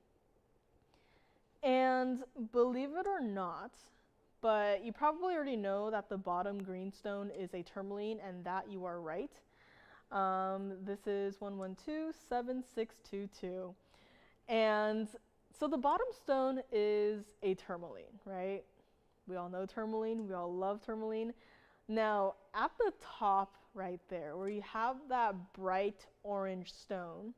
And believe it or not, but you probably already know that the bottom greenstone is a tourmaline, and that you are right. This is 1127622. And so the bottom stone is a tourmaline, right? We all know tourmaline, we all love tourmaline. Now, at the top right there, where you have that bright orange stone,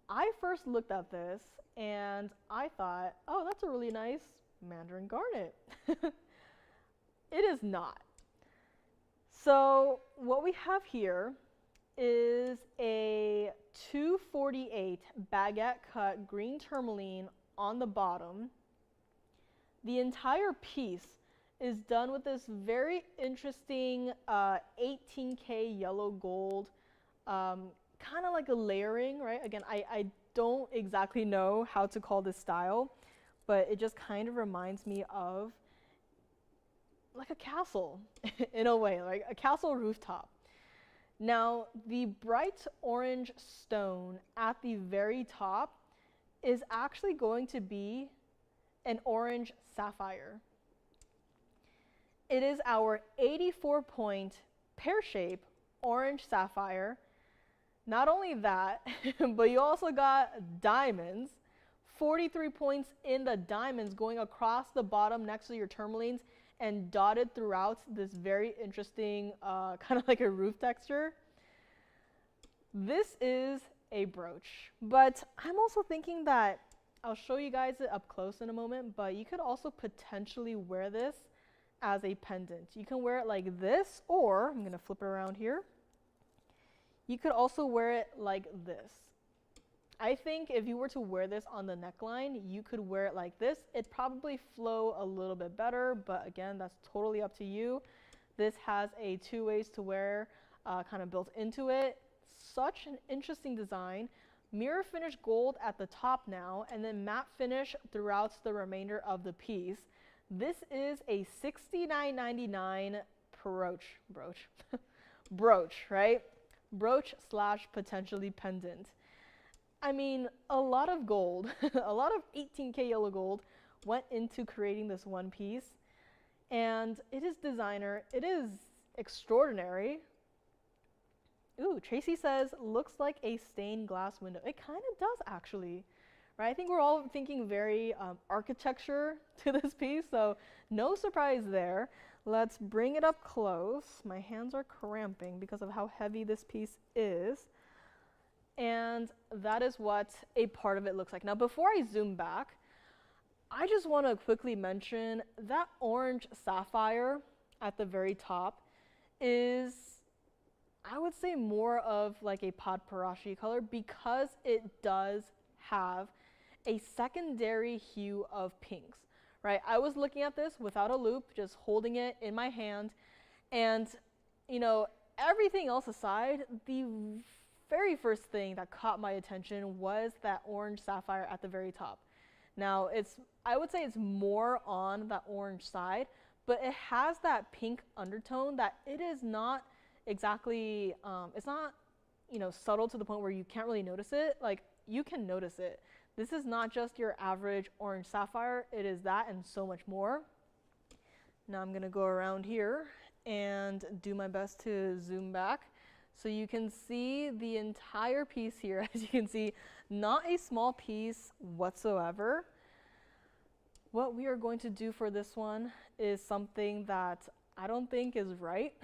I first looked at this and I thought, oh, that's a really nice mandarin garnet. It is not. So what we have here is a 248 baguette cut green tourmaline on the bottom. The entire piece is done with this very interesting 18K yellow gold, kind of like a layering, right? Again, I don't exactly know how to call this style, but it just kind of reminds me of like a castle in a way, like a castle rooftop. Now, the bright orange stone at the very top is actually going to be an orange sapphire. It is our 84-point pear-shaped orange sapphire. Not only that, but you also got diamonds, 43 points in the diamonds going across the bottom next to your tourmalines and dotted throughout this very interesting kind of like a roof texture. This is a brooch, but I'm also thinking that I'll show you guys it up close in a moment, but you could also potentially wear this as a pendant. You can wear it like this, or I'm gonna flip it around here. You could also wear it like this. I think if you were to wear this on the neckline, you could wear it like this. It'd probably flow a little bit better, but again, that's totally up to you. This has a 2 ways to wear kind of built into it. Such an interesting design. Mirror finish gold at the top now, and then matte finish throughout the remainder of the piece. This is a $69.99 brooch, right? Brooch / potentially pendant. I mean, a lot of gold, a lot of 18K yellow gold went into creating this one piece, and it is designer, it is extraordinary. Ooh, Tracy says, looks like a stained glass window. It kind of does actually, right? I think we're all thinking very architecture to this piece, so no surprise there. Let's bring it up close. My hands are cramping because of how heavy this piece is. And that is what a part of it looks like. Now, before I zoom back, I just want to quickly mention that orange sapphire at the very top is, I would say, more of like a padparashi color because it does have a secondary hue of pinks, right? I was looking at this without a loop, just holding it in my hand, and you know, everything else aside, the very first thing that caught my attention was that orange sapphire at the very top. Now, I would say it's more on that orange side, but it has that pink undertone that it is not exactly, it's not, you know, subtle to the point where you can't really notice it. Like, you can notice it. This is not just your average orange sapphire, it is that and so much more. Now I'm gonna go around here and do my best to zoom back so you can see the entire piece here. As you can see, not a small piece whatsoever. What we are going to do for this one is something that I don't think is right,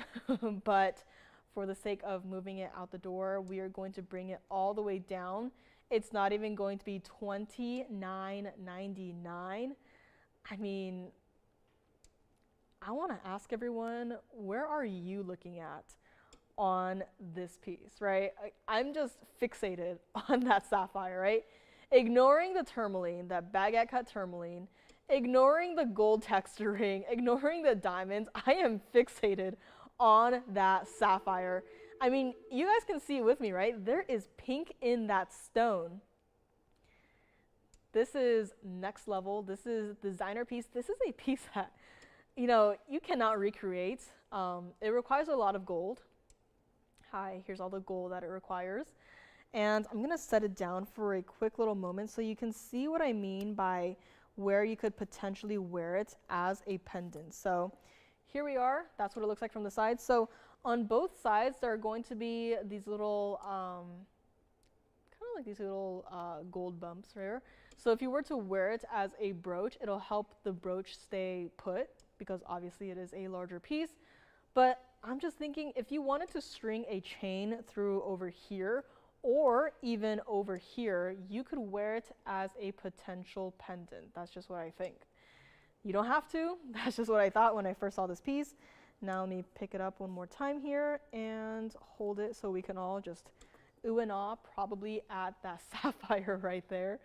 but for the sake of moving it out the door, we are going to bring it all the way down. It's not even going to be $29.99. I mean, I want to ask everyone, where are you looking at on this piece, right? I'm just fixated on that sapphire, right? Ignoring the tourmaline, that baguette cut tourmaline, ignoring the gold texturing, ignoring the diamonds, I am fixated on that sapphire. I mean, you guys can see with me, right? There is pink in that stone. This is next level. This is designer piece. This is a piece that, you know, you cannot recreate. It requires a lot of gold. Hi, here's all the gold that it requires. And I'm gonna set it down for a quick little moment so you can see what I mean by where you could potentially wear it as a pendant. So here we are, that's what it looks like from the side. So on both sides, there are going to be these little, kind of like these little gold bumps here. So if you were to wear it as a brooch, it'll help the brooch stay put because obviously it is a larger piece. But I'm just thinking if you wanted to string a chain through over here or even over here, you could wear it as a potential pendant. That's just what I think. You don't have to, that's just what I thought when I first saw this piece. Now let me pick it up one more time here and hold it so we can all just ooh and ah probably at that sapphire right there.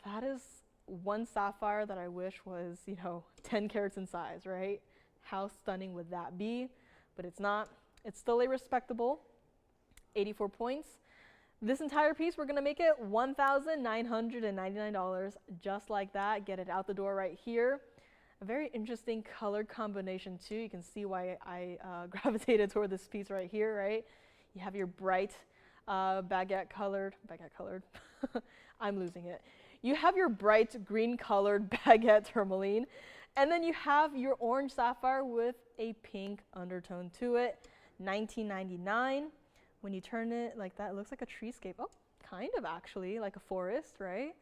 That is one sapphire that I wish was, 10 carats in size, right? How stunning would that be? But it's not. It's still a respectable 84 points. This entire piece, we're gonna make it $1,999, just like that. Get it out the door right here. A very interesting color combination too. You can see why I gravitated toward this piece right here, right? You have your bright baguette colored, I'm losing it. You have your bright green colored baguette tourmaline, and then you have your orange sapphire with a pink undertone to it. $19.99. When you turn it like that, it looks like a treescape. Oh, kind of actually, like a forest, right?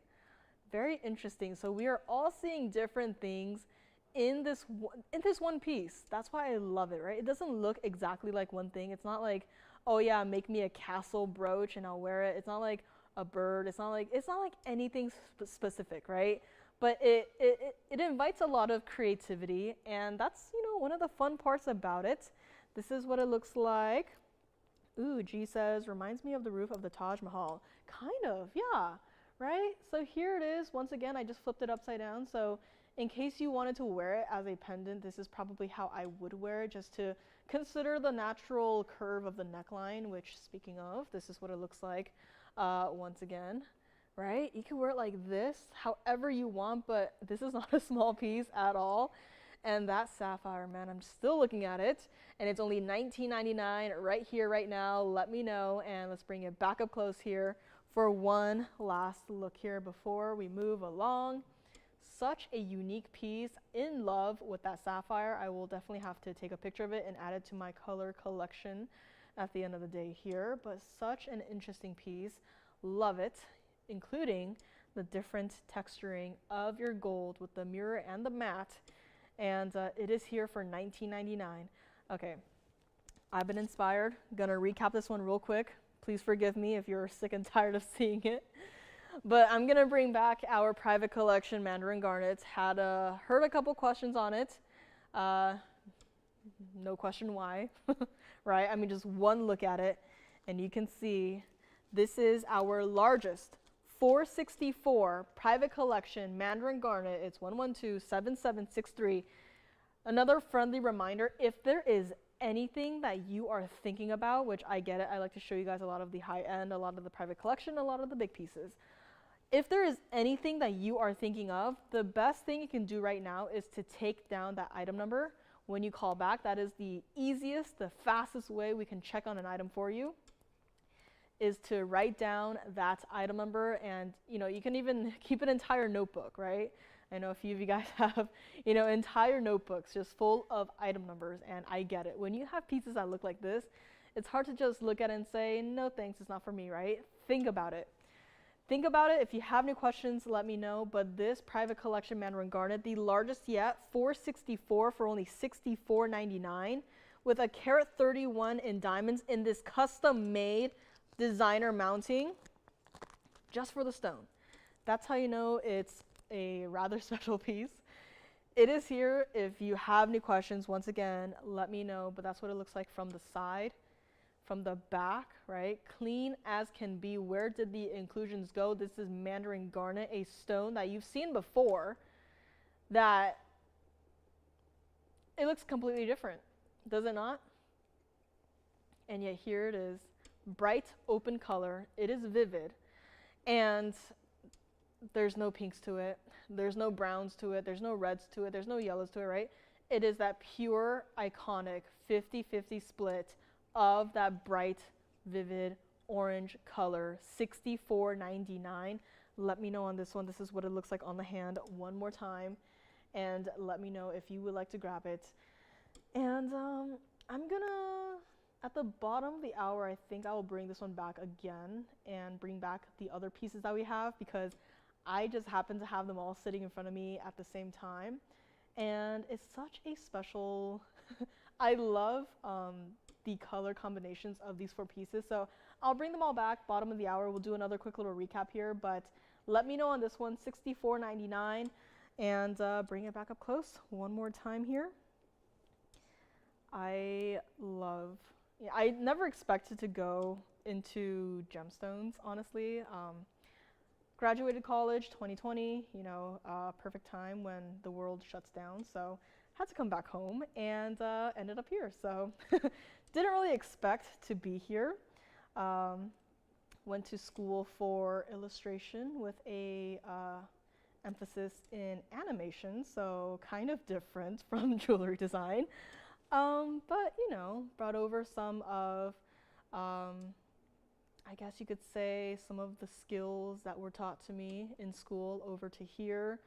Very interesting. So we are all seeing different things in this one piece. That's why I love it, right? It doesn't look exactly like one thing. It's not like, oh yeah, make me a castle brooch and I'll wear it. It's not like a bird. It's not like anything specific, right? But it invites a lot of creativity, and that's one of the fun parts about it. This is what it looks like. Ooh, G says, reminds me of the roof of the Taj Mahal. Kind of, yeah, right? So here it is. Once again, I just flipped it upside down. So in case you wanted to wear it as a pendant, this is probably how I would wear it, just to consider the natural curve of the neckline, which, speaking of, this is what it looks like once again, right? You can wear it like this, however you want, but this is not a small piece at all. And that sapphire, man, I'm still looking at it, and it's only $19.99 right here, right now. Let me know, and let's bring it back up close here for one last look here before we move along. Such a unique piece. In love with that sapphire. I will definitely have to take a picture of it and add it to my color collection at the end of the day here, but such an interesting piece. Love it, including the different texturing of your gold with the mirror and the matte. And it is here for $19.99. Okay, I've been inspired. Gonna recap this one real quick. Please forgive me if you're sick and tired of seeing it. But I'm gonna bring back our private collection Mandarin garnets. Had heard a couple questions on it. No question why, right? I mean, just one look at it, and you can see this is our largest 464 private collection Mandarin garnet. It's 1127763. Another friendly reminder, if there is anything that you are thinking about, which I get it, I like to show you guys a lot of the high end, a lot of the private collection, a lot of the big pieces. If there is anything that you are thinking of, the best thing you can do right now is to take down that item number when you call back. That is the easiest, the fastest way we can check on an item for you, is to write down that item number. And you can even keep an entire notebook, right? I know a few of you guys have entire notebooks just full of item numbers, and I get it. When you have pieces that look like this, it's hard to just look at it and say, no thanks, it's not for me, right? Think about it. Think about it. If you have any questions, let me know. But this private collection Mandarin garnet, the largest yet, 464 for only $64.99, with a carat 31 in diamonds in this custom made designer mounting just for the stone. That's how you know it's a rather special piece. It is here. If you have any questions, once again, let me know. But that's what it looks like from the side, from the back, right? Clean as can be. Where did the inclusions go? This is Mandarin garnet, a stone that you've seen before, that it looks completely different, does it not? And yet here it is, bright open color. It is vivid, and there's no pinks to it, there's no browns to it, there's no reds to it, there's no yellows to it, right? It is that pure, iconic 50-50 split of that bright, vivid orange color. $64.99. Let me know on this one. This is what it looks like on the hand one more time, and let me know if you would like to grab it. And I'm gonna, at the bottom of the hour, I think I will bring this one back again and bring back the other pieces that we have, because I just happen to have them all sitting in front of me at the same time. And it's such a special, I love the color combinations of these four pieces. So I'll bring them all back, bottom of the hour. We'll do another quick little recap here, but let me know on this one, $64.99. And bring it back up close one more time here. I love, yeah, I never expected to go into gemstones, honestly. Graduated college 2020, perfect time when the world shuts down. So had to come back home and ended up here. So didn't really expect to be here. Went to school for illustration with a emphasis in animation, so kind of different from jewelry design. But brought over some of, I guess you could say, some of the skills that were taught to me in school over to here.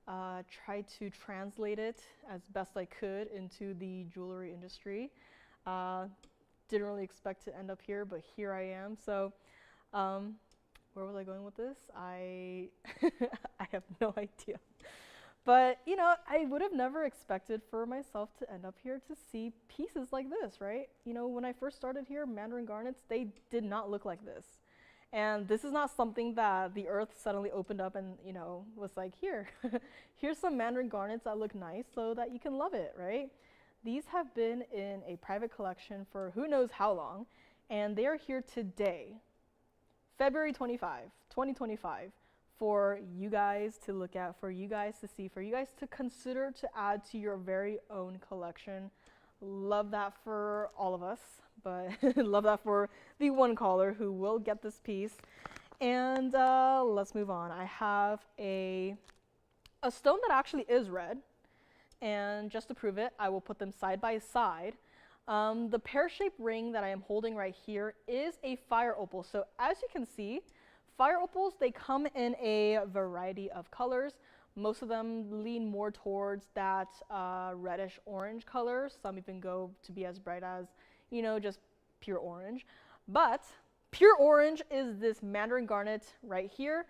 Tried to translate it as best I could into the jewelry industry. Didn't really expect to end up here, but here I am. So where was I going with this? I I have no idea. But, I would have never expected for myself to end up here to see pieces like this, right? When I first started here, Mandarin garnets, they did not look like this. And this is not something that the earth suddenly opened up and, was like, here, here's some Mandarin garnets that look nice so that you can love it, right? These have been in a private collection for who knows how long, and they are here today, February 25, 2025, for you guys to look at, for you guys to see, for you guys to consider to add to your very own collection. Love that for all of us, but love that for the one caller who will get this piece. And let's move on. I have a stone that actually is red, and just to prove it, I will put them side by side. The pear-shaped ring that I am holding right here is a fire opal. So as you can see, fire opals, they come in a variety of colors. Most of them lean more towards that reddish orange color. Some even go to be as bright as, just pure orange. But pure orange is this Mandarin garnet right here.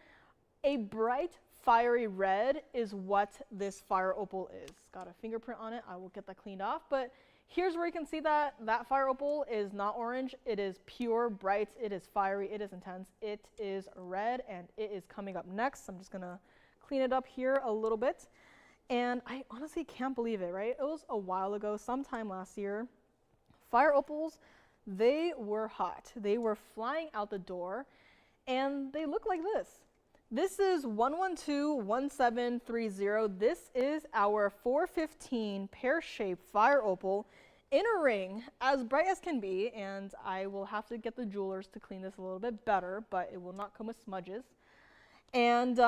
A bright fiery red is what this fire opal is. Got a fingerprint on it. I will get that cleaned off. But here's where you can see that that fire opal is not orange. It is pure, bright, it is fiery, it is intense, it is red, and it is coming up next. I'm just gonna clean it up here a little bit. And I honestly can't believe it, right? It was a while ago, sometime last year. Fire opals, they were hot. They were flying out the door, and they look like this. This is 1121730. This is our 415 pear-shaped fire opal in a ring, as bright as can be, and I will have to get the jewelers to clean this a little bit better, but it will not come with smudges. And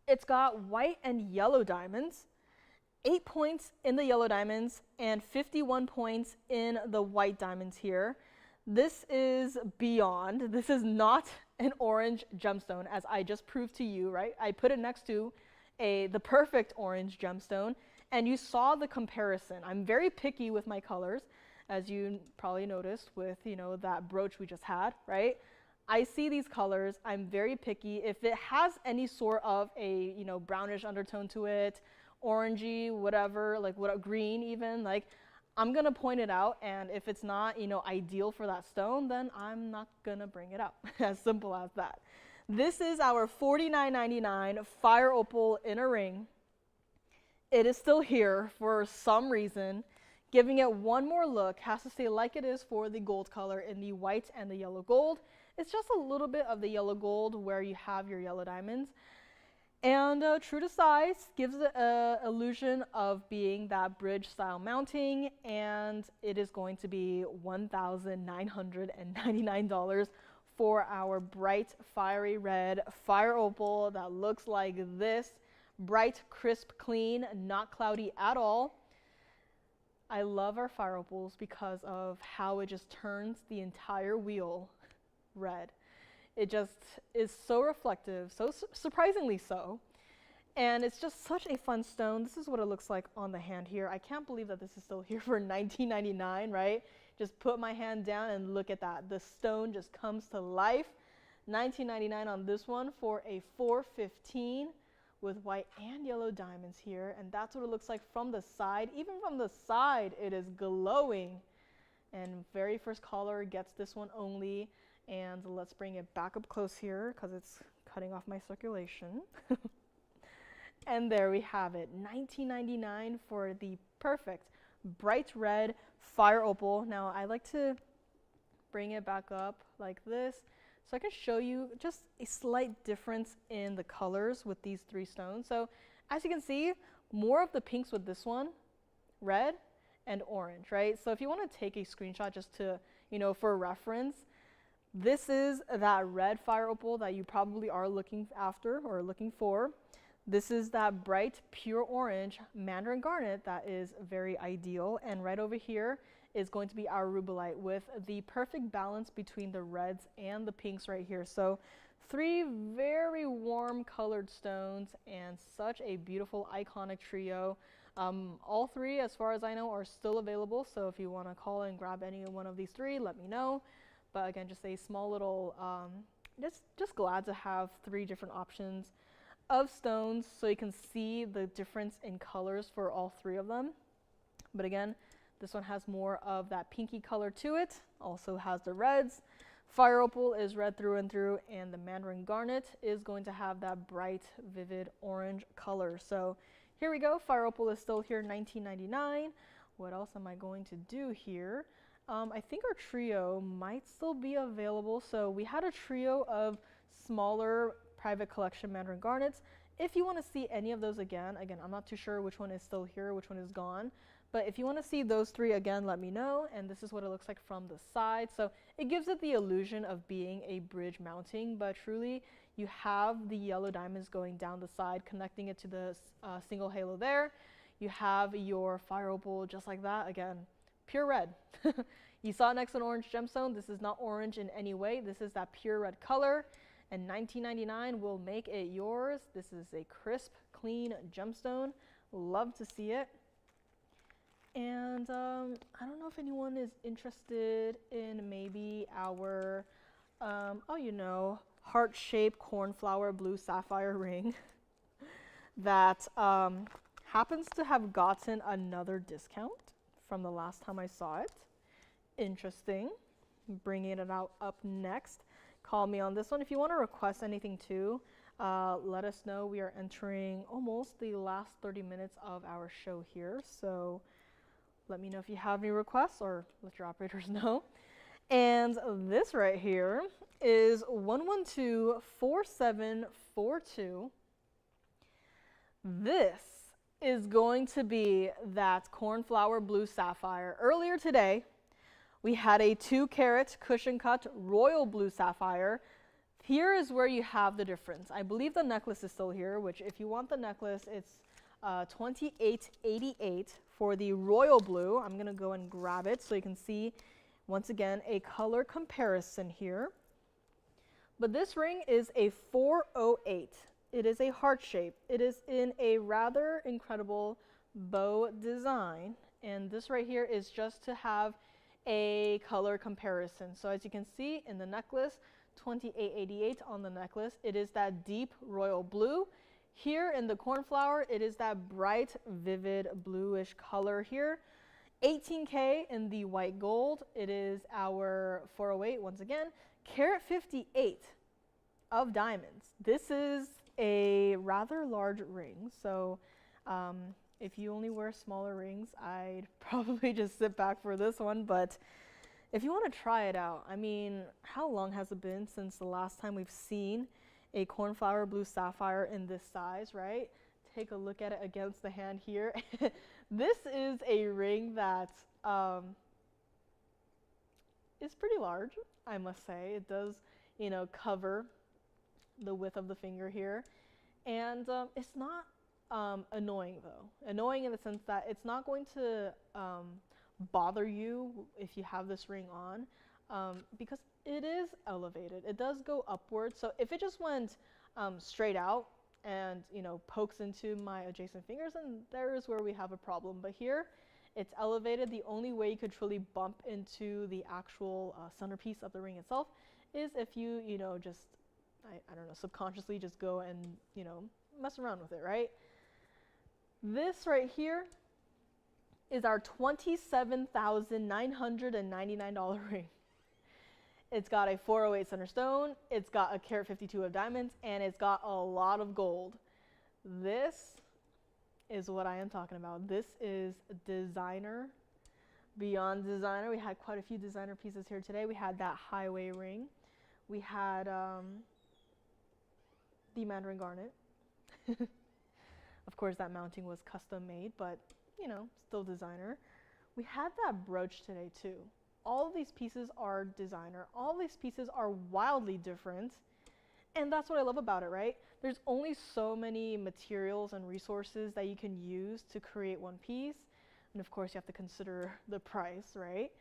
it's got white and yellow diamonds, 8 points in the yellow diamonds, and 51 points in the white diamonds here. This is beyond. This is not an orange gemstone, as I just proved to you, right? I put it next to the perfect orange gemstone, and you saw the comparison. I'm very picky with my colors, as you probably noticed with, that brooch we just had, right? I see these colors. I'm very picky. If it has any sort of a, brownish undertone to it, orangey, whatever, like what green even, like, I'm gonna point it out, and if it's not, ideal for that stone, then I'm not gonna bring it out. As simple as that. This is our $49.99 fire opal in a ring. It is still here for some reason. Giving it one more look, has to stay like it is for the gold color in the white and the yellow gold. It's just a little bit of the yellow gold where you have your yellow diamonds. And true to size, gives it an illusion of being that bridge style mounting, and it is going to be $1,999 for our bright fiery red fire opal that looks like this. Bright, crisp, clean, not cloudy at all. I love our fire opals because of how it just turns the entire wheel red. It just is so reflective, so surprisingly so. And it's just such a fun stone. This is what it looks like on the hand here. I can't believe that this is still here for $19.99, right? Just put my hand down and look at that. The stone just comes to life. $19.99 on this one for a 415 with white and yellow diamonds here. And that's what it looks like from the side. Even from the side, it is glowing. And very first caller gets this one only. And let's bring it back up close here because it's cutting off my circulation. And there we have it, $19.99 for the perfect bright red fire opal. Now I like to bring it back up like this so I can show you just a slight difference in the colors with these three stones. So as you can see, more of the pinks with this one, red and orange, right? So if you want to take a screenshot just to, for reference, this is that red fire opal that you probably are looking after or looking for. This is that bright pure orange mandarin garnet that is very ideal. And right over here is going to be our rubellite with the perfect balance between the reds and the pinks right here. So three very warm colored stones and such a beautiful iconic trio. All three, as far as I know, are still available. So if you want to call and grab any one of these three, let me know. But again, just a small little, just glad to have three different options of stones so you can see the difference in colors for all three of them. But again, this one has more of that pinky color to it, also has the reds. Fire opal is red through and through, and the mandarin garnet is going to have that bright, vivid orange color. So here we go. Fire opal is still here, $19.99. What else am I going to do here? I think our trio might still be available. So we had a trio of smaller private collection mandarin garnets. If you want to see any of those again, I'm not too sure which one is still here, which one is gone. But if you want to see those three again, let me know. And this is what it looks like from the side. So it gives it the illusion of being a bridge mounting, but truly you have the yellow diamonds going down the side, connecting it to the single halo there. You have your fire opal just like that. Again, pure red. You saw next to an orange gemstone. This is not orange in any way. This is that pure red color. And $19.99 will make it yours. This is a crisp, clean gemstone. Love to see it. And I don't know if anyone is interested in maybe our, heart-shaped cornflower blue sapphire ring that happens to have gotten another discount from the last time I saw it. Interesting. Bringing it out up next. Call me on this one. If you want to request anything too, let us know. We are entering almost the last 30 minutes of our show here. So let me know if you have any requests or let your operators know. And this right here is 1124742. This is going to be that cornflower blue sapphire. Earlier today, we had a 2-carat cushion cut royal blue sapphire. Here is where you have the difference. I believe the necklace is still here, which if you want the necklace, it's $28.88 for the royal blue. I'm gonna go and grab it so you can see, once again, a color comparison here. But this ring is a 408. It is a heart shape. It is in a rather incredible bow design. And this right here is just to have a color comparison. So as you can see in the necklace, $28.88 on the necklace. It is that deep royal blue. Here in the cornflower, it is that bright, vivid bluish color here. $18K in the white gold. It is our 408 once again. Carat 58 of diamonds. This is a rather large ring. So if you only wear smaller rings, I'd probably just sit back for this one. But if you want to try it out, I mean, how long has it been since the last time we've seen a cornflower blue sapphire in this size, right? Take a look at it against the hand here. This is a ring that is pretty large, I must say. It does, cover the width of the finger here. And it's not annoying though. Annoying in the sense that it's not going to bother you if you have this ring on because it is elevated. It does go upwards. So if it just went straight out and pokes into my adjacent fingers, then there's where we have a problem. But here it's elevated. The only way you could truly bump into the actual centerpiece of the ring itself is if you just I don't know, subconsciously just go and mess around with it, right? This right here is our $27,999 ring. It's got a 408 center stone, it's got a carat 52 of diamonds, and it's got a lot of gold. This is what I am talking about. This is designer, beyond designer. We had quite a few designer pieces here today. We had that highway ring. We had the Mandarin garnet. Of course, that mounting was custom made, but you know, still designer. We had that brooch today too. All of these pieces are designer. All of these pieces are wildly different. And that's what I love about it, right? There's only so many materials and resources that you can use to create one piece. And of course, you have to consider the price, right?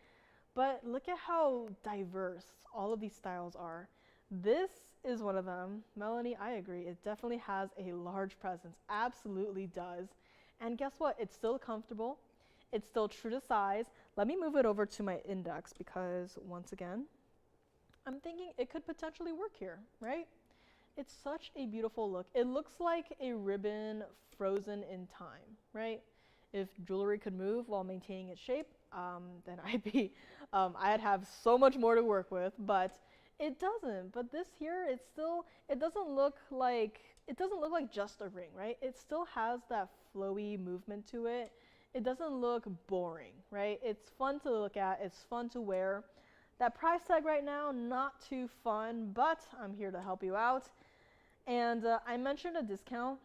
But look at how diverse all of these styles are. This is one of them. Melanie, I agree. It definitely has a large presence. Absolutely does. And guess what? It's still comfortable. It's still true to size. Let me move it over to my index because once again, I'm thinking it could potentially work here, right? It's such a beautiful look. It looks like a ribbon frozen in time, right? If jewelry could move while maintaining its shape, then I'd have so much more to work with, but it doesn't. But this here, it doesn't look like just a ring, right? It still has that flowy movement to it. It doesn't look boring, right? It's fun to look at, it's fun to wear. That price tag right now, not too fun, but I'm here to help you out. And I mentioned a discount.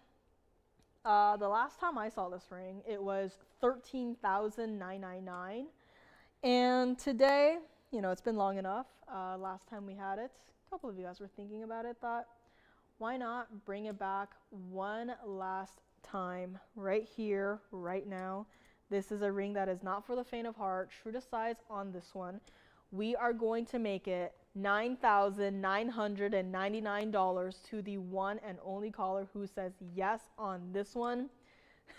The last time I saw this ring, it was $13,999. And today, you know, it's been long enough. Last time we had it, a couple of you guys were thinking about it, thought, why not bring it back one last time right here, right now. This is a ring that is not for the faint of heart, true to size on this one. We are going to make it $9,999 to the one and only caller who says yes on this one.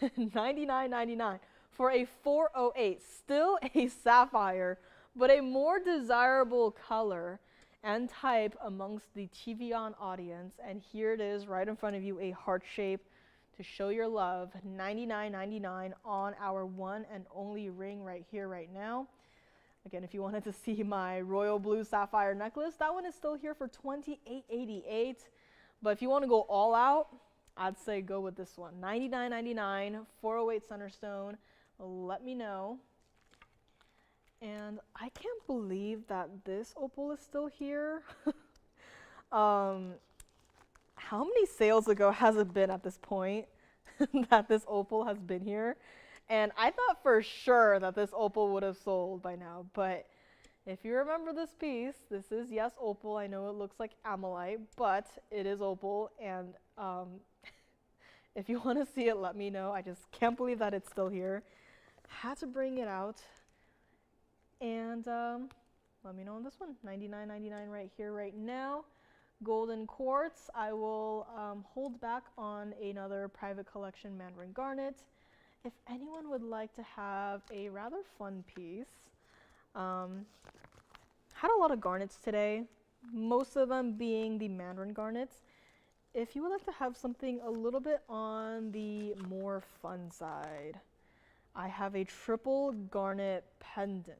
$99.99 for a 408, still a sapphire, but a more desirable color and type amongst the TVON audience. And here it is right in front of you, a heart shape to show your love. $99.99 on our one and only ring right here, right now. Again, if you wanted to see my royal blue sapphire necklace, that one is still here for $28.88. But if you want to go all out, I'd say go with this one. $99.99, 408 center stone. Let me know. And I can't believe that this opal is still here. How many sales ago has it been at this point that this opal has been here? And I thought for sure that this opal would have sold by now, but if you remember this piece, this is, yes, opal. I know it looks like amylite, but it is opal, and if you want to see it, let me know. I just can't believe that it's still here. Had to bring it out, and let me know on this one. $99.99 right here, right now. Golden quartz. I will hold back on another private collection Mandarin garnet. If anyone would like to have a rather fun piece, had a lot of garnets today, most of them being the Mandarin garnets. If you would like to have something a little bit on the more fun side, I have a triple garnet pendant.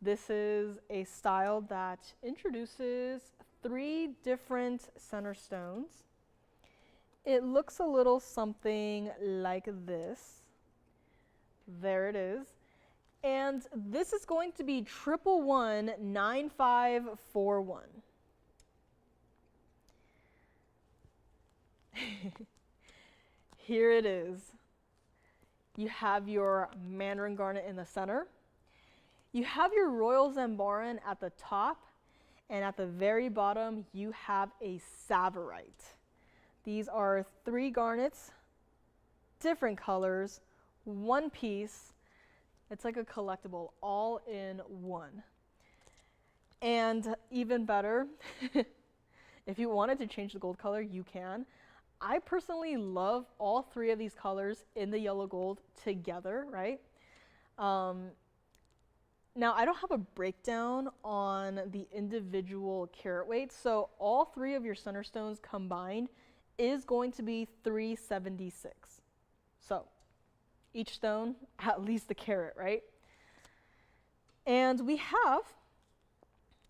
This is a style that introduces 3 different center stones. It looks a little something like this. There it is. And this is going to be 1119541. Here it is. You have your Mandarin garnet in the center. You have your royal zambaran at the top, and at the very bottom you have a tsavorite. These are 3 garnets, different colors, one piece. It's like a collectible, all in one. And even better, if you wanted to change the gold color, you can. I personally love all 3 of these colors in the yellow gold together, right? Now, I don't have a breakdown on the individual carat weight, so all 3 of your center stones combined is going to be 376. So each stone, at least a carat, right? And we have,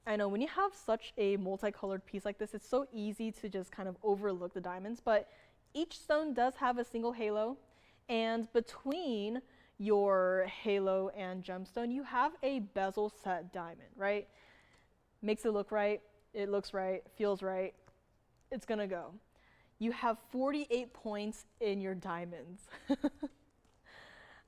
I know when you have such a multicolored piece like this, it's so easy to just kind of overlook the diamonds, but Each stone does have a single halo, and between your halo and gemstone, you have a bezel set diamond, right? Makes it look right, it looks right, feels right, it's gonna go. You have 48 points in your diamonds.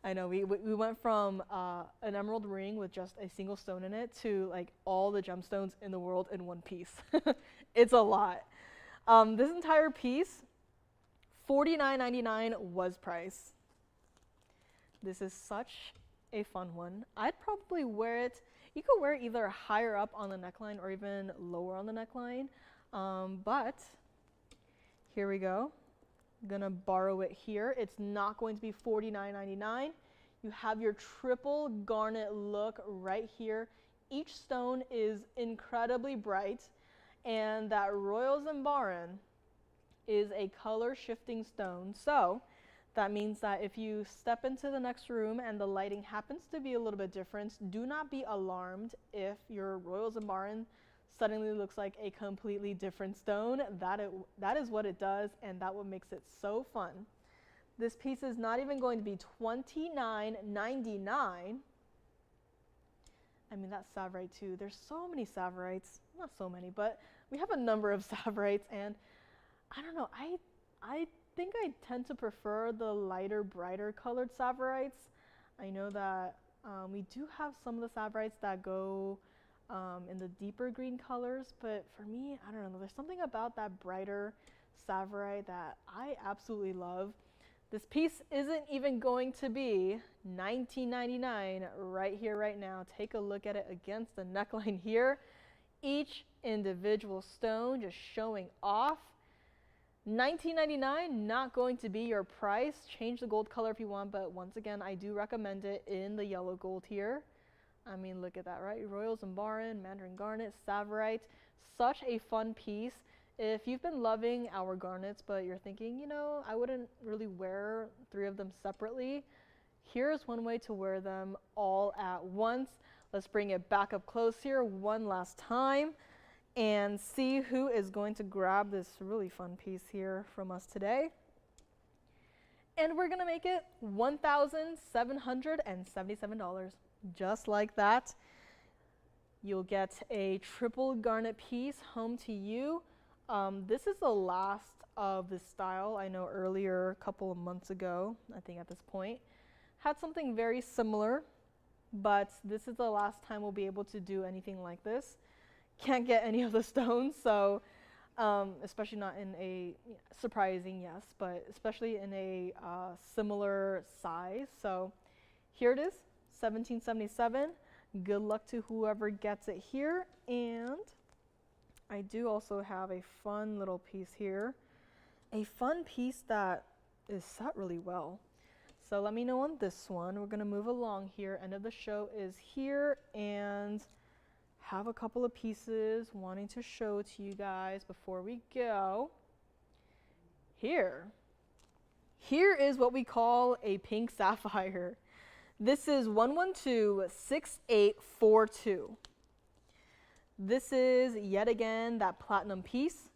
I know, we went from an emerald ring with just a single stone in it to like all the gemstones in the world in one piece. It's a lot. This entire piece, $49.99 was price. This is such a fun one. I'd probably wear it, you could wear it either higher up on the neckline or even lower on the neckline. But here we go. I'm gonna borrow it here. It's not going to be $49.99. You have your triple garnet look right here. Each stone is incredibly bright, and that Royal Zambaran is a color shifting stone. So that means that if you step into the next room and the lighting happens to be a little bit different, do not be alarmed if your Royal Zambaran suddenly looks like a completely different stone. That is what it does, and that what makes it so fun. This piece is not even going to be $29.99. I mean, that's Savorite too. There's so many Savorites, not so many, but we have a number of Savorites, and I don't know, I think I tend to prefer the lighter, brighter colored Savorites. I know that we do have some of the Savorites that go in the deeper green colors, but for me, I don't know, there's something about that brighter Savorite that I absolutely love. This piece isn't even going to be $19.99 right here, right now. Take a look at it against the neckline here. Each individual stone just showing off. $19.99, not going to be your price. Change the gold color if you want, but once again, I do recommend it in the yellow gold here. I mean, look at that, right? Royal Zambaran, Mandarin Garnet, Savorite, such a fun piece. If you've been loving our garnets, but you're thinking, you know, I wouldn't really wear 3 of them separately, here's one way to wear them all at once. Let's bring it back up close here one last time and see who is going to grab this really fun piece here from us today. And we're gonna make it $1,777. Just like that. You'll get a triple garnet piece home to you. This is the last of this style. I know earlier, a couple of months ago, I think at this point, had something very similar, but this is the last time we'll be able to do anything like this. Can't get any of the stones, so especially not in a, surprising, yes, but especially in a similar size. So here it is, $17.77. Good luck to whoever gets it here. And I do also have a fun little piece here, a fun piece that is set really well. So let me know on this one. We're gonna move along here. End of the show is here, and have a couple of pieces wanting to show to you guys before we go. Here is what we call a pink sapphire. This is 1126842. This is yet again that platinum piece.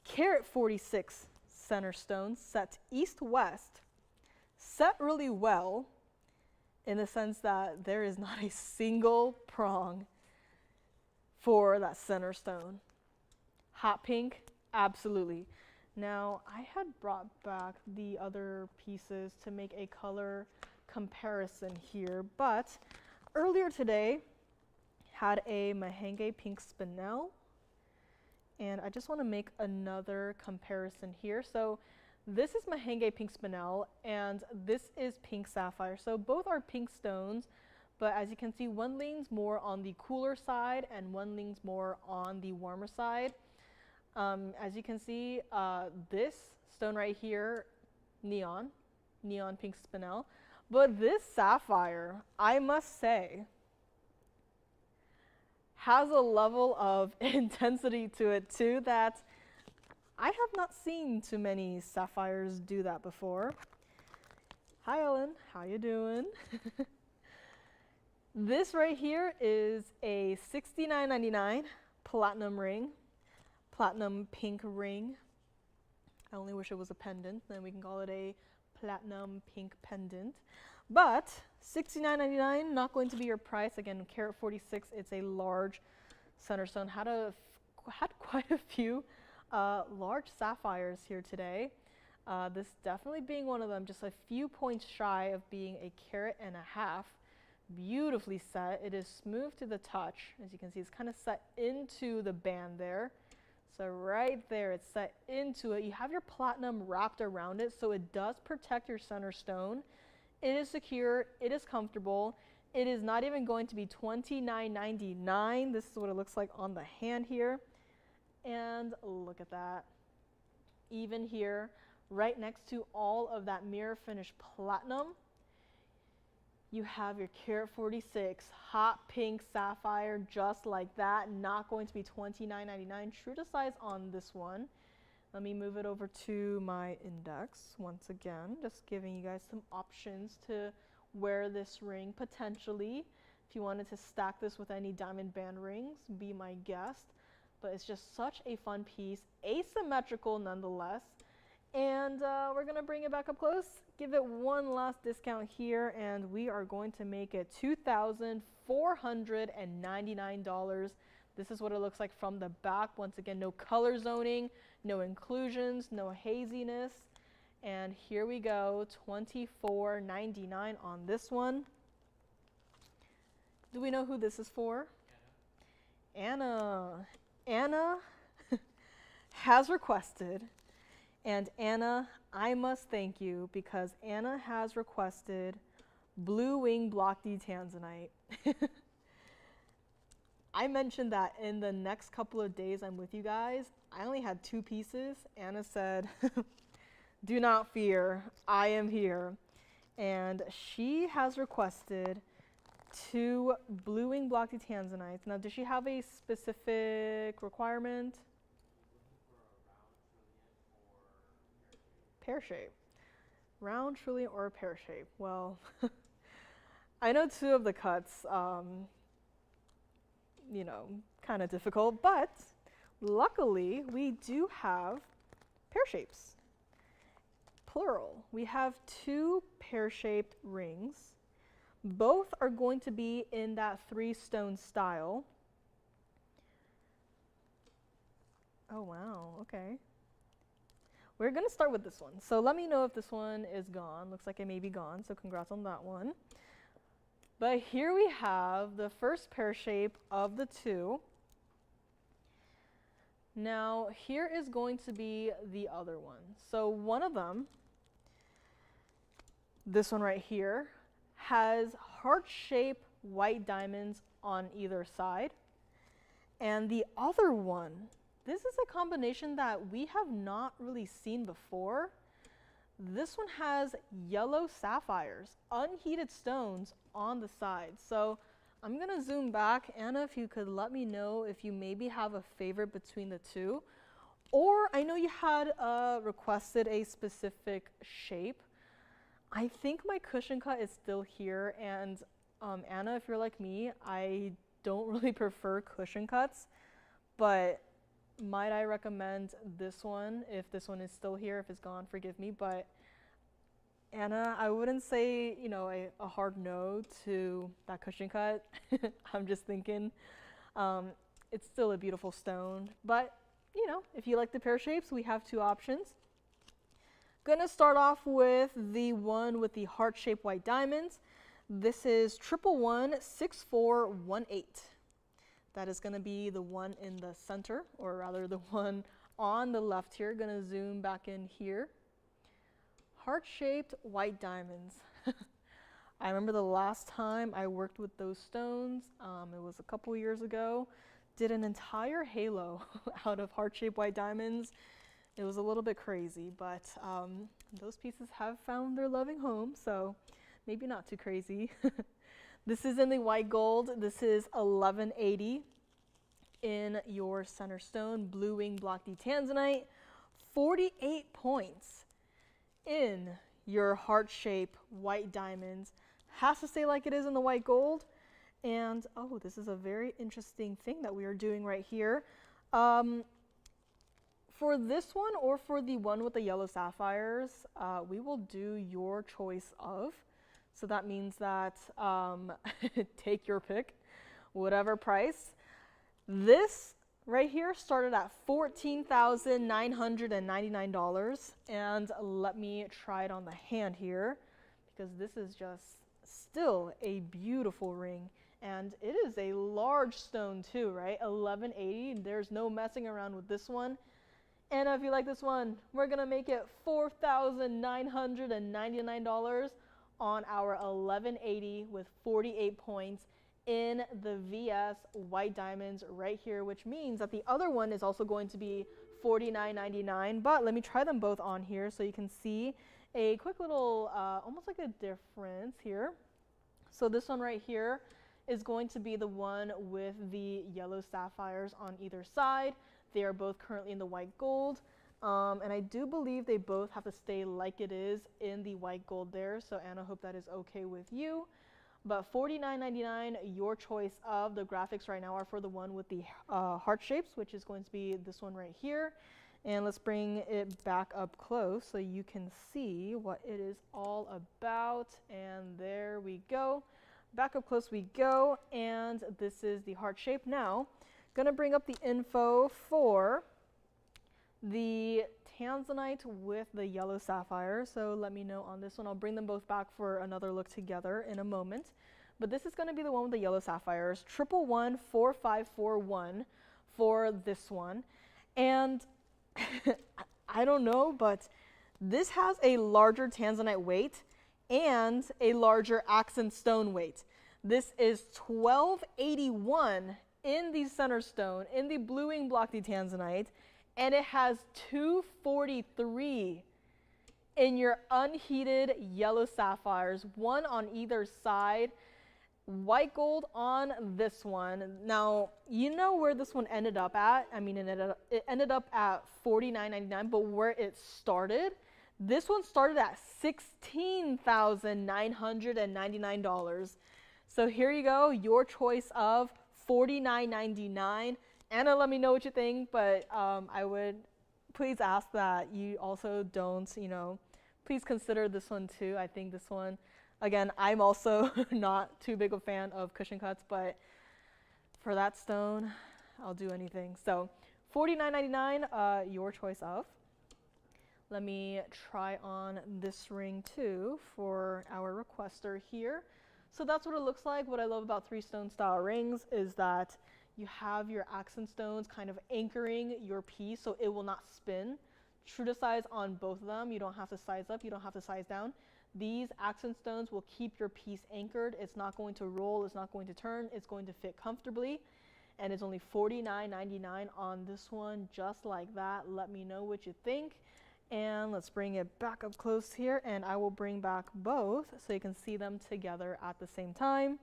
Carat 46 center stone set east-west. Set really well in the sense that there is not a single prong for that center stone. Hot pink, absolutely. Now, I had brought back the other pieces to make a color comparison here, but earlier today had a Mahenge pink spinel, and I just want to make another comparison here. So this is Mahenge pink spinel, and this is pink sapphire. So both are pink stones, but as you can see, one leans more on the cooler side and one leans more on the warmer side. As you can see, this stone right here, neon pink spinel, but this sapphire, I must say, has a level of intensity to it too that I have not seen too many sapphires do that before. Hi Ellen, how you doing? This right here is a $69.99 platinum ring, platinum pink ring. I only wish it was a pendant, then we can call it a platinum pink pendant. But $69.99, not going to be your price. Again, carat 46, it's a large center stone. Had quite a few large sapphires here today. This definitely being one of them, just a few points shy of being a carat and a half. Beautifully set. It is smooth to the touch. As you can see, it's kind of set into the band there. So right there, it's set into it. You have your platinum wrapped around it, so it does protect your center stone. It is secure. It is comfortable. It is not even going to be $29.99. This is what it looks like on the hand here. And look at that. Even here, right next to all of that mirror finish platinum, you have your carat 46 hot pink sapphire, just like that. Not going to be $29.99. True to size on this one. Let me move it over to my index once again, just giving you guys some options to wear this ring potentially. If you wanted to stack this with any diamond band rings, be my guest. But it's just such a fun piece, asymmetrical nonetheless. And we're gonna bring it back up close, give it one last discount here, and we are going to make it $2,499. This is what it looks like from the back. Once again, no color zoning, no inclusions, no haziness. And here we go, $24.99 on this one. Do we know who this is for? Anna. Anna has requested, and Anna, I must thank you, because Anna has requested Blue Wing Block D Tanzanite. I mentioned that in the next couple of days I'm with you guys. I only had 2 pieces. Anna said, do not fear, I am here. And she has requested 2 Blue Wing Block D Tanzanites. Now, does she have a specific requirement? Pear shape. Round, trillion, or pear shape. Well, I know 2 of the cuts, you know, kind of difficult, but luckily we do have pear shapes. Plural. We have 2 pear-shaped rings. Both are going to be in that 3-stone style. Oh, wow, okay. We're gonna start with this one. So let me know if this one is gone. Looks like it may be gone, so congrats on that one. But here we have the first pear shape of the 2. Now, here is going to be the other one. So one of them, this one right here, has heart-shaped white diamonds on either side. And the other one, this is a combination that we have not really seen before. This one has yellow sapphires, unheated stones on the side. So I'm gonna zoom back. Anna, if you could let me know if you maybe have a favorite between the 2. Or I know you had requested a specific shape. I think my cushion cut is still here, and Anna, if you're like me, I don't really prefer cushion cuts, but might I recommend this one if this one is still here? If it's gone, forgive me, but Anna, I wouldn't say, you know, a hard no to that cushion cut. I'm just thinking it's still a beautiful stone, but you know, if you like the pear shapes, we have 2 options. Gonna start off with the one with the heart-shaped white diamonds. This is 1116418. That is gonna be the one in the center, or rather the one on the left here. Gonna zoom back in here. Heart-shaped white diamonds. I remember the last time I worked with those stones, it was a couple years ago. Did an entire halo out of heart-shaped white diamonds. It was a little bit crazy, but those pieces have found their loving home, so maybe not too crazy. This is in the white gold. This is 1180 in your center stone, Blue Wing Block D Tanzanite. 48 points in your heart-shaped white diamonds. Has to stay like it is in the white gold. And oh, this is a very interesting thing that we are doing right here. For this one or for the one with the yellow sapphires, we will do your choice of. So that means that take your pick, whatever price. This right here started at $14,999, and let me try it on the hand here because this is just still a beautiful ring, and it is a large stone too, right? 1180. There's no messing around with this one. And if you like this one, we're gonna make it $4,999 on our 1180 with 48 points in the VS white diamonds right here, which means that the other one is also going to be $49.99. But let me try them both on here so you can see a quick little, almost like a difference here. So this one right here is going to be the one with the yellow sapphires on either side. They are both currently in the white gold, and I do believe they both have to stay like it is in the white gold there. So Anna, hope that is okay with you. But $49.99, your choice of. The graphics right now are for the one with the heart shapes, which is going to be this one right here. And let's bring it back up close so you can see what it is all about. And there we go. Back up close we go, and this is the heart shape. Now, gonna bring up the info for the Tanzanite with the yellow sapphire. So let me know on this one. I'll bring them both back for another look together in a moment. But this is gonna be the one with the yellow sapphires, 1114541 for this one. And I don't know, but this has a larger Tanzanite weight and a larger accent stone weight. This is 1281 in the center stone, in the bluing block the Tanzanite, and it has 243 in your unheated yellow sapphires, one on either side, white gold on this one. Now, you know where this one ended up at. I mean, it ended up at $49.99, but where it started, this one started at $16,999. So here you go, your choice of $49.99. Anna, let me know what you think, but I would please ask that you also don't, please consider this one too. I think this one, again, I'm also not too big a fan of cushion cuts, but for that stone, I'll do anything. So $49.99, your choice of. Let me try on this ring too for our requester here. So that's what it looks like. What I love about three stone style rings is that you have your accent stones kind of anchoring your piece so it will not spin. True to size on both of them. You don't have to size up, you don't have to size down. These accent stones will keep your piece anchored. It's not going to roll, it's not going to turn, it's going to fit comfortably. And it's only $49.99 on this one, just like that. Let me know what you think. And let's bring it back up close here, and I will bring back both so you can see them together at the same time.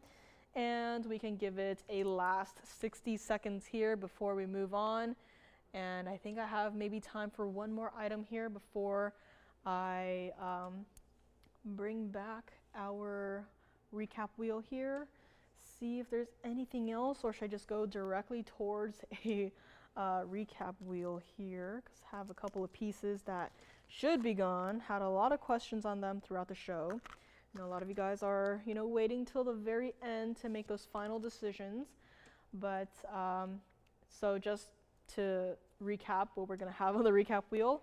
And we can give it a last 60 seconds here before we move on. And I think I have maybe time for one more item here before I bring back our recap wheel here. See if there's anything else, or should I just go directly towards a recap wheel here, because I have a couple of pieces that should be gone. Had a lot of questions on them throughout the show. A lot of you guys are, waiting till the very end to make those final decisions. But so just to recap what we're going to have on the recap wheel,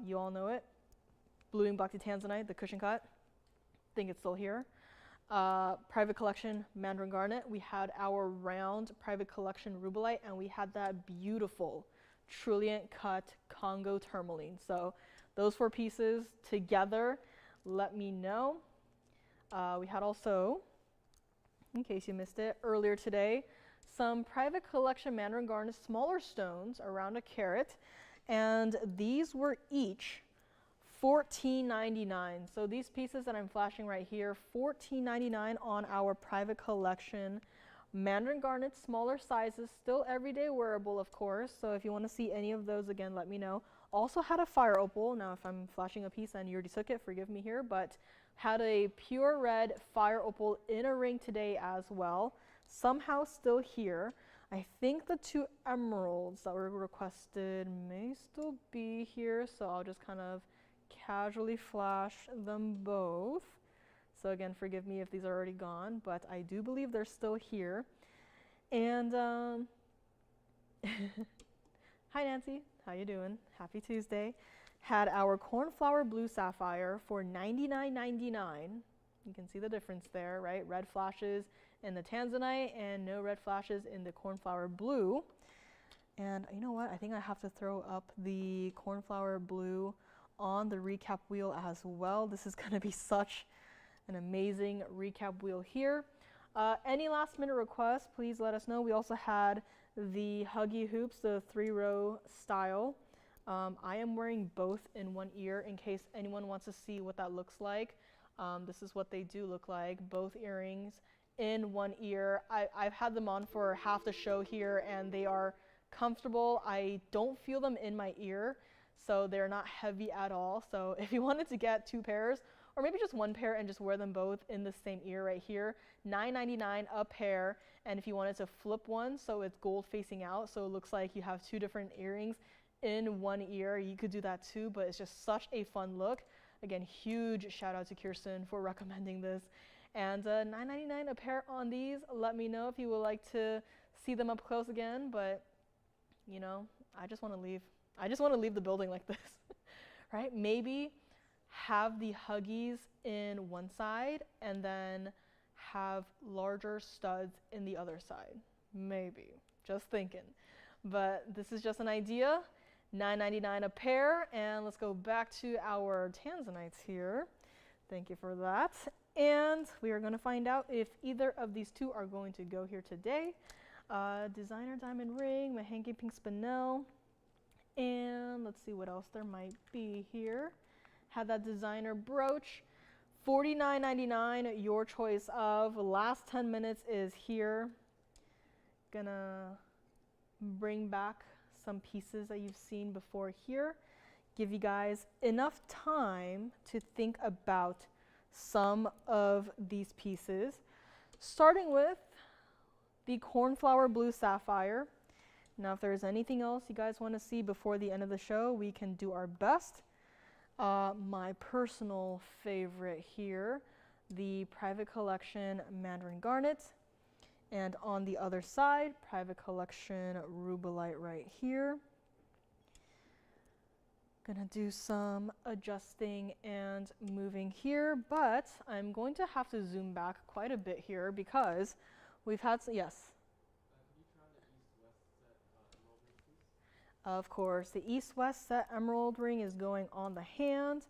you all know it. Bluing block to Tanzanite, the cushion cut. I think it's still here. Private collection Mandarin Garnet. We had our round private collection rubellite, and we had that beautiful Trilliant cut Congo tourmaline. So those four pieces together, let me know. We had also, in case you missed it, earlier today, some private collection Mandarin Garnet smaller stones around a carat, and these were each $14.99. So these pieces that I'm flashing right here, $14.99 on our private collection Mandarin Garnet, smaller sizes, still everyday wearable, of course. So if you want to see any of those, again, let me know. Also had a fire opal. Now, if I'm flashing a piece and you already took it, forgive me here, but had a pure red fire opal in a ring today as well. Somehow still here. I think the 2 emeralds that were requested may still be here, so I'll just kind of casually flash them both. So again, forgive me if these are already gone, but I do believe they're still here. And hi Nancy, how you doing? Happy Tuesday. Had our cornflower blue sapphire for $99.99. You can see the difference there, right? Red flashes in the Tanzanite and no red flashes in the cornflower blue. And you know what? I think I have to throw up the cornflower blue on the recap wheel as well. This is going to be such an amazing recap wheel here. Any last minute requests, please let us know. We also had the Huggy hoops, the 3-row style. I am wearing both in one ear in case anyone wants to see what that looks like. This is what they do look like, both earrings in one ear. I've had them on for half the show here and they are comfortable. I don't feel them in my ear, so they're not heavy at all. So if you wanted to get 2 pairs, or maybe just 1 pair and just wear them both in the same ear right here, $9.99 a pair. And if you wanted to flip one so it's gold facing out, so it looks like you have 2 different earrings in one ear, you could do that too, but it's just such a fun look. Again, huge shout out to Kirsten for recommending this. And $9.99 a pair on these. Let me know if you would like to see them up close again, but you know, I just want to leave. I just want to leave the building like this, right? Maybe have the Huggies in one side and then have larger studs in the other side. Maybe, just thinking. But this is just an idea. $9.99 a pair, and let's go back to our Tanzanites here. Thank you for that. And we are going to find out if either of these 2 are going to go here today. Designer diamond ring, Mahenge pink spinel, and let's see what else there might be here. Had that designer brooch, $49.99, your choice of. Last 10 minutes is here. Gonna bring back some pieces that you've seen before here. Give you guys enough time to think about some of these pieces. Starting with the cornflower blue sapphire. Now, if there's anything else you guys want to see before the end of the show, we can do our best. My personal favorite here, the private collection Mandarin Garnet. And on the other side, private collection rubellite right here. Gonna do some adjusting and moving here, but I'm going to have to zoom back quite a bit here because we've had some, yes? Of course, the East-West set emerald ring is going on the hand,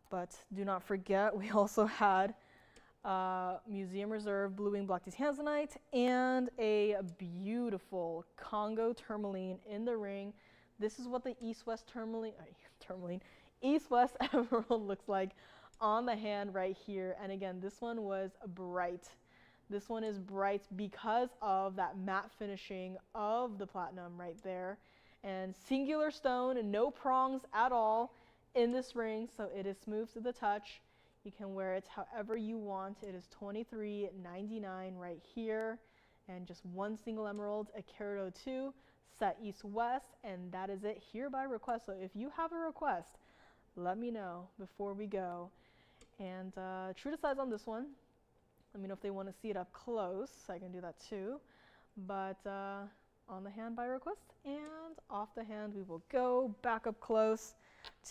but do not forget we also had Museum Reserve Blue Wing Black Tanzanite and a beautiful Congo tourmaline in the ring. This is what the East-West East-West emerald looks like on the hand right here. And again, this one was bright. This one is bright because of that matte finishing of the platinum right there. And singular stone, no prongs at all in this ring, so it is smooth to the touch. You can wear it however you want. It is $23.99 right here. And just one single emerald, a carat 02, set east-west, and that is it here by request. So if you have a request, let me know before we go. And true to size on this one. Let me know if they want to see it up close. I can do that too. But on the hand by request, and off the hand we will go back up close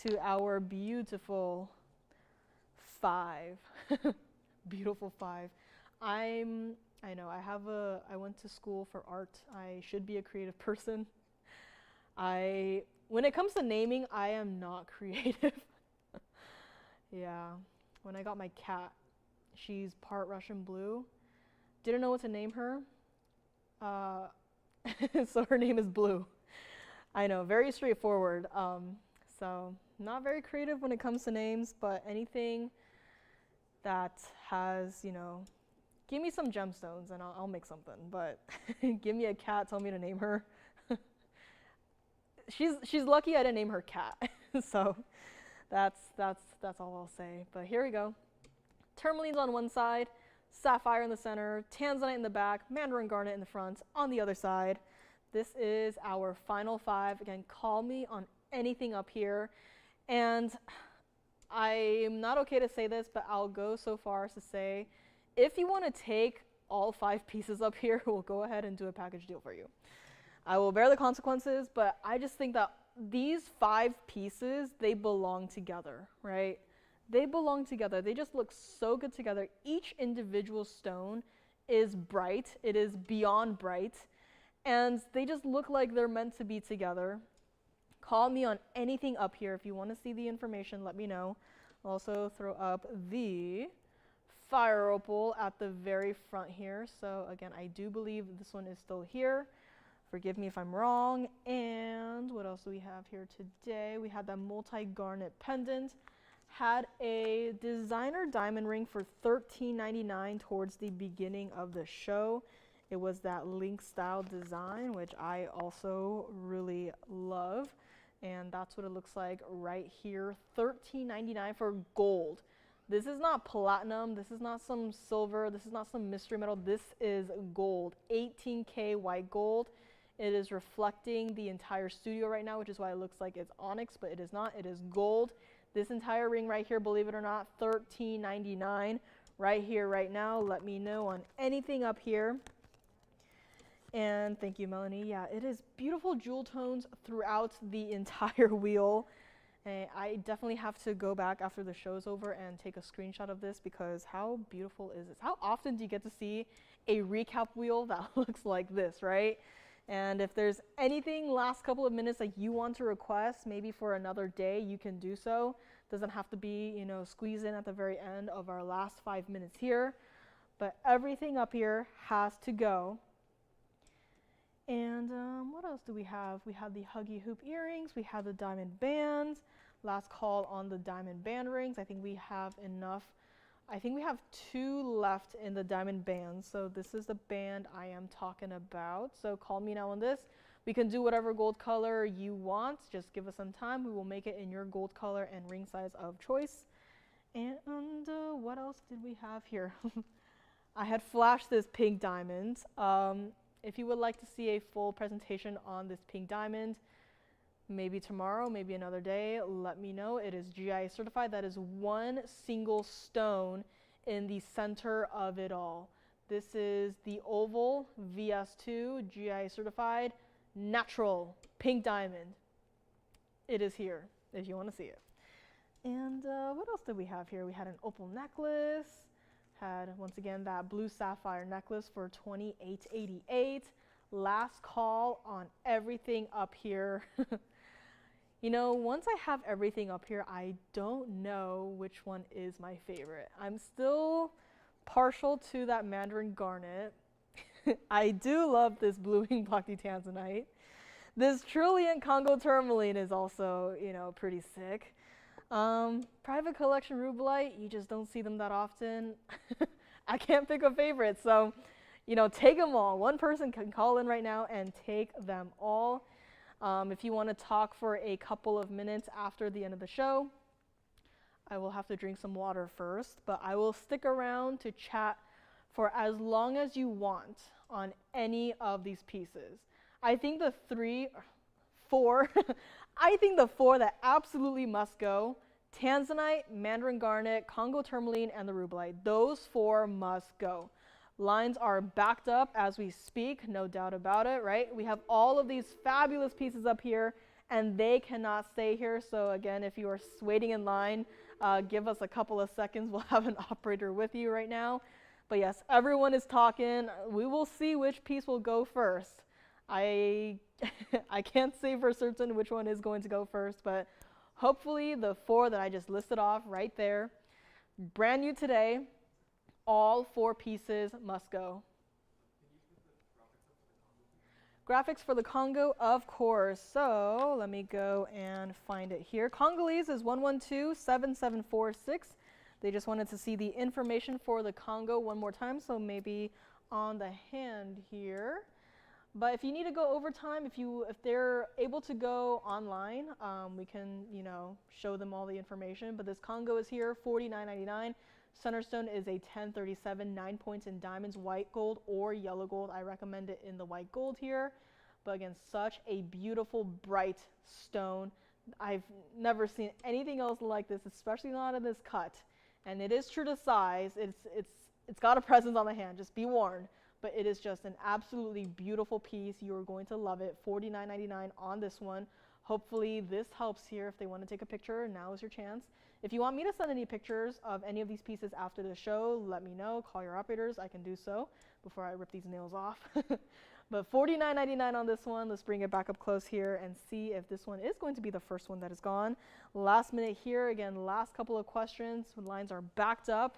to our beautiful 5. Beautiful 5. I know I went to school for art. I should be a creative person. When it comes to naming, I am not creative. Yeah, when I got my cat, she's part Russian blue. Didn't know what to name her. So her name is Blue. I know, very straightforward. So not very creative when it comes to names, but anything that has, you know, give me some gemstones and I'll make something. But give me a cat, tell me to name her. She's lucky I didn't name her Cat. So that's all I'll say. But here we go. Tourmalines on one side, Sapphire in the center, Tanzanite in the back, mandarin garnet in the front. On the other side, this is our final 5. Again, call me on anything up here. And I'm not okay to say this, but I'll go so far as to say, if you want to take all 5 pieces up here, we'll go ahead and do a package deal for you. I will bear the consequences, but I just think that these 5 pieces, they belong together, right? They belong together. They just look so good together. Each individual stone is bright. It is beyond bright. And they just look like they're meant to be together. Call me on anything up here. If you want to see the information, let me know. I'll also throw up the fire opal at the very front here. So again, I do believe this one is still here. Forgive me if I'm wrong. And what else do we have here today? We had that multi-garnet pendant. Had a designer diamond ring for $13.99 towards the beginning of the show. It was that link style design, which I also really love. And that's what it looks like right here. $13.99 for gold. This is not platinum. This is not some silver. This is not some mystery metal. This is gold. 18K white gold. It is reflecting the entire studio right now, which is why it looks like it's onyx, but it is not. It is gold. This entire ring right here, believe it or not, $13.99 right here, right now. Let me know on anything up here. And thank you, Melanie. Yeah, it is beautiful jewel tones throughout the entire wheel. And I definitely have to go back after the show's over and take a screenshot of this, because how beautiful is this? How often do you get to see a recap wheel that looks like this, right? And if there's anything last couple of minutes that you want to request, maybe for another day, you can do so. Doesn't have to be, you know, squeezed in at the very end of our last 5 minutes here. But everything up here has to go. And what else do we have? We have the huggy hoop earrings. We have the diamond bands. Last call on the diamond band rings. I think we have enough. I think we have 2 left in the diamond bands. So this is the band I am talking about. So call me now on this. We can do whatever gold color you want. Just give us some time. We will make it in your gold color and ring size of choice. And what else did we have here? I had flashed this pink diamond. If you would like to see a full presentation on this pink diamond, maybe tomorrow, maybe another day, let me know. It is GIA certified. That is one single stone in the center of it all. This is the oval VS2 GIA certified natural pink diamond. It is here if you want to see it. And what else did we have here? We had an opal necklace. Had, once again, that blue sapphire necklace for $28.88. Last call on everything up here. You know, once I have everything up here, I don't know which one is my favorite. I'm still partial to that mandarin garnet. I do love this blue wing blocky Tanzanite. This trillion Congo tourmaline is also, you know, pretty sick. Private collection rubellite, you just don't see them that often. I can't pick a favorite, so, you know, take them all. One person can call in right now and take them all. If you want to talk for a couple of minutes after the end of the show, I will have to drink some water first, but I will stick around to chat for as long as you want on any of these pieces. I think the 4 I think the 4 that absolutely must go: Tanzanite, mandarin garnet, Congo tourmaline, and the rubellite. Those 4 must go. Lines are backed up as we speak, no doubt about it, right? We have all of these fabulous pieces up here, and they cannot stay here. So again, if you are waiting in line, give us a couple of seconds. We'll have an operator with you right now. But yes, everyone is talking. We will see which piece will go first. I can't say for certain which one is going to go first, but hopefully the 4 that I just listed off right there, brand new today, all 4 pieces must go. Graphics for the Congo, of course. So let me go and find it here. Congolese is 1127746. They just wanted to see the information for the Congo one more time, so maybe on the hand here. But if you need to go overtime, if they're able to go online, we can, you know, show them all the information. But this Congo is here, $49.99. Center stone is a 1037, 9 points in diamonds, white gold or yellow gold. I recommend it in the white gold here. But again, such a beautiful, bright stone. I've never seen anything else like this, especially not in this cut. And it is true to size. It's got a presence on the hand, just be warned. But it is just an absolutely beautiful piece. You're going to love it. $49.99 on this one. Hopefully this helps here. If they want to take a picture, now is your chance. If you want me to send any pictures of any of these pieces after the show, let me know. Call your operators. I can do so before I rip these nails off. But $49.99 on this one. Let's bring it back up close here and see if this one is going to be the first one that is gone. Last minute here. Again, last couple of questions. Lines are backed up.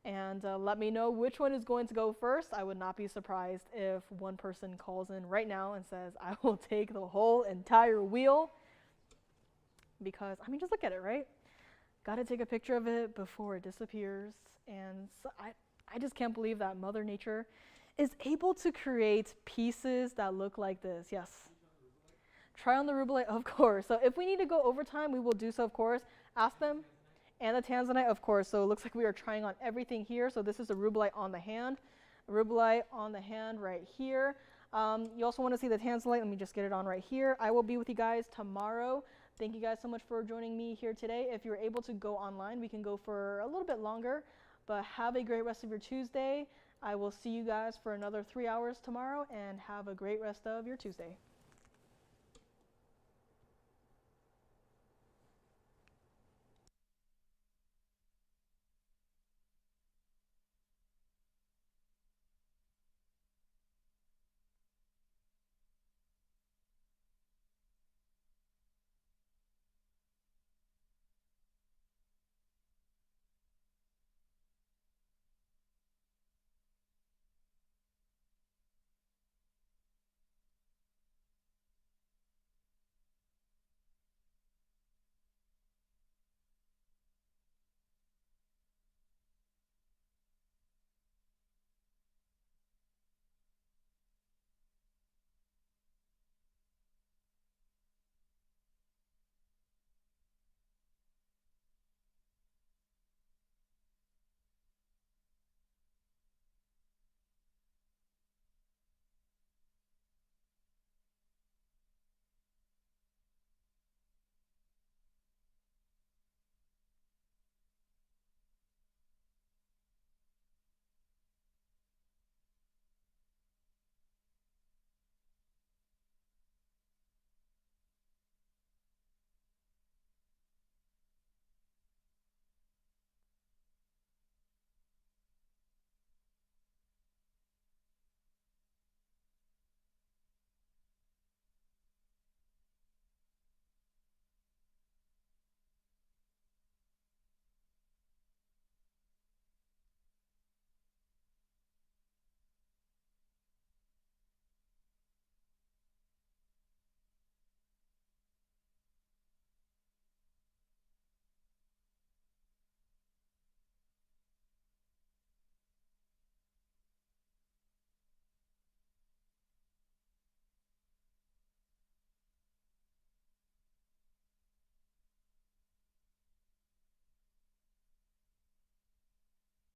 And let me know which one is going to go first. I would not be surprised if one person calls in right now and says, I will take the whole entire wheel. Because, I mean, just look at it, right? Got to take a picture of it before it disappears. And so I just can't believe that Mother Nature is able to create pieces that look like this. Yes. Try on the rubellite, of course. So if we need to go overtime, we will do so, of course. Ask them. And the Tanzanite, of course. So it looks like we are trying on everything here. So this is a rubellite on the hand. Rubellite on the hand right here. You also want to see the Tanzanite. Let me just get it on right here. I will be with you guys tomorrow. Thank you guys so much for joining me here today. If you're able to go online, we can go for a little bit longer. But have a great rest of your Tuesday. I will see you guys for another 3 hours tomorrow, and have a great rest of your Tuesday.